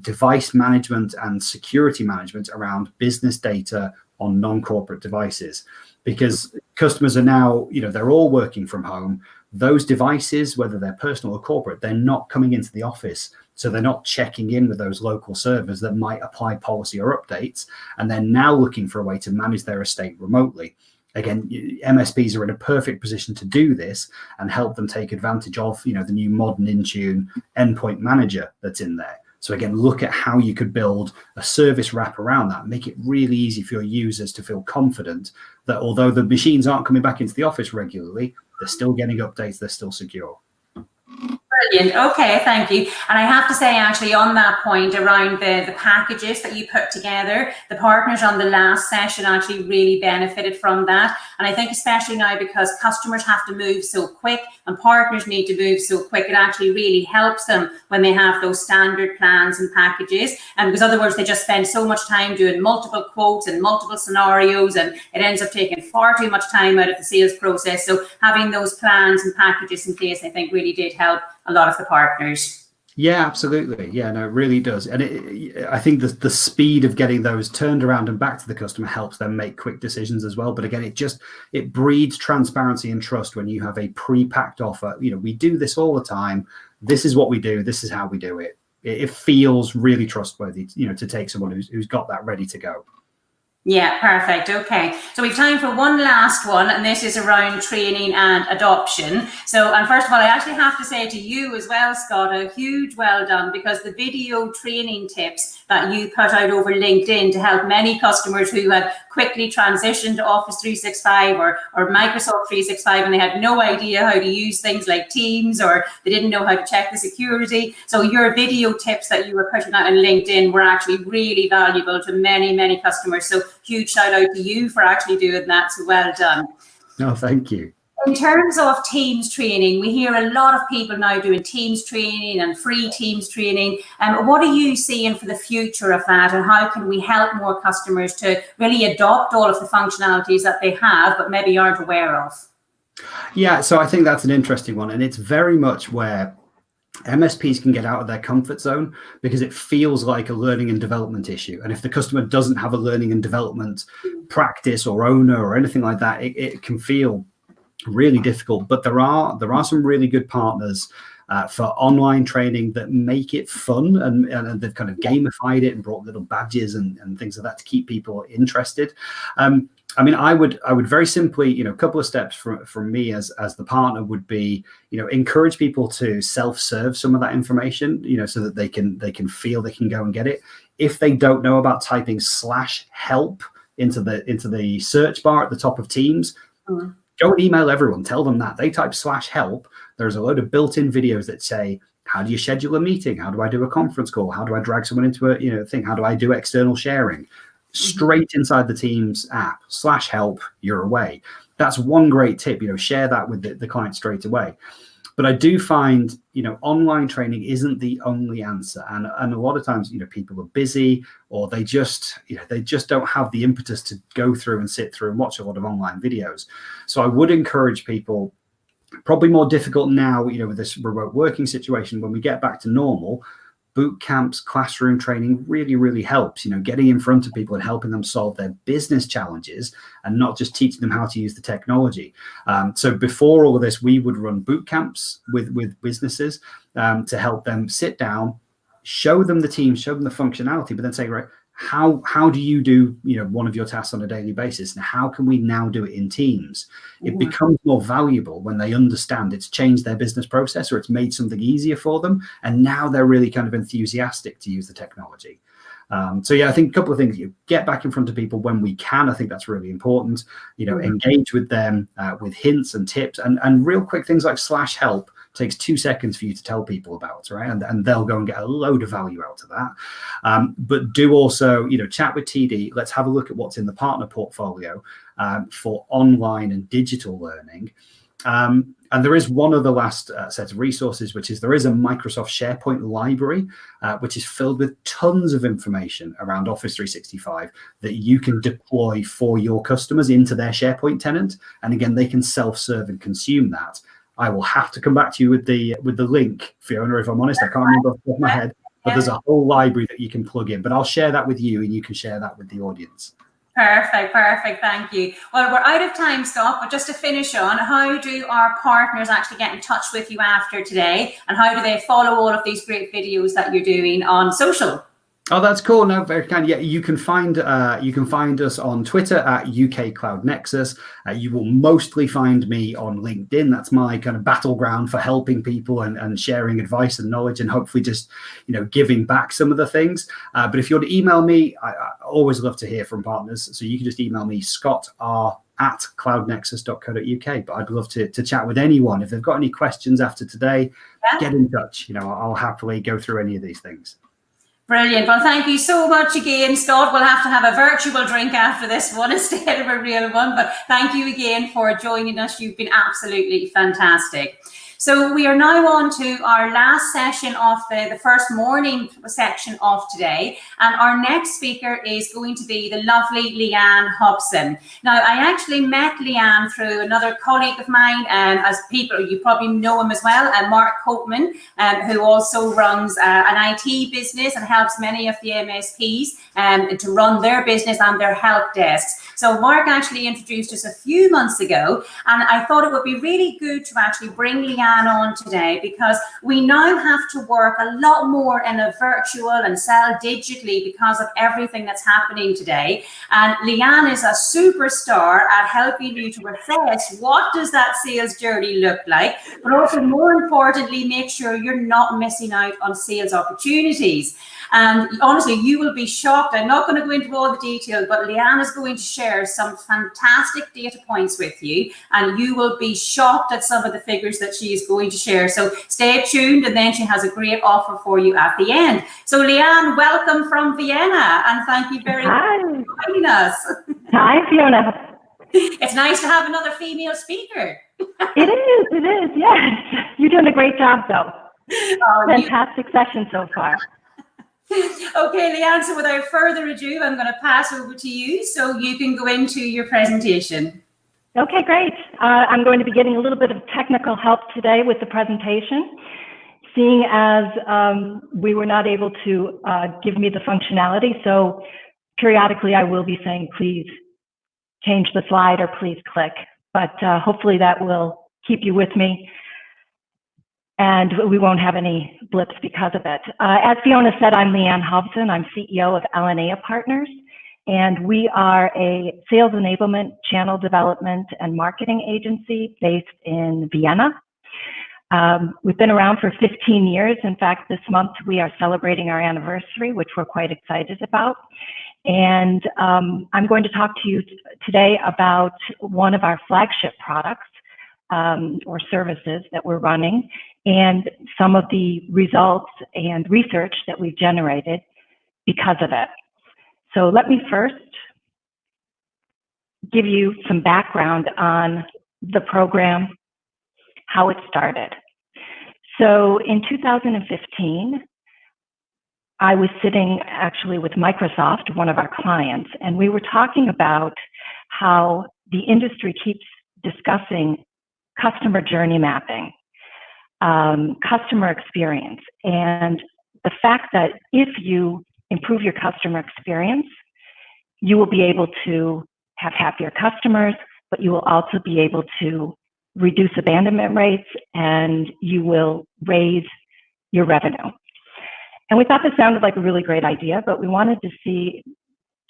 [SPEAKER 3] device management and security management around business data on non-corporate devices, because customers are now, they're all working from home. Those devices, whether they're personal or corporate, they're not coming into the office. So they're not checking in with those local servers that might apply policy or updates. And they're now looking for a way to manage their estate remotely. Again, MSPs are in a perfect position to do this and help them take advantage of, the new modern Intune endpoint manager that's in there. So again, look at how you could build a service wrap around that, make it really easy for your users to feel confident that although the machines aren't coming back into the office regularly, they're still getting updates, they're still secure.
[SPEAKER 1] Brilliant. Okay, thank you. And I have to say, actually, on that point around the packages that you put together, the partners on the last session actually really benefited from that. And I think especially now, because customers have to move so quick and partners need to move so quick, it actually really helps them when they have those standard plans and packages. And because otherwise they just spend so much time doing multiple quotes and multiple scenarios, and it ends up taking far too much time out of the sales process. So having those plans and packages in place, I think, really did help a lot of the partners.
[SPEAKER 3] Yeah, absolutely. Yeah, no, it really does. And I think the speed of getting those turned around and back to the customer helps them make quick decisions as well. But again, it breeds transparency and trust when you have a pre-packed offer. We do this all the time. This is what we do. This is how we do it. It feels really trustworthy, to take someone who's got that ready to go.
[SPEAKER 1] Yeah, perfect. Okay, so we've time for one last one, and this is around training and adoption. So, and first of all, I actually have to say to you as well, Scott, a huge well done, because the video training tips that you put out over LinkedIn to help many customers who had quickly transitioned to Office 365 or Microsoft 365, and they had no idea how to use things like Teams, or they didn't know how to check the security. So your video tips that you were putting out on LinkedIn were actually really valuable to many, many customers. So huge shout out to you for actually doing that. So well done.
[SPEAKER 3] No, thank you.
[SPEAKER 1] In terms of Teams training, we hear a lot of people now doing Teams training and free Teams training. What are you seeing for the future of that, and how can we help more customers to really adopt all of the functionalities that they have but maybe aren't aware of?
[SPEAKER 3] Yeah, so I think that's an interesting one, and it's very much where MSPs can get out of their comfort zone, because it feels like a learning and development issue. And if the customer doesn't have a learning and development practice or owner or anything like that, it can feel really difficult. But there are some really good partners for online training that make it fun, and they've kind of gamified it and brought little badges and things like that to keep people interested. I mean, I would very simply, a couple of steps from me as the partner would be, encourage people to self-serve some of that information, so that they can feel they can go and get it. If they don't know about typing /help into the search bar at the top of Teams, go and email everyone, tell them that. They type /help. There's a load of built-in videos that say, How do you schedule a meeting? How do I do a conference call? How do I drag someone into a thing? How do I do external sharing? Straight inside the Teams app, /help, you're away. That's one great tip, share that with the client straight away. But I do find, online training isn't the only answer. And a lot of times, people are busy, or they just don't have the impetus to go through and sit through and watch a lot of online videos. So I would encourage people, probably more difficult now, with this remote working situation, when we get back to normal, boot camps, classroom training really, really helps, getting in front of people and helping them solve their business challenges and not just teaching them how to use the technology. So before all of this, we would run boot camps with businesses to help them sit down, show them the team, show them the functionality, but then say, right, how do you do one of your tasks on a daily basis, and how can we now do it in teams? It becomes more valuable when they understand it's changed their business process, or it's made something easier for them, and now they're really kind of enthusiastic to use the technology. So yeah, I think a couple of things: you get back in front of people when we can. I think that's really important. Engage with them with hints and tips, and real quick things like /help takes 2 seconds for you to tell people about, right? And they'll go and get a load of value out of that. But do also, chat with TD. Let's have a look at what's in the partner portfolio for online and digital learning. And there is one other last set of resources, which is there is a Microsoft SharePoint library, which is filled with tons of information around Office 365 that you can deploy for your customers into their SharePoint tenant. And again, they can self-serve and consume that. I will have to come back to you with the link, Fiona, if I'm honest. I can't remember off the top of my head, but there's a whole library that you can plug in. But I'll share that with you, and you can share that with the audience.
[SPEAKER 1] Perfect. Thank you. Well, we're out of time, Scott, but just to finish on, how do our partners actually get in touch with you after today, and how do they follow all of these great videos that you're doing on social?
[SPEAKER 3] Oh, that's cool. No, very kind. Yeah, you can find us on Twitter at UK Cloud Nexus. You will mostly find me on LinkedIn. That's my kind of battleground for helping people and sharing advice and knowledge, and hopefully just giving back some of the things. But if you want to email me, I always love to hear from partners. So you can just email me, scott@cloudnexus.co.uk. But I'd love to chat with anyone. If they've got any questions after today, get in touch. I'll happily go through any of these things.
[SPEAKER 1] Brilliant. Well, thank you so much again, Scott. We'll have to have a virtual drink after this one instead of a real one. But thank you again for joining us. You've been absolutely fantastic. So we are now on to our last session of the first morning section of today. And our next speaker is going to be the lovely Leanne Hobson. Now, I actually met Leanne through another colleague of mine, as people, you probably know him as well, Mark Copeman, who also runs an IT business and helps many of the MSPs to run their business and their help desks. So Mark actually introduced us a few months ago, and I thought it would be really good to actually bring Leanne on today, because we now have to work a lot more in a virtual and sell digitally because of everything that's happening today. And Leanne is a superstar at helping you to assess what does that sales journey look like, but also more importantly, make sure you're not missing out on sales opportunities. And honestly, you will be shocked. I'm not going to go into all the detail, but Leanne is going to share some fantastic data points with you, and you will be shocked at some of the figures that she is going to share. So stay tuned, and then she has a great offer for you at the end. So Leanne, welcome from Vienna, and thank you very much for joining us.
[SPEAKER 4] Hi, Fiona.
[SPEAKER 1] It's nice to have another female speaker.
[SPEAKER 4] It is, yes. You're doing a great job, though. Fantastic session so far.
[SPEAKER 1] Okay, Leanne, so without further ado, I'm going to pass over to you so you can go into your presentation.
[SPEAKER 4] Okay, great. I'm going to be getting a little bit of technical help today with the presentation, seeing as we were not able to give me the functionality. So periodically I will be saying, please change the slide or please click. But hopefully that will keep you with me, and we won't have any blips because of it. As Fiona said, I'm Leanne Hobson. I'm CEO of Allinea Partners, and we are a sales enablement, channel development, and marketing agency based in Vienna. We've been around for 15 years. In fact, this month we are celebrating our anniversary, which we're quite excited about. And I'm going to talk to you today about one of our flagship products, or services that we're running, and some of the results and research that we've generated because of it. So let me first give you some background on the program, how it started. So in 2015, I was sitting actually with Microsoft, one of our clients, and we were talking about how the industry keeps discussing customer journey mapping, customer experience, and the fact that if you improve your customer experience, you will be able to have happier customers, but you will also be able to reduce abandonment rates and you will raise your revenue. And we thought this sounded like a really great idea, but we wanted to see,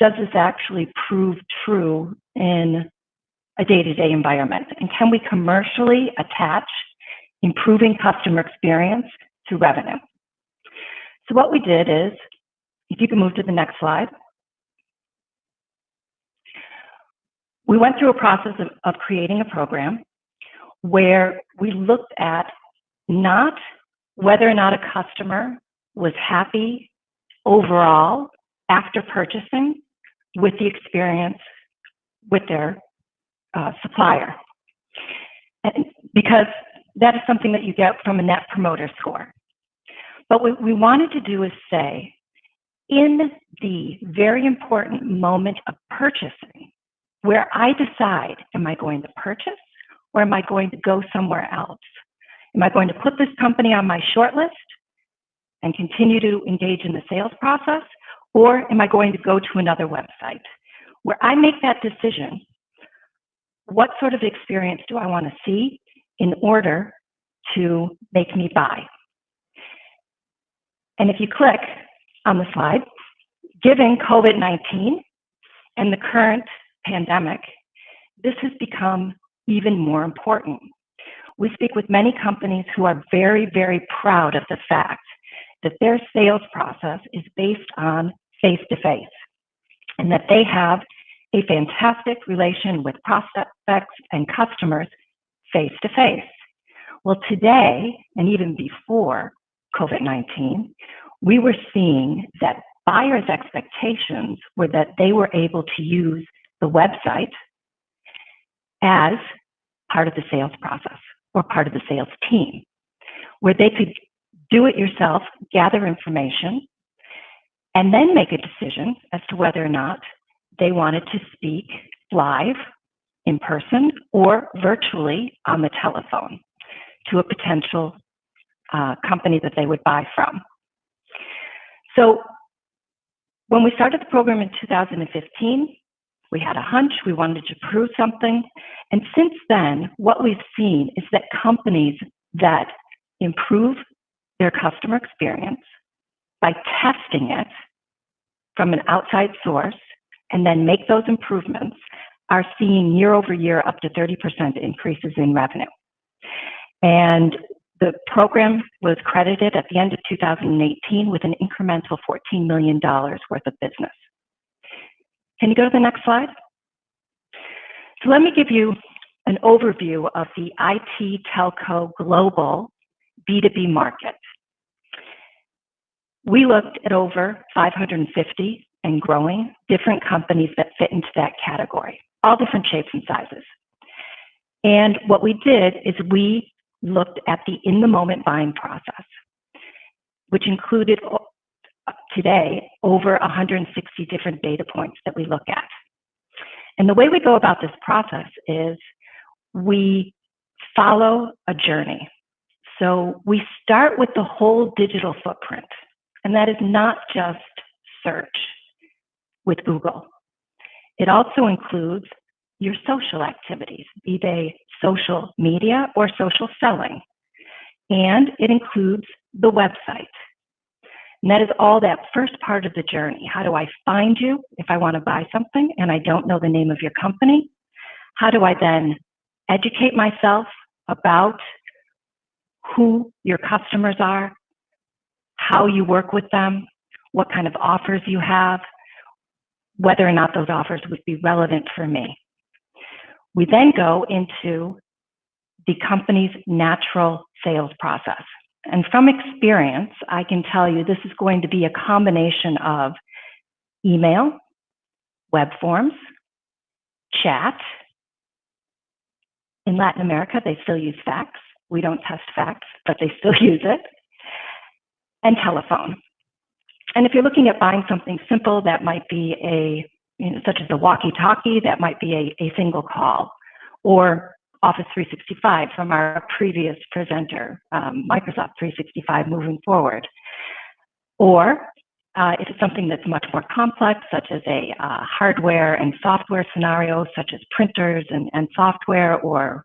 [SPEAKER 4] does this actually prove true in a day-to-day environment? And can we commercially attach improving customer experience to revenue? So what we did is, if you can move to the next slide, we went through a process of creating a program where we looked at not whether or not a customer was happy overall after purchasing with the experience with their supplier, and because that is something that you get from a Net Promoter Score. But what we wanted to do is say, in the very important moment of purchasing, where I decide, am I going to purchase or am I going to go somewhere else? Am I going to put this company on my short list and continue to engage in the sales process, or am I going to go to another website? Where I make that decision, what sort of experience do I want to see in order to make me buy? And if you click on the slide, given COVID-19 and the current pandemic, this has become even more important. We speak with many companies who are very, very proud of the fact that their sales process is based on face-to-face, and that they have a fantastic relation with prospects and customers face-to-face. Well, today, and even before COVID-19, we were seeing that buyers' expectations were that they were able to use the website as part of the sales process or part of the sales team, where they could do it yourself, gather information, and then make a decision as to whether or not they wanted to speak live, in person, or virtually on the telephone to a potential company that they would buy from. So when we started the program in 2015, we had a hunch, we wanted to prove something. And since then, what we've seen is that companies that improve their customer experience by testing it from an outside source and then make those improvements are seeing year over year up to 30% increases in revenue. And the program was credited at the end of 2018 with an incremental $14 million worth of business. Can you go to the next slide? So let me give you an overview of the IT telco global B2B market. We looked at over 550 and growing different companies that fit into that category, all different shapes and sizes. And what we did is we looked at the in-the-moment buying process, which included today over 160 different data points that we look at. And the way we go about this process is we follow a journey. So we start with the whole digital footprint, and that is not just search with Google. It also includes your social activities, be they social media or social selling. And it includes the website. And that is all that first part of the journey. How do I find you if I want to buy something and I don't know the name of your company? How do I then educate myself about who your customers are, how you work with them, what kind of offers you have, whether or not those offers would be relevant for me. We then go into the company's natural sales process. And from experience, I can tell you this is going to be a combination of email, web forms, chat. In Latin America, they still use fax. We don't test fax, but they still use it. And telephone. And if you're looking at buying something simple, that might be such as a walkie-talkie, that might be a single call, or Office 365 from our previous presenter, Microsoft 365 moving forward. Or if it's something that's much more complex, such as a hardware and software scenario, such as printers and software, or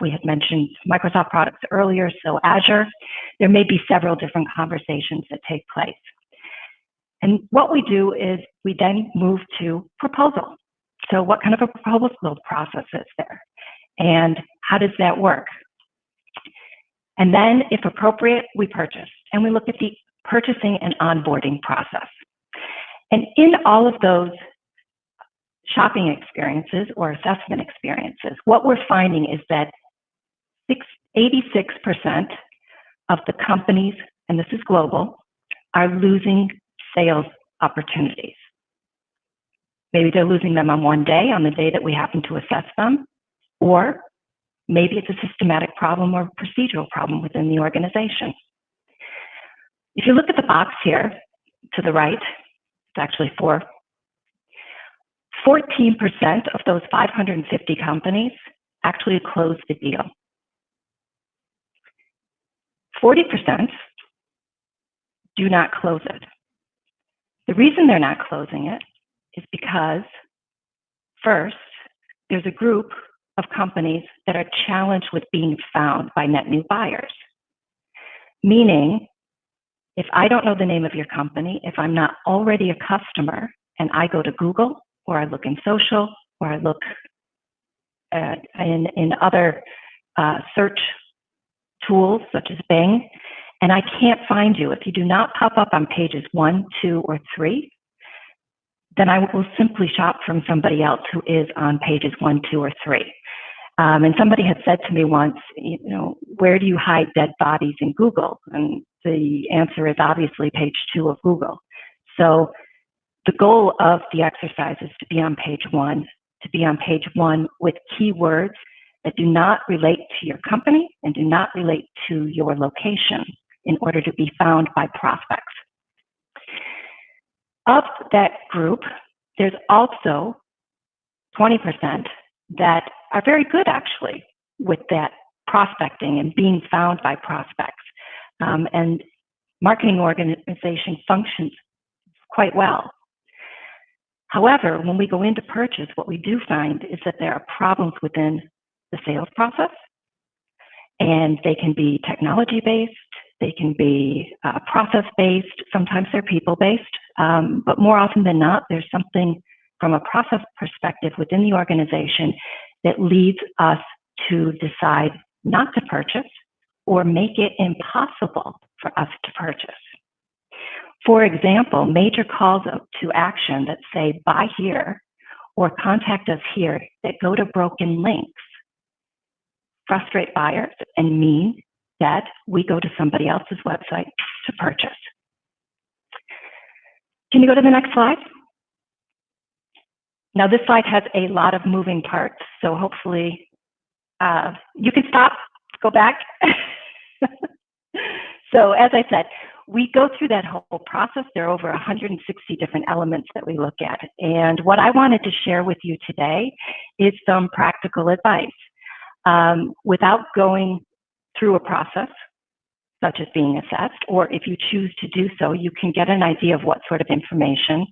[SPEAKER 4] we had mentioned Microsoft products earlier, so Azure, there may be several different conversations that take place. And what we do is we then move to proposal. So what kind of a proposal process is there? And how does that work? And then, if appropriate, we purchase. And we look at the purchasing and onboarding process. And in all of those shopping experiences or assessment experiences, what we're finding is that 86% of the companies, and this is global, are losing sales opportunities. Maybe they're losing them on one day, on the day that we happen to assess them, or maybe it's a systematic problem or procedural problem within the organization. If you look at the box here to the right, it's actually 14% of those 550 companies actually closed the deal. 40% do not close it. The reason they're not closing it is because, first, there's a group of companies that are challenged with being found by net new buyers. Meaning, if I don't know the name of your company, if I'm not already a customer and I go to Google, or I look in social, or I look in other search tools such as Bing, and I can't find you, if you do not pop up on pages 1, 2, or 3, then I will simply shop from somebody else who is on pages 1, 2, or 3. And somebody had said to me once, where do you hide dead bodies in Google? And the answer is obviously page 2 of Google. So the goal of the exercise is to be on page 1, with keywords that do not relate to your company and do not relate to your location in order to be found by prospects. Of that group, there's also 20% that are very good actually with that prospecting and being found by prospects. And marketing organization functions quite well. However, when we go into purchase, what we do find is that there are problems within the sales process, and they can be technology-based, they can be process-based, sometimes they're people-based, but more often than not, there's something from a process perspective within the organization that leads us to decide not to purchase or make it impossible for us to purchase. For example, major calls to action that say buy here or contact us here that go to broken links frustrate buyers and mean that we go to somebody else's website to purchase. Can you go to the next slide? Now this slide has a lot of moving parts, so hopefully you can stop, go back. So as I said, we go through that whole process. There are over 160 different elements that we look at. And what I wanted to share with you today is some practical advice. Without going through a process, such as being assessed, or if you choose to do so, you can get an idea of what sort of information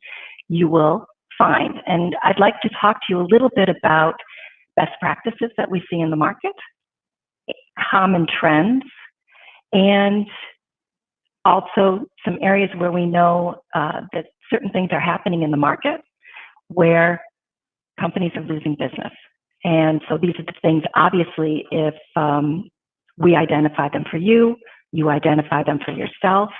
[SPEAKER 4] you will find. And I'd like to talk to you a little bit about best practices that we see in the market, common trends, and also some areas where we know that certain things are happening in the market where companies are losing business. And so these are the things, obviously, if we identify them for you, you identify them for yourself,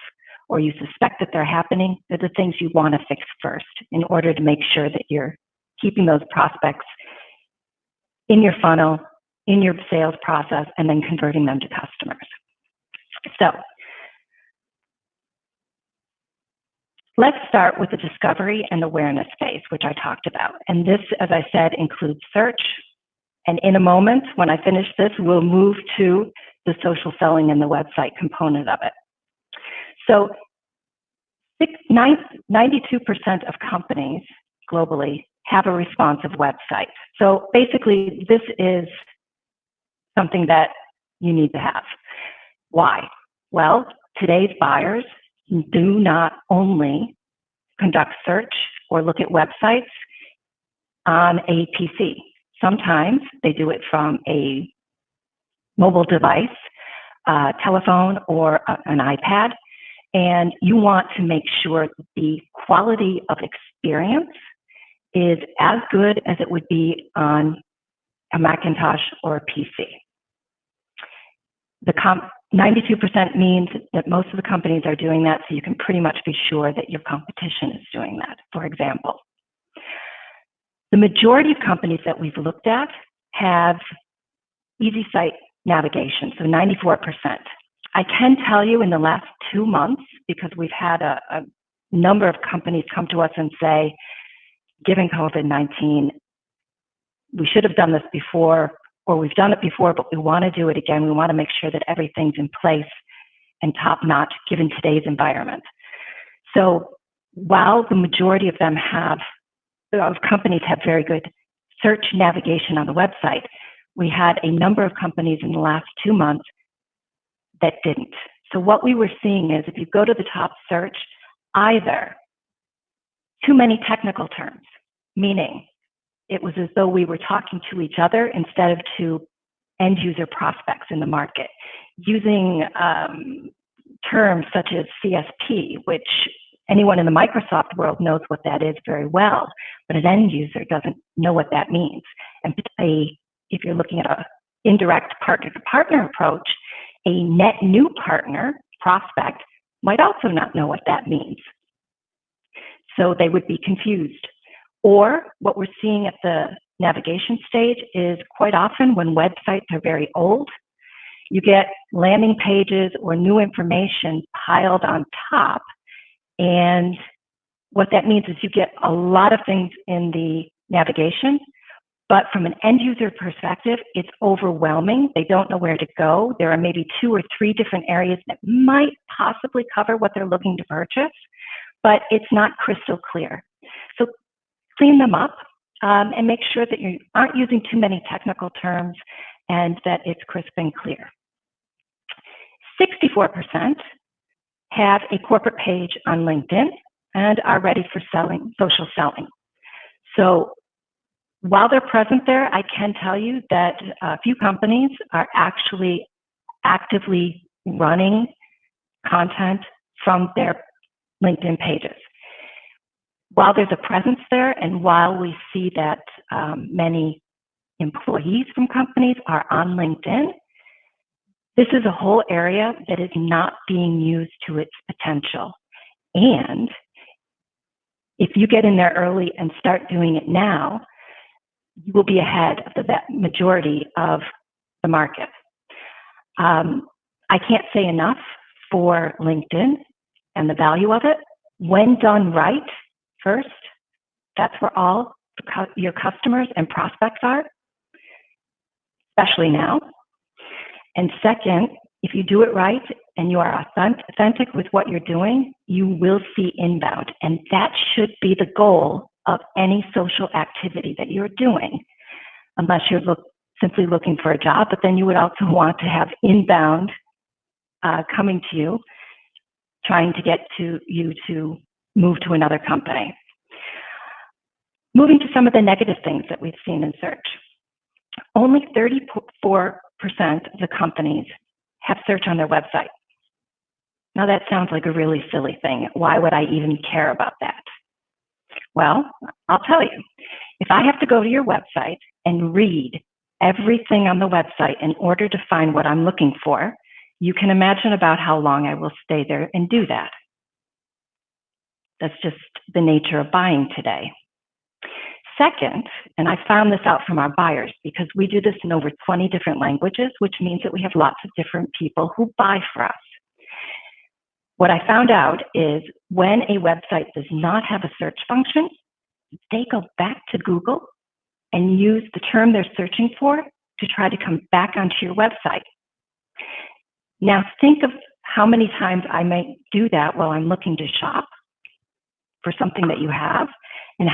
[SPEAKER 4] or you suspect that they're happening, they're the things you want to fix first in order to make sure that you're keeping those prospects in your funnel in your sales process and then converting them to customers. So let's start with the discovery and awareness phase, which I talked about. And this, as I said, includes search. And in a moment, when I finish this, we'll move to the social selling and the website component of it. So 92% of companies globally have a responsive website. So basically, this is something that you need to have. Why? Well, today's buyers do not only conduct search or look at websites on a PC. Sometimes they do it from a mobile device, telephone, or an iPad. And you want to make sure that the quality of experience is as good as it would be on a Macintosh or a PC. The 92% means that most of the companies are doing that, so you can pretty much be sure that your competition is doing that, for example. The majority of companies that we've looked at have easy site navigation, so 94%. I can tell you in the last 2 months, because we've had a number of companies come to us and say, given COVID-19, we should have done this before, or we've done it before, but we want to do it again. We want to make sure that everything's in place and top-notch given today's environment. So while the majority of them companies have very good search navigation on the website, we had a number of companies in the last 2 months that didn't. So what we were seeing is if you go to the top search, either too many technical terms, meaning it was as though we were talking to each other instead of to end user prospects in the market, using terms such as CSP, which anyone in the Microsoft world knows what that is very well, but an end user doesn't know what that means. And particularly if you're looking at an indirect partner-to-partner approach, a net new partner prospect might also not know what that means. So they would be confused. Or what we're seeing at the navigation stage is quite often when websites are very old, you get landing pages or new information piled on top. And what that means is you get a lot of things in the navigation, but from an end user perspective, it's overwhelming. They don't know where to go. There are maybe 2 or 3 different areas that might possibly cover what they're looking to purchase, but it's not crystal clear. So clean them up and make sure that you aren't using too many technical terms and that it's crisp and clear. 64% have a corporate page on LinkedIn and are ready for social selling. So while they're present there, I can tell you that a few companies are actually actively running content from their LinkedIn pages. While there's a presence there, and while we see that many employees from companies are on LinkedIn, this is a whole area that is not being used to its potential. And if you get in there early and start doing it now, you will be ahead of the majority of the market. I can't say enough for LinkedIn and the value of it. When done right, first, that's where all your customers and prospects are, especially now. And second, if you do it right and you are authentic with what you're doing, you will see inbound. And that should be the goal of any social activity that you're doing, unless you're simply looking for a job, but then you would also want to have inbound coming to you, trying to get you to move to another company. Moving to some of the negative things that we've seen in search. Only 34% of the companies have search on their website. Now that sounds like a really silly thing. Why would I even care about that? Well, I'll tell you. If I have to go to your website and read everything on the website in order to find what I'm looking for, you can imagine about how long I will stay there and do that. That's just the nature of buying today. Second, and I found this out from our buyers because we do this in over 20 different languages, which means that we have lots of different people who buy for us. What I found out is when a website does not have a search function, they go back to Google and use the term they're searching for to try to come back onto your website. Now think of how many times I might do that while I'm looking to shop for something that you have, and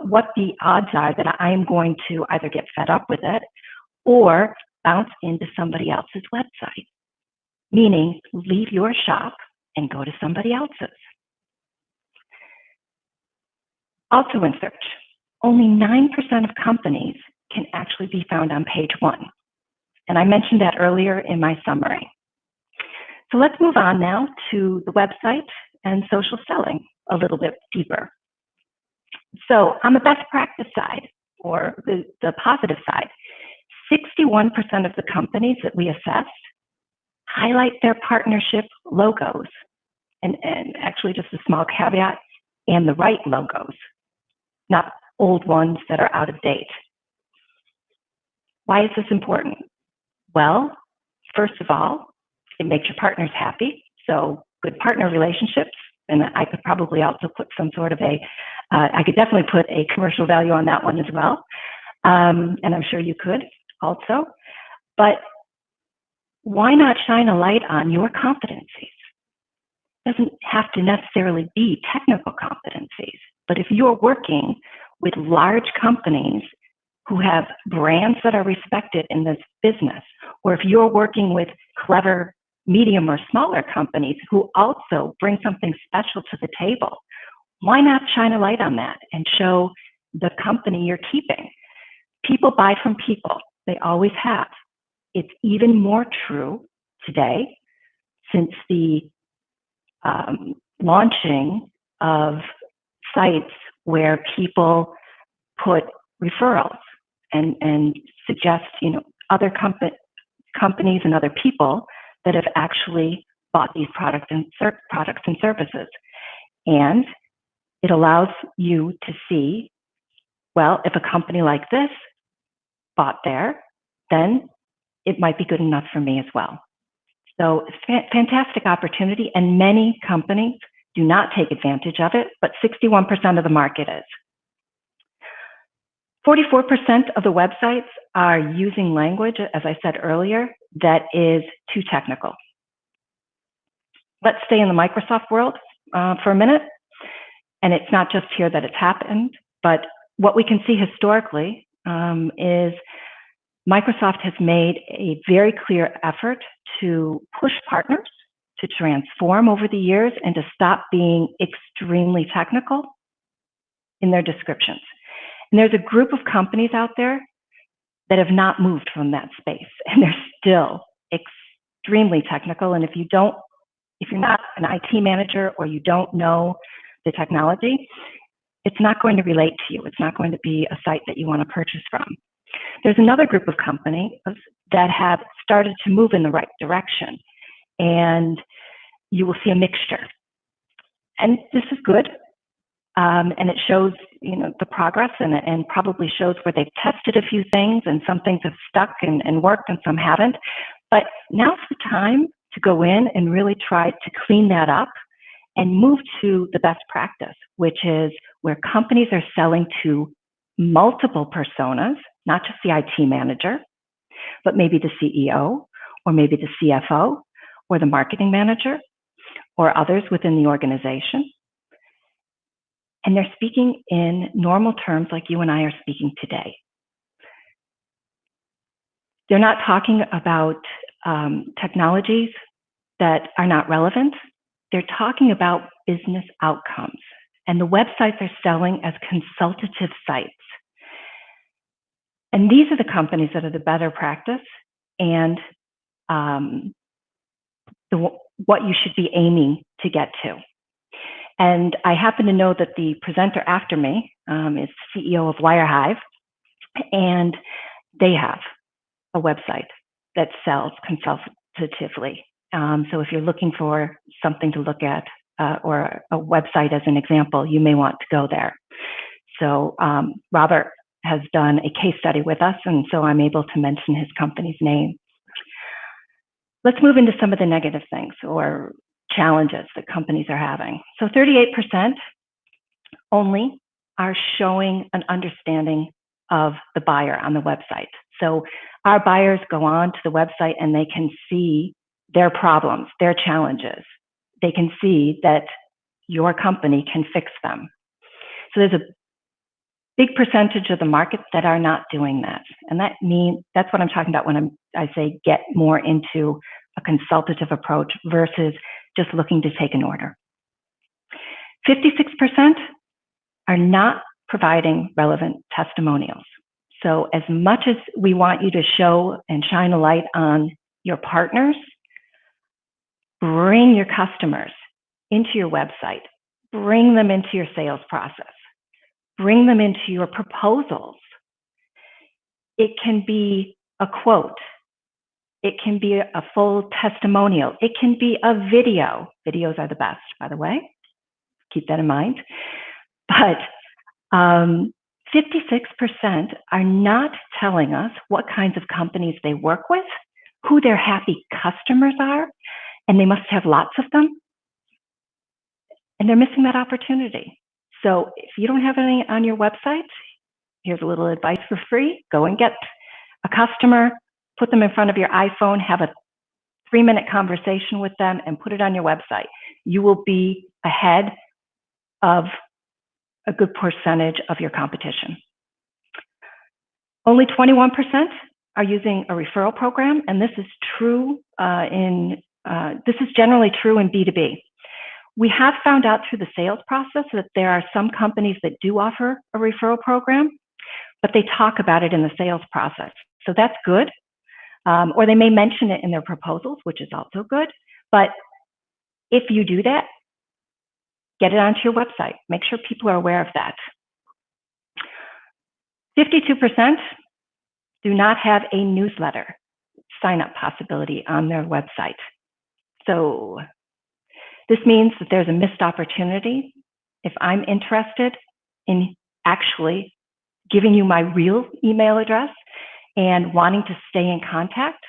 [SPEAKER 4] what the odds are that I am going to either get fed up with it or bounce into somebody else's website, meaning leave your shop and go to somebody else's. Also in search, only 9% of companies can actually be found on page 1. And I mentioned that earlier in my summary. So let's move on now to the website and social selling a little bit deeper. So on the best practice side, or the positive side, 61% of the companies that we assessed highlight their partnership logos. And actually just a small caveat, and the right logos, not old ones that are out of date. Why is this important? Well, first of all, it makes your partners happy. So good partner relationships, and I could probably also put some sort of I could definitely put a commercial value on that one as well. And I'm sure you could also. But why not shine a light on your competencies? Doesn't have to necessarily be technical competencies, but if you're working with large companies who have brands that are respected in this business, or if you're working with clever medium or smaller companies who also bring something special to the table, why not shine a light on that and show the company you're keeping? People buy from people. They always have. It's even more true today since the launching of sites where people put referrals and suggest, other companies and other people that have actually bought these products and services. And it allows you to see, well, if a company like this bought there, then it might be good enough for me as well. So fantastic opportunity, and many companies do not take advantage of it, but 61% of the market is. 44% of the websites are using language, as I said earlier, that is too technical. Let's stay in the Microsoft world for a minute. And it's not just here that it's happened, but what we can see historically is Microsoft has made a very clear effort to push partners to transform over the years and to stop being extremely technical in their descriptions. And there's a group of companies out there that have not moved from that space, and they're still extremely technical. And if you're not an IT manager or you don't know the technology, it's not going to relate to you. It's not going to be a site that you want to purchase from. There's another group of companies that have started to move in the right direction, and you will see a mixture. And this is good, and it shows the progress, and probably shows where they've tested a few things, and some things have stuck and worked, and some haven't. But now's the time to go in and really try to clean that up and move to the best practice, which is where companies are selling to multiple personas, not just the IT manager, but maybe the CEO, or maybe the CFO, or the marketing manager, or others within the organization. And they're speaking in normal terms like you and I are speaking today. They're not talking about technologies that are not relevant. They're talking about business outcomes. And the websites are selling as consultative sites. And these are the companies that are the better practice and what you should be aiming to get to. And I happen to know that the presenter after me is CEO of Wirehive, and they have a website that sells consultatively. So if you're looking for something to look at or a website as an example, you may want to go there. So Robert has done a case study with us, and so I'm able to mention his company's name. Let's move into some of the negative things or challenges that companies are having. So 38% only are showing an understanding of the buyer on the website. So our buyers go on to the website and they can see their problems, their challenges. They can see that your company can fix them. So there's a big percentage of the market that are not doing that. And that's what I'm talking about when I say get more into a consultative approach versus just looking to take an order. 56% are not providing relevant testimonials. So as much as we want you to show and shine a light on your partners, bring your customers into your website, bring them into your sales process. Bring them into your proposals. It can be a quote. It can be a full testimonial. It can be a video. Videos are the best, by the way. Keep that in mind. But 56% are not telling us what kinds of companies they work with, who their happy customers are, and they must have lots of them. And they're missing that opportunity. So if you don't have any on your website, here's a little advice for free. Go and get a customer, put them in front of your iPhone, have a 3-minute conversation with them and put it on your website. You will be ahead of a good percentage of your competition. Only 21% are using a referral program, and this is true this is generally true in B2B. We have found out through the sales process that there are some companies that do offer a referral program, but they talk about it in the sales process. So that's good. Or they may mention it in their proposals, which is also good. But if you do that, get it onto your website. Make sure people are aware of that. 52% do not have a newsletter sign-up possibility on their website. So this means that there's a missed opportunity. If I'm interested in actually giving you my real email address and wanting to stay in contact,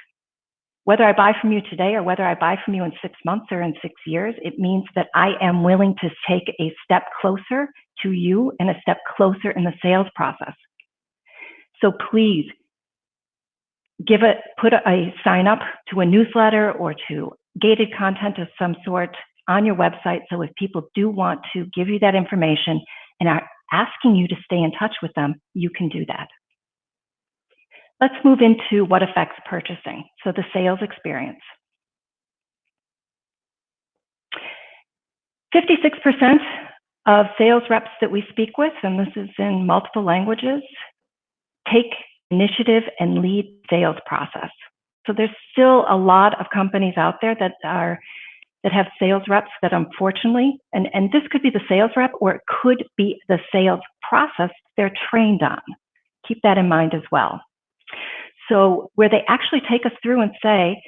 [SPEAKER 4] whether I buy from you today or whether I buy from you in 6 months or in 6 years, it means that I am willing to take a step closer to you and a step closer in the sales process. So please put a sign up to a newsletter or to gated content of some sort on your website, so if people do want to give you that information and are asking you to stay in touch with them, you can do that. Let's move into what affects purchasing, so the sales experience. 56% of sales reps that we speak with, and this is in multiple languages, take initiative and lead sales process. So there's still a lot of companies out there that have sales reps that unfortunately, and this could be the sales rep or it could be the sales process they're trained on. Keep that in mind as well. So where they actually take us through and say,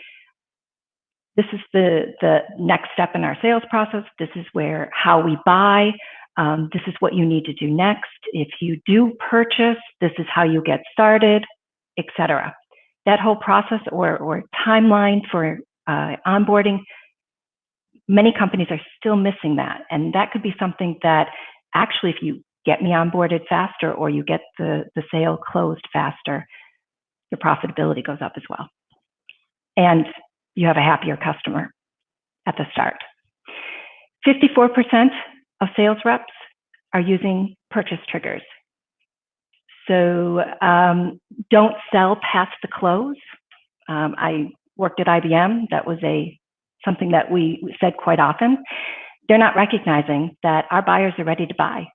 [SPEAKER 4] this is the next step in our sales process, this is how we buy, this is what you need to do next. If you do purchase, this is how you get started, etc. That whole process or timeline for onboarding, many companies are still missing that. And that could be something that actually, if you get me onboarded faster or you get the sale closed faster, your profitability goes up as well. And you have a happier customer at the start. 54% of sales reps are using purchase triggers. So don't sell past the close. I worked at IBM. That was something that we said quite often. They're not recognizing that our buyers are ready to buy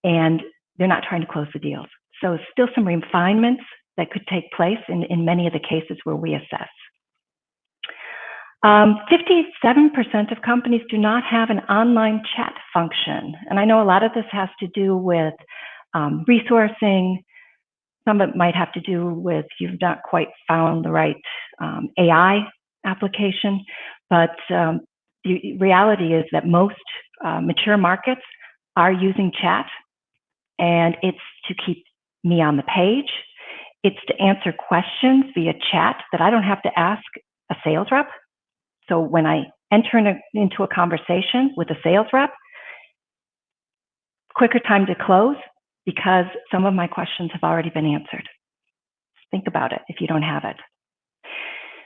[SPEAKER 4] and they're not trying to close the deals. So still some refinements that could take place in many of the cases where we assess. 57% of companies do not have an online chat function. And I know a lot of this has to do with resourcing. Some of it might have to do with you've not quite found the right AI application. But the reality is that most mature markets are using chat. and it's to keep me on the page. It's to answer questions via chat that I don't have to ask a sales rep. So when I enter into a conversation with a sales rep, quicker time to close because some of my questions have already been answered. Think about it if you don't have it.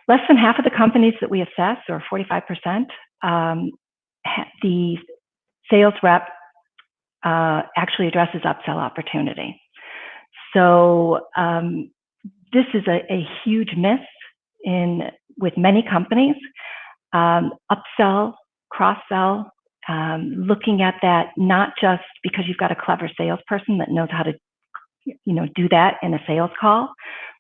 [SPEAKER 4] Less than half of the companies that we assess, or 45%, the sales rep actually addresses upsell opportunity. So this is a huge miss with many companies. Upsell, cross-sell, looking at that not just because you've got a clever salesperson that knows how to do that in a sales call,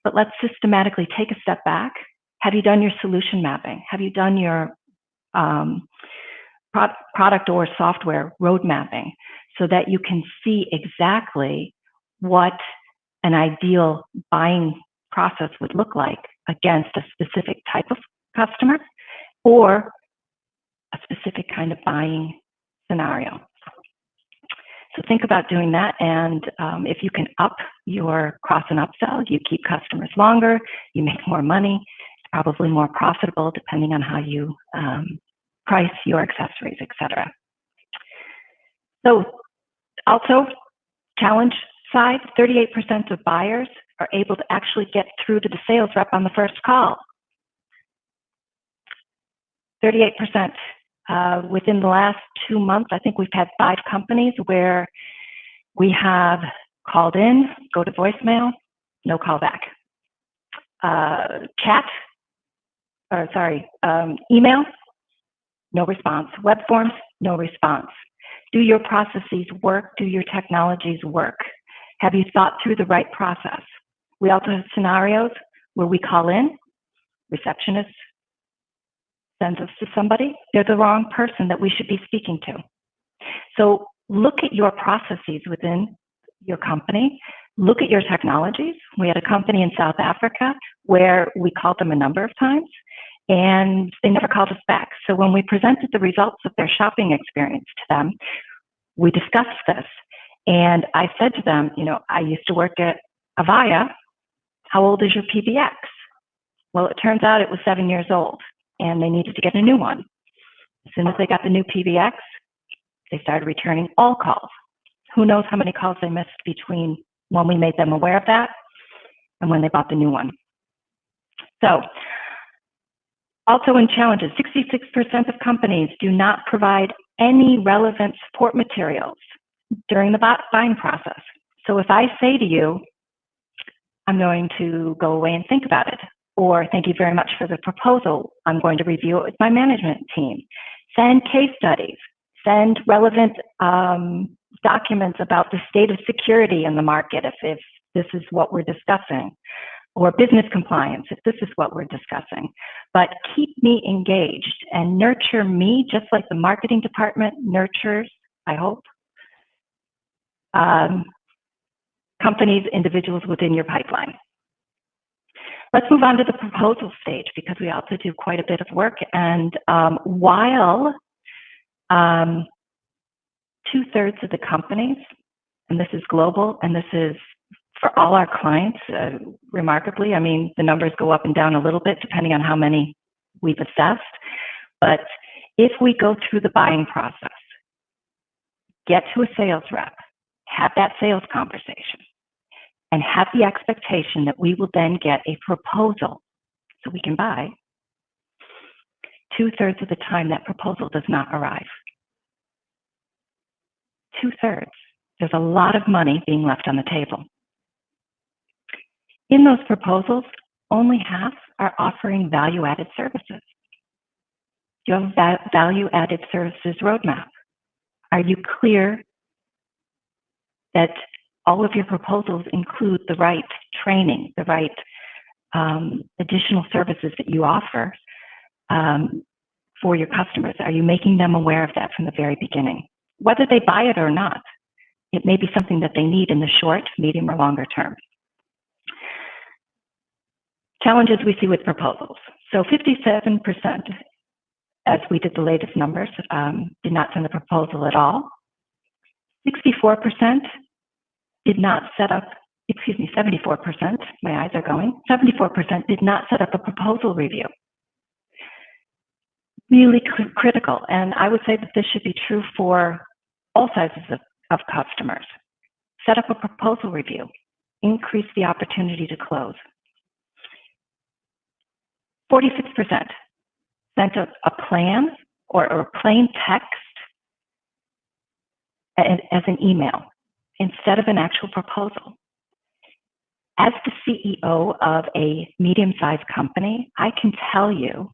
[SPEAKER 4] but let's systematically take a step back. Have you done your solution mapping? Have you done your product or software road mapping so that you can see exactly what an ideal buying process would look like against a specific type of customer or a specific kind of buying scenario? So think about doing that, and if you can up your cross and upsell, you keep customers longer, you make more money, it's probably more profitable depending on how you price your accessories, etc. So also, challenge side, 38% of buyers are able to actually get through to the sales rep on the first call. 38%. Within the last 2 months, I think we've had 5 companies where we have called in, go to voicemail, no call back. Email, no response. Web forms, no response. Do your processes work? Do your technologies work? Have you thought through the right process? We also have scenarios where we call in, receptionist sends us to somebody, they're the wrong person that we should be speaking to. So look at your processes within your company, look at your technologies. We had a company in South Africa where we called them a number of times and they never called us back. So when we presented the results of their shopping experience to them, we discussed this. And I said to them, I used to work at Avaya. How old is your PBX? Well, it turns out it was 7 years old and they needed to get a new one. As soon as they got the new PBX, they started returning all calls. Who knows how many calls they missed between when we made them aware of that and when they bought the new one. So, also in challenges, 66% of companies do not provide any relevant support materials during the buying process. So if I say to you, I'm going to go away and think about it, or thank you very much for the proposal, I'm going to review it with my management team, send case studies, send relevant documents about the state of security in the market if this is what we're discussing, or business compliance if this is what we're discussing. But keep me engaged and nurture me just like the marketing department nurtures, I hope, companies, individuals within your pipeline. Let's move on to the proposal stage because we also do quite a bit of work. And while 2/3 of the companies, and this is global, and this is for all our clients, remarkably, I mean, the numbers go up and down a little bit depending on how many we've assessed. But if we go through the buying process, get to a sales rep, have that sales conversation, and have the expectation that we will then get a proposal so we can buy, 2/3 of the time that proposal does not arrive. 2/3. There's a lot of money being left on the table. In those proposals, only half are offering value-added services. Do you have a value-added services roadmap? Are you clear that all of your proposals include the right training, the right additional services that you offer for your customers? Are you making them aware of that from the very beginning? Whether they buy it or not, it may be something that they need in the short, medium, or longer term. Challenges we see with proposals. So 57%, as we did the latest numbers, did not send the proposal at all. 64% did not set up, 74%, my eyes are going, 74% did not set up a proposal review. Really critical, and I would say that this should be true for all sizes of customers. Set up a proposal review, increase the opportunity to close. 46% sent a plan or a plain text as an email instead of an actual proposal. As the CEO of a medium-sized company, I can tell you,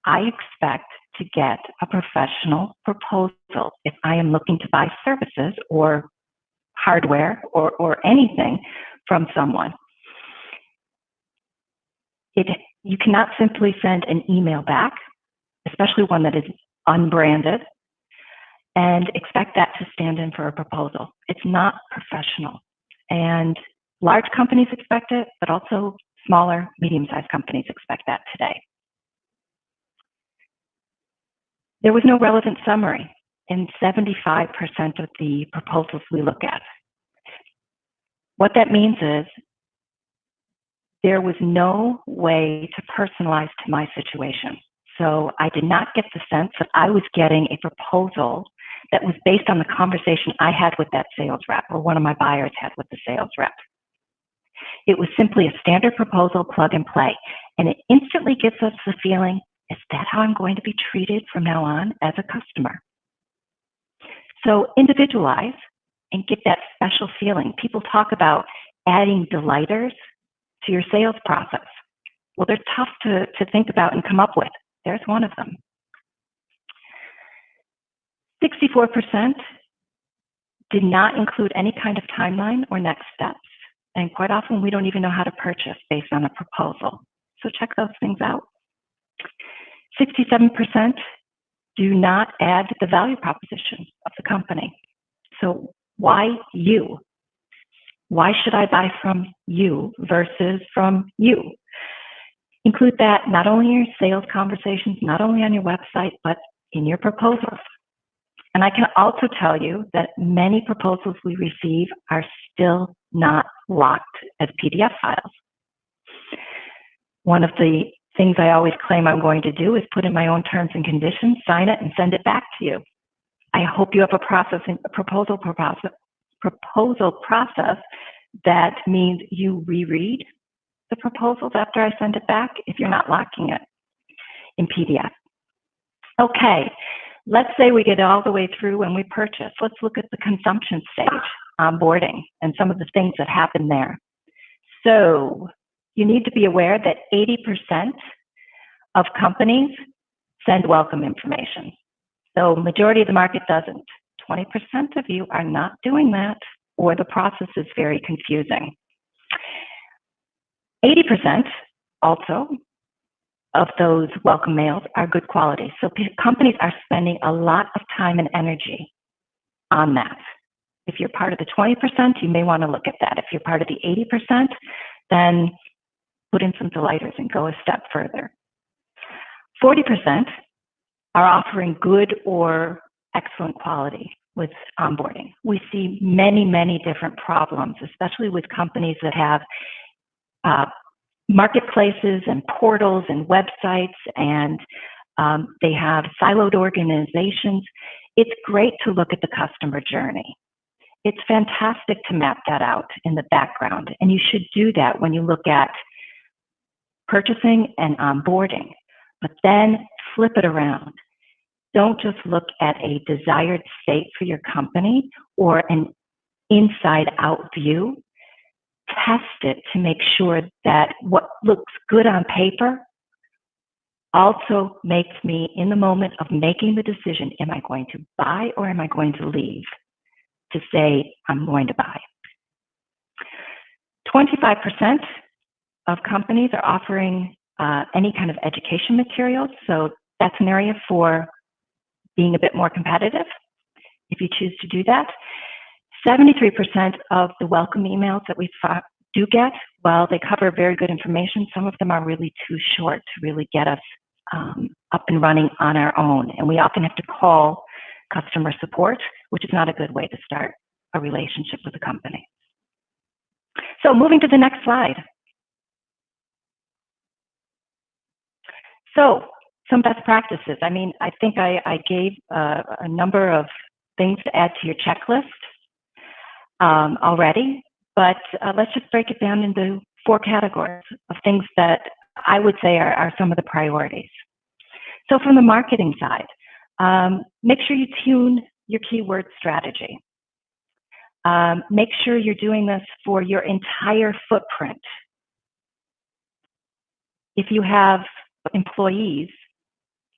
[SPEAKER 4] I expect to get a professional proposal if I am looking to buy services or hardware or anything from someone. You cannot simply send an email back, especially one that is unbranded, and expect that to stand in for a proposal. It's not professional. And large companies expect it, but also smaller, medium-sized companies expect that today. There was no relevant summary in 75% of the proposals we look at. What that means is there was no way to personalize to my situation. So I did not get the sense that I was getting a proposal that was based on the conversation I had with that sales rep or one of my buyers had with the sales rep. It was simply a standard proposal, plug and play. And it instantly gives us the feeling, is that how I'm going to be treated from now on as a customer? So individualize and get that special feeling. People talk about adding delighters to your sales process. Well, they're tough to think about and come up with. There's one of them. 64% did not include any kind of timeline or next steps. And quite often we don't even know how to purchase based on a proposal. So check those things out. 67% do not add the value proposition of the company. So why you? Why should I buy from you versus from you? Include that not only in your sales conversations, not only on your website, but in your proposals. And I can also tell you that many proposals we receive are still not locked as PDF files. One of the things I always claim I'm going to do is put in my own terms and conditions, sign it, and send it back to you. I hope you have a proposal process that means you reread the proposals after I send it back if you're not locking it in PDF. Okay, let's say we get all the way through when we purchase. Let's look at the consumption stage, onboarding, and some of the things that happen there. So you need to be aware that 80% of companies send welcome information. So majority of the market doesn't. 20% of you are not doing that, or the process is very confusing. 80% also of those welcome mails are good quality. So companies are spending a lot of time and energy on that. If you're part of the 20%, you may want to look at that. If you're part of the 80%, then put in some delighters and go a step further. 40% are offering good or excellent quality with onboarding. We see many, many different problems, especially with companies that have marketplaces and portals and websites, and they have siloed organizations. It's great to look at the customer journey. It's fantastic to map that out in the background, and you should do that when you look at purchasing and onboarding, but then flip it around. Don't just look at a desired state for your company or an inside-out view. Test it to make sure that what looks good on paper also makes me, in the moment of making the decision, am I going to buy or am I going to leave, to say I'm going to buy. 25% of companies are offering any kind of education materials, so that's an area for being a bit more competitive if you choose to do that. 73% of the welcome emails that we do get, while they cover very good information, some of them are really too short to really get us up and running on our own. And we often have to call customer support, which is not a good way to start a relationship with a company. So moving to the next slide. So some best practices. I mean, I think I gave a number of things to add to your checklist already, but let's just break it down into 4 categories of things that I would say are some of the priorities. So from the marketing side, make sure you tune your keyword strategy. Make sure you're doing this for your entire footprint. If you have employees,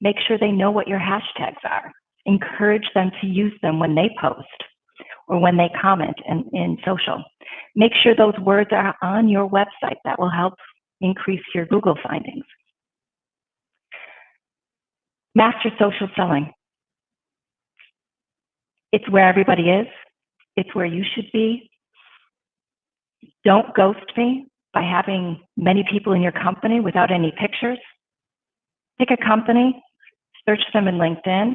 [SPEAKER 4] make sure they know what your hashtags are. Encourage them to use them when they post or when they comment in social. Make sure those words are on your website. That will help increase your Google findings. Master social selling. It's where everybody is. It's where you should be. Don't ghost me by having many people in your company without any pictures. Pick a company, search them in LinkedIn,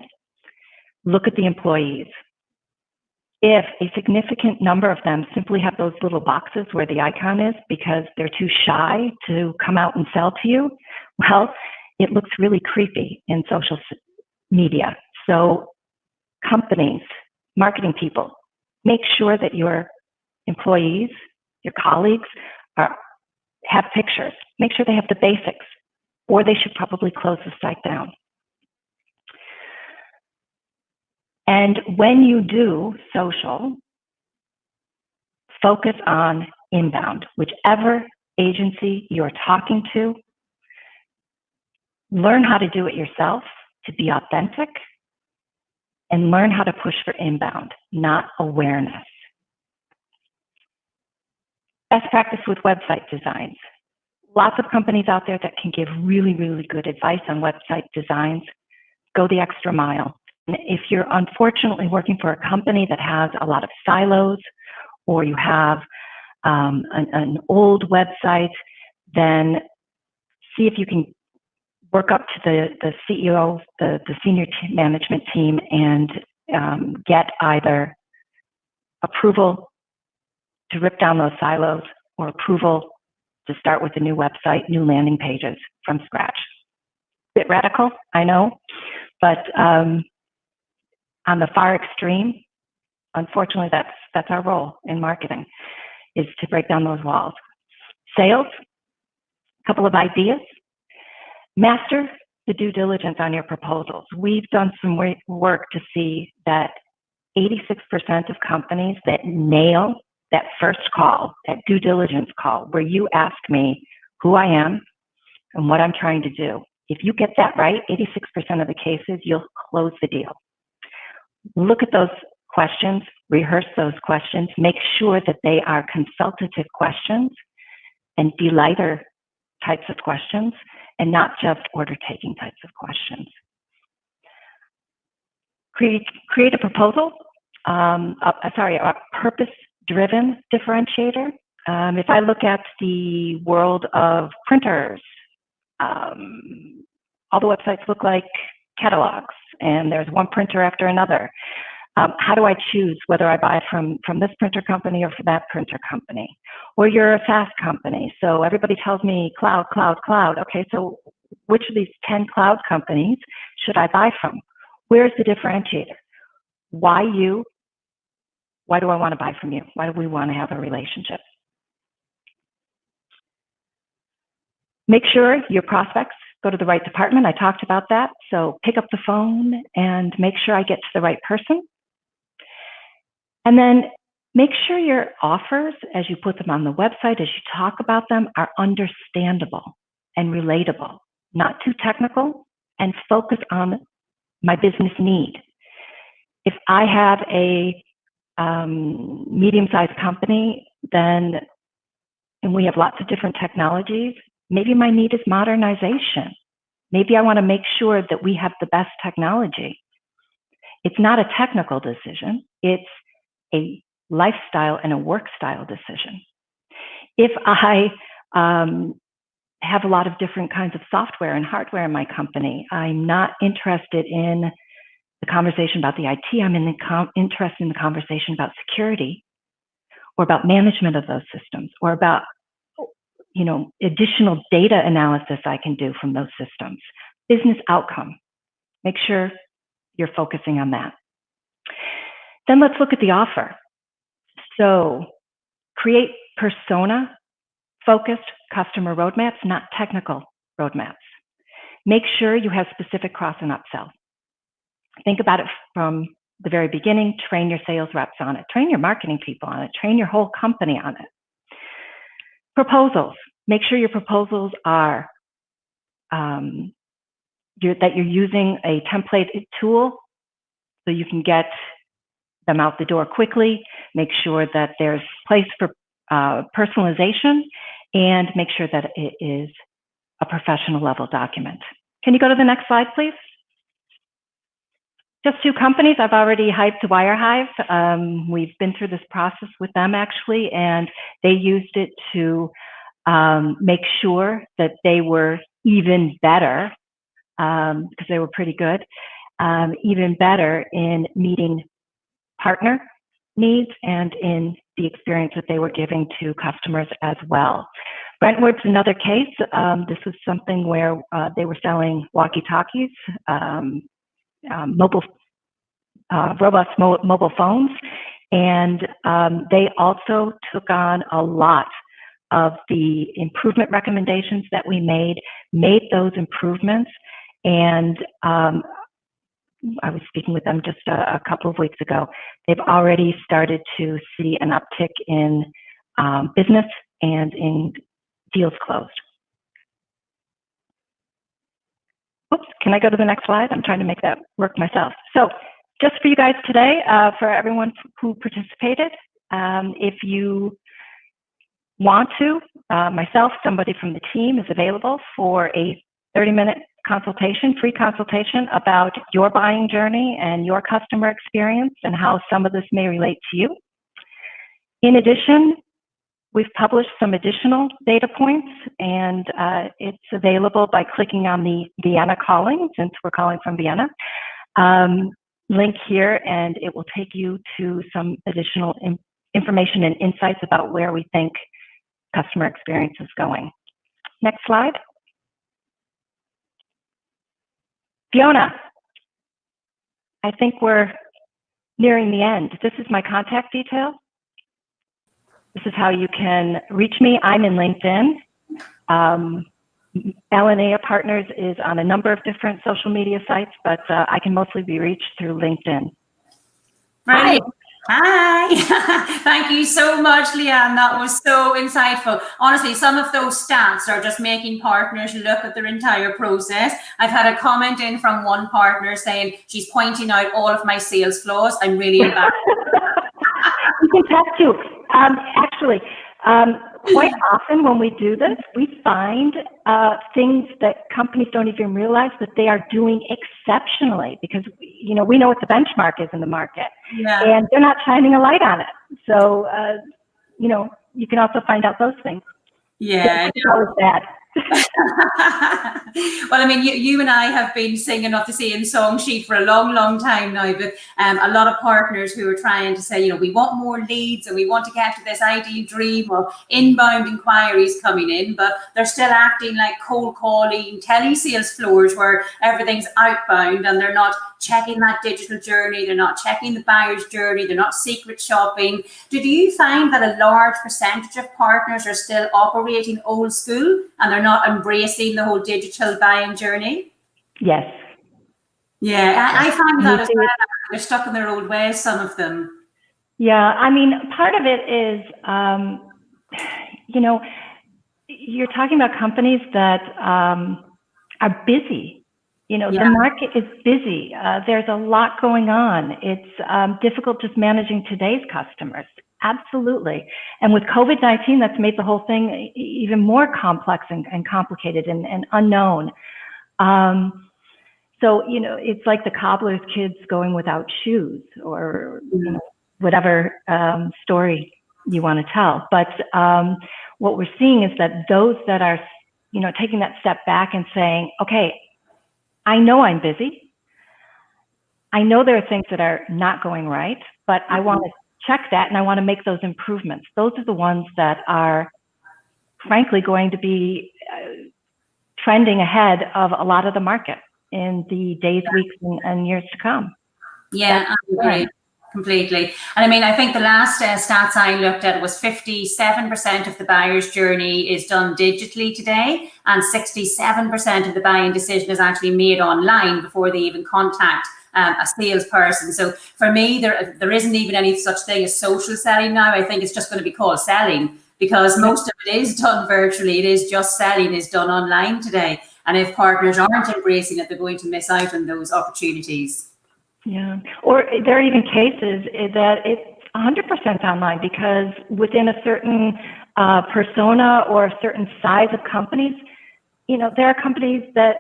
[SPEAKER 4] look at the employees. If a significant number of them simply have those little boxes where the icon is because they're too shy to come out and sell to you, well, it looks really creepy in social media. So companies, marketing people, make sure that your employees, your colleagues have pictures. Make sure they have the basics, or they should probably close the site down. And when you do social, focus on inbound. Whichever agency you're talking to, learn how to do it yourself to be authentic, and learn how to push for inbound, not awareness. Best practice with website designs. Lots of companies out there that can give really, really good advice on website designs. Go the extra mile. And if you're unfortunately working for a company that has a lot of silos, or you have an old website, then see if you can work up to the CEO, the senior management team, and get either approval to rip down those silos or approval to start with a new website, new landing pages from scratch. Bit radical, I know, but on the far extreme, unfortunately, that's our role in marketing, is to break down those walls. Sales, a couple of ideas. Master the due diligence on your proposals. We've done some work to see that 86% of companies that nail that first call, that due diligence call, where you ask me who I am and what I'm trying to do. If you get that right, 86% of the cases, you'll close the deal. Look at those questions, rehearse those questions, make sure that they are consultative questions and delighter types of questions, and not just order-taking types of questions. Create a proposal, a purpose-driven differentiator. If I look at the world of printers, all the websites look like catalogs, and there's one printer after another. How do I choose whether I buy from this printer company or from that printer company? Or you're a SaaS company, so everybody tells me cloud, cloud, cloud. Okay, so which of these 10 cloud companies should I buy from? Where's the differentiator? Why you? Why do I want to buy from you? Why do we want to have a relationship? Make sure your prospects go to the right department. I talked about that. So pick up the phone and make sure I get to the right person. And then make sure your offers, as you put them on the website, as you talk about them, are understandable and relatable, not too technical, and focus on my business need. If I have a medium-sized company, and we have lots of different technologies, maybe my need is modernization. Maybe I want to make sure that we have the best technology. It's not a technical decision. It's a lifestyle and a work style decision. If I have a lot of different kinds of software and hardware in my company, I'm not interested in the conversation about the IT. I'm interested in the conversation about security. or about management of those systems, or about, additional data analysis I can do from those systems. Business outcome. Make sure you're focusing on that. Then let's look at the offer. So create persona-focused customer roadmaps, not technical roadmaps. Make sure you have specific cross and upsell. Think about it from the very beginning. Train your sales reps on it. Train your marketing people on it. Train your whole company on it. Proposals. Make sure your proposals are that you're using a template tool so you can get them out the door quickly. Make sure that there's place for personalization, and make sure that it is a professional level document. Can you go to the next slide, please? Just 2 companies I've already hyped to WireHive. We've been through this process with them actually, and they used it to make sure that they were even better, because they were pretty good, even better in meeting partner needs and in the experience that they were giving to customers as well. Brentwood's another case. This was something where they were selling walkie-talkies, robust mobile phones, and they also took on a lot of the improvement recommendations that we made those improvements, and I was speaking with them just a couple of weeks ago. They've already started to see an uptick in business and in deals closed. Oops, can I go to the next slide? I'm trying to make that work myself. So just for you guys today, for everyone who participated, if you want to, myself, somebody from the team is available for a 30-minute consultation, free consultation about your buying journey and your customer experience and how some of this may relate to you. In addition, we've published some additional data points, and it's available by clicking on the Vienna calling, since we're calling from Vienna, link here, and it will take you to some additional information and insights about where we think customer experience is going. Next slide. Fiona, I think we're nearing the end. This is my contact detail. This is how you can reach me. I'm in LinkedIn. Allinea Partners is on a number of different social media sites, but I can mostly be reached through LinkedIn.
[SPEAKER 1] Brilliant. Hi. Thank you so much, Leanne. That was so insightful. Honestly, some of those stats are just making partners look at their entire process. I've had a comment in from one partner saying she's pointing out all of my sales flaws. I'm really embarrassed.
[SPEAKER 4] You can test too. Actually, quite often when we do this, we find things that companies don't even realize that they are doing exceptionally, because we know what the benchmark is in the market, and they're not shining a light on it. So you can also find out those things. Yeah, it's always bad.
[SPEAKER 1] Well, I mean, you and I have been singing off the same song sheet for a long, long time now, but a lot of partners who are trying to say, we want more leads and we want to get to this ideal dream of inbound inquiries coming in, but they're still acting like cold calling telesales floors where everything's outbound and they're not checking that digital journey, they're not checking the buyer's journey, they're not secret shopping. Do you find that a large percentage of partners are still operating old school and they're not embracing the whole digital buying journey?
[SPEAKER 4] Yes.
[SPEAKER 1] Yeah, I find that as well. They're stuck in their old ways, some of them.
[SPEAKER 4] Yeah, I mean, part of it is, you're talking about companies that are busy. The market is busy. There's a lot going on. It's difficult just managing today's customers. Absolutely. And with COVID-19, that's made the whole thing even more complex and complicated and unknown. So, it's like the cobbler's kids going without shoes, or whatever story you want to tell. But what we're seeing is that those that are, taking that step back and saying, okay, I know I'm busy. I know there are things that are not going right, but I want to check that and I want to make those improvements. Those are the ones that are, frankly, going to be trending ahead of a lot of the market in the days, weeks, and years to come.
[SPEAKER 1] Yeah, I agree completely. And I mean, I think the last stats I looked at was 57% of the buyer's journey is done digitally today, and 67% of the buying decision is actually made online before they even contact a salesperson. So for me, there isn't even any such thing as social selling now. I think it's just going to be called selling, because most of it is done virtually. It is just selling is done online today. And if partners aren't embracing it, they're going to miss out on those opportunities.
[SPEAKER 4] Yeah, or there are even cases that it's 100% online, because within a certain persona or a certain size of companies, there are companies that,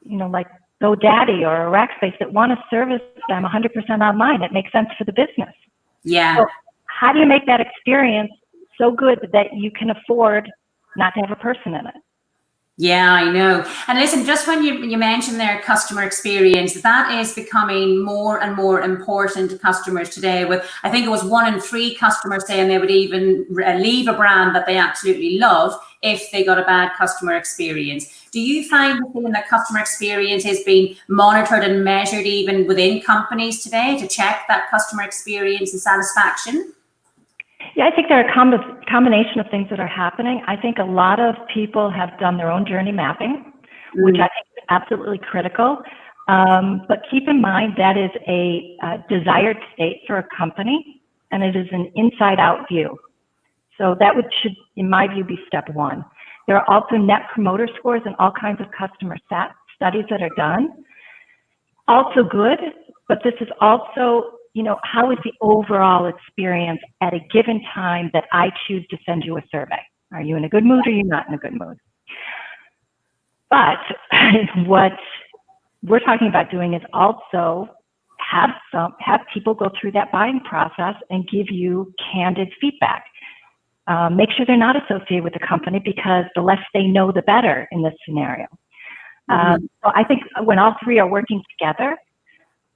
[SPEAKER 4] like GoDaddy or Rackspace, that want to service them 100% online. It makes sense for the business.
[SPEAKER 1] Yeah.
[SPEAKER 4] So how do you make that experience so good that you can afford not to have a person in it?
[SPEAKER 1] Yeah, I know. And listen, just when you mentioned their customer experience, that is becoming more and more important to customers today. With, I think it was 1 in 3 customers saying they would even leave a brand that they absolutely love if they got a bad customer experience. Do you find that customer experience is being monitored and measured even within companies today to check that customer experience and satisfaction?
[SPEAKER 4] Yeah, I think there are a combination of things that are happening. I think a lot of people have done their own journey mapping, which I think is absolutely critical. But keep in mind that is a desired state for a company, and it is an inside-out view. So that should, in my view, be step 1. There are also net promoter scores and all kinds of customer studies that are done. Also good, but this is also, how is the overall experience at a given time that I choose to send you a survey? Are you in a good mood or are you not in a good mood? But what we're talking about doing is also have people go through that buying process and give you candid feedback. Make sure they're not associated with the company, because the less they know, the better in this scenario. So I think when all 3 are working together,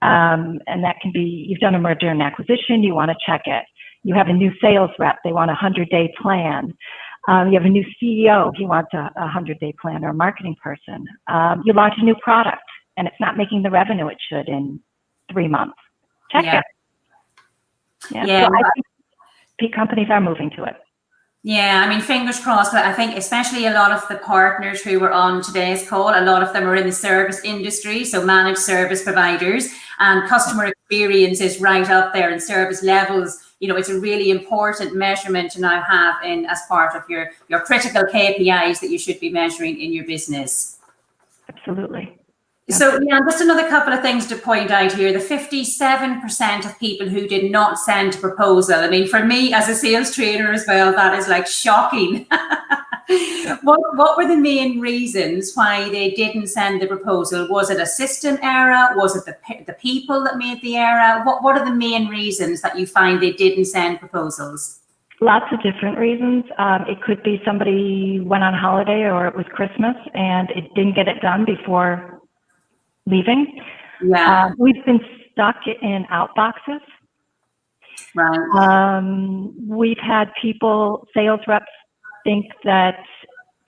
[SPEAKER 4] and that can be, you've done a merger and acquisition, you want to check it. You have a new sales rep, they want a 100-day plan. You have a new CEO, he wants a 100-day plan, or a marketing person. You launch a new product and it's not making the revenue it should in 3 months. Check it. Yeah. So I think companies are moving to it.
[SPEAKER 1] Yeah, I mean, fingers crossed. But I think especially a lot of the partners who were on today's call, a lot of them are in the service industry, so managed service providers, and customer experience is right up there, and service levels. It's a really important measurement to now have as part of your critical KPIs that you should be measuring in your business.
[SPEAKER 4] Absolutely.
[SPEAKER 1] So, just another couple of things to point out here. The 57% of people who did not send a proposal. I mean, for me as a sales trainer as well, that is like shocking. What were the main reasons why they didn't send the proposal? Was it a system error? Was it the people that made the error? What are the main reasons that you find they didn't send proposals?
[SPEAKER 4] Lots of different reasons. It could be somebody went on holiday, or it was Christmas and it didn't get it done before leaving.
[SPEAKER 1] Yeah.
[SPEAKER 4] We've been stuck in outboxes.
[SPEAKER 1] Right.
[SPEAKER 4] We've had sales reps, think that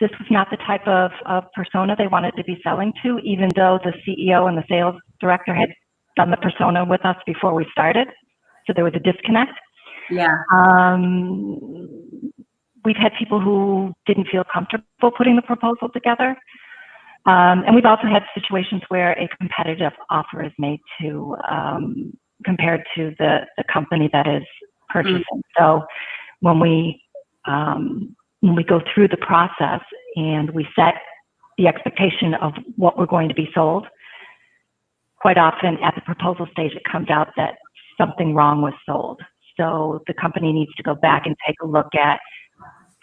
[SPEAKER 4] this was not the type of persona they wanted to be selling to, even though the CEO and the sales director had done the persona with us before we started. So there was a disconnect.
[SPEAKER 1] Yeah.
[SPEAKER 4] We've had people who didn't feel comfortable putting the proposal together. And we've also had situations where a competitive offer is made to compared to the company that is purchasing. So when we go through the process and we set the expectation of what we're going to be sold, quite often at the proposal stage, it comes out that something wrong was sold. So the company needs to go back and take a look at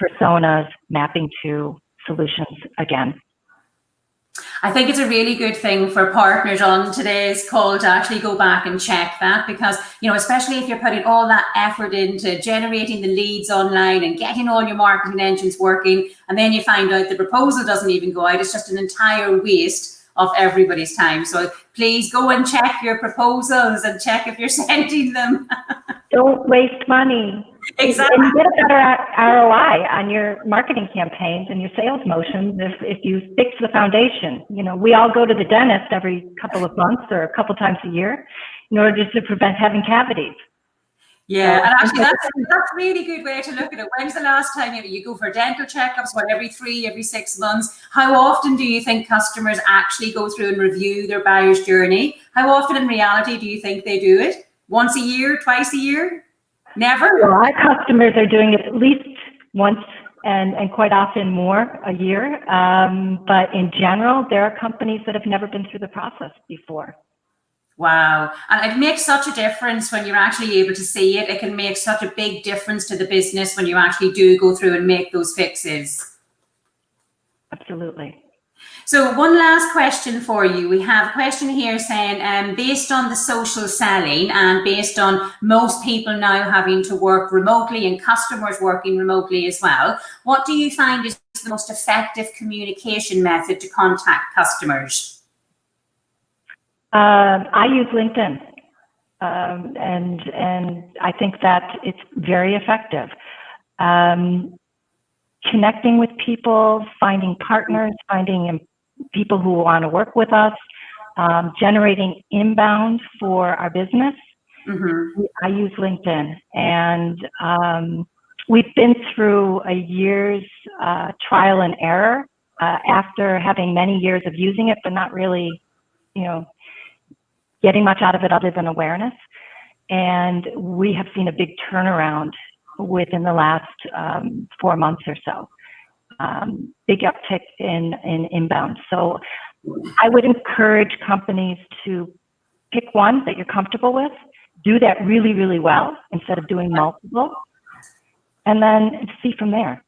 [SPEAKER 4] personas mapping to solutions again.
[SPEAKER 1] I think it's a really good thing for partners on today's call to actually go back and check that, because, especially if you're putting all that effort into generating the leads online and getting all your marketing engines working, and then you find out the proposal doesn't even go out, it's just an entire waste of everybody's time. So please go and check your proposals and check if you're sending them.
[SPEAKER 4] Don't waste money.
[SPEAKER 1] Exactly.
[SPEAKER 4] And you get a better ROI on your marketing campaigns and your sales motions if you fix the foundation. You know, we all go to the dentist every couple of months or a couple times a year in order just to prevent having cavities.
[SPEAKER 1] Yeah, and actually that's a really good way to look at it. When's the last time you go for dental checkups? What, every 6 months? How often do you think customers actually go through and review their buyer's journey? How often in reality do you think they do it? Once a year, twice a year? Never?
[SPEAKER 4] Well, our customers are doing it at least once and quite often more a year. But in general, there are companies that have never been through the process before.
[SPEAKER 1] Wow. And it makes such a difference when you're actually able to see it. It can make such a big difference to the business when you actually do go through and make those fixes.
[SPEAKER 4] Absolutely.
[SPEAKER 1] So one last question for you. We have a question here saying, based on the social selling and based on most people now having to work remotely and customers working remotely as well, what do you find is the most effective communication method to contact customers?
[SPEAKER 4] I use LinkedIn, and I think that it's very effective. Connecting with people, finding partners, finding people who want to work with us, generating inbound for our business. Mm-hmm. I use LinkedIn, and we've been through a year's trial and error after having many years of using it, but not really, getting much out of it other than awareness. And we have seen a big turnaround within the last 4 months or so. Big uptick in inbound. So I would encourage companies to pick one that you're comfortable with, do that really, really well instead of doing multiple, and then see from there.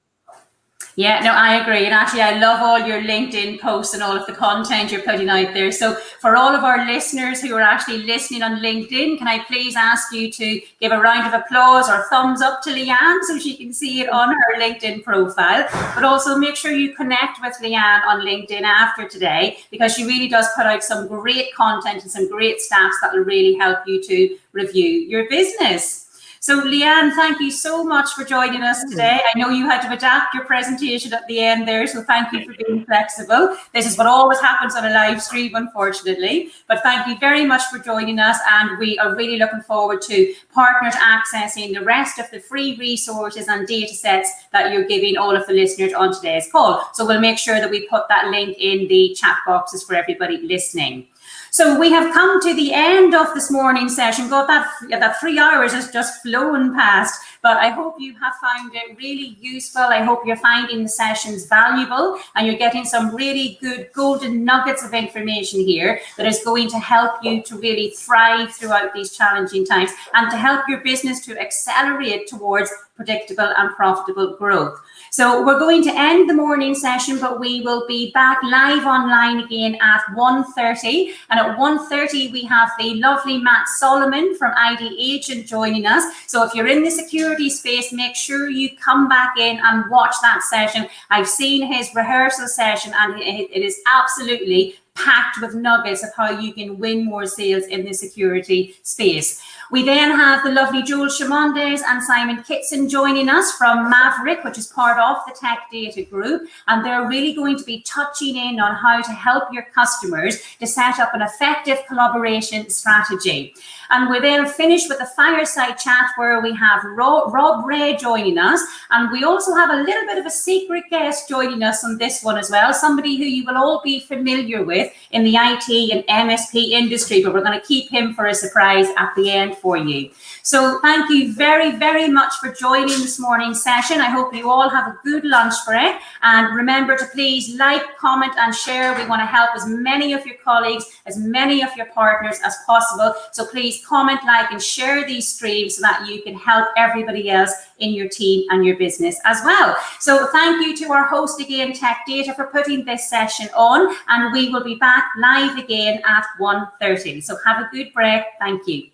[SPEAKER 1] Yeah, no, I agree. And actually, I love all your LinkedIn posts and all of the content you're putting out there. So for all of our listeners who are actually listening on LinkedIn, can I please ask you to give a round of applause or thumbs up to Leanne so she can see it on her LinkedIn profile. But also make sure you connect with Leanne on LinkedIn after today, because she really does put out some great content and some great stats that will really help you to review your business. So Leanne, thank you so much for joining us today. I know you had to adapt your presentation at the end there, so thank you for being flexible. This is what always happens on a live stream, unfortunately. But thank you very much for joining us, and we are really looking forward to partners accessing the rest of the free resources and data sets that you're giving all of the listeners on today's call. So we'll make sure that we put that link in the chat boxes for everybody listening. So we have come to the end of this morning's session. God, that 3 hours has just flown past, but I hope you have found it really useful. I hope you're finding the sessions valuable and you're getting some really good golden nuggets of information here that is going to help you to really thrive throughout these challenging times and to help your business to accelerate towards predictable and profitable growth. So we're going to end the morning session, but we will be back live online again at 1:30. And at 1:30, we have the lovely Matt Solomon from ID-ONS joining us. So if you're in the security space, make sure you come back in and watch that session. I've seen his rehearsal session and it is absolutely packed with nuggets of how you can win more sales in the security space. We then have the lovely Joel Chamondes and Simon Kitson joining us from Maverick, which is part of the Tech Data Group. And they're really going to be touching in on how to help your customers to set up an effective collaboration strategy. And we then finish with a fireside chat where we have Rob Ray joining us. And we also have a little bit of a secret guest joining us on this one as well, somebody who you will all be familiar with in the IT and MSP industry, but we're going to keep him for a surprise at the end for you. So thank you very, very much for joining this morning's session. I hope you all have a good lunch break. And remember to please like, comment, and share. We want to help as many of your colleagues, as many of your partners as possible. So please comment, like, and share these streams so that you can help everybody else in your team and your business as well. So thank you to our host again, Tech Data, for putting this session on. And we will be back live again at 1:30. So have a good break. Thank you.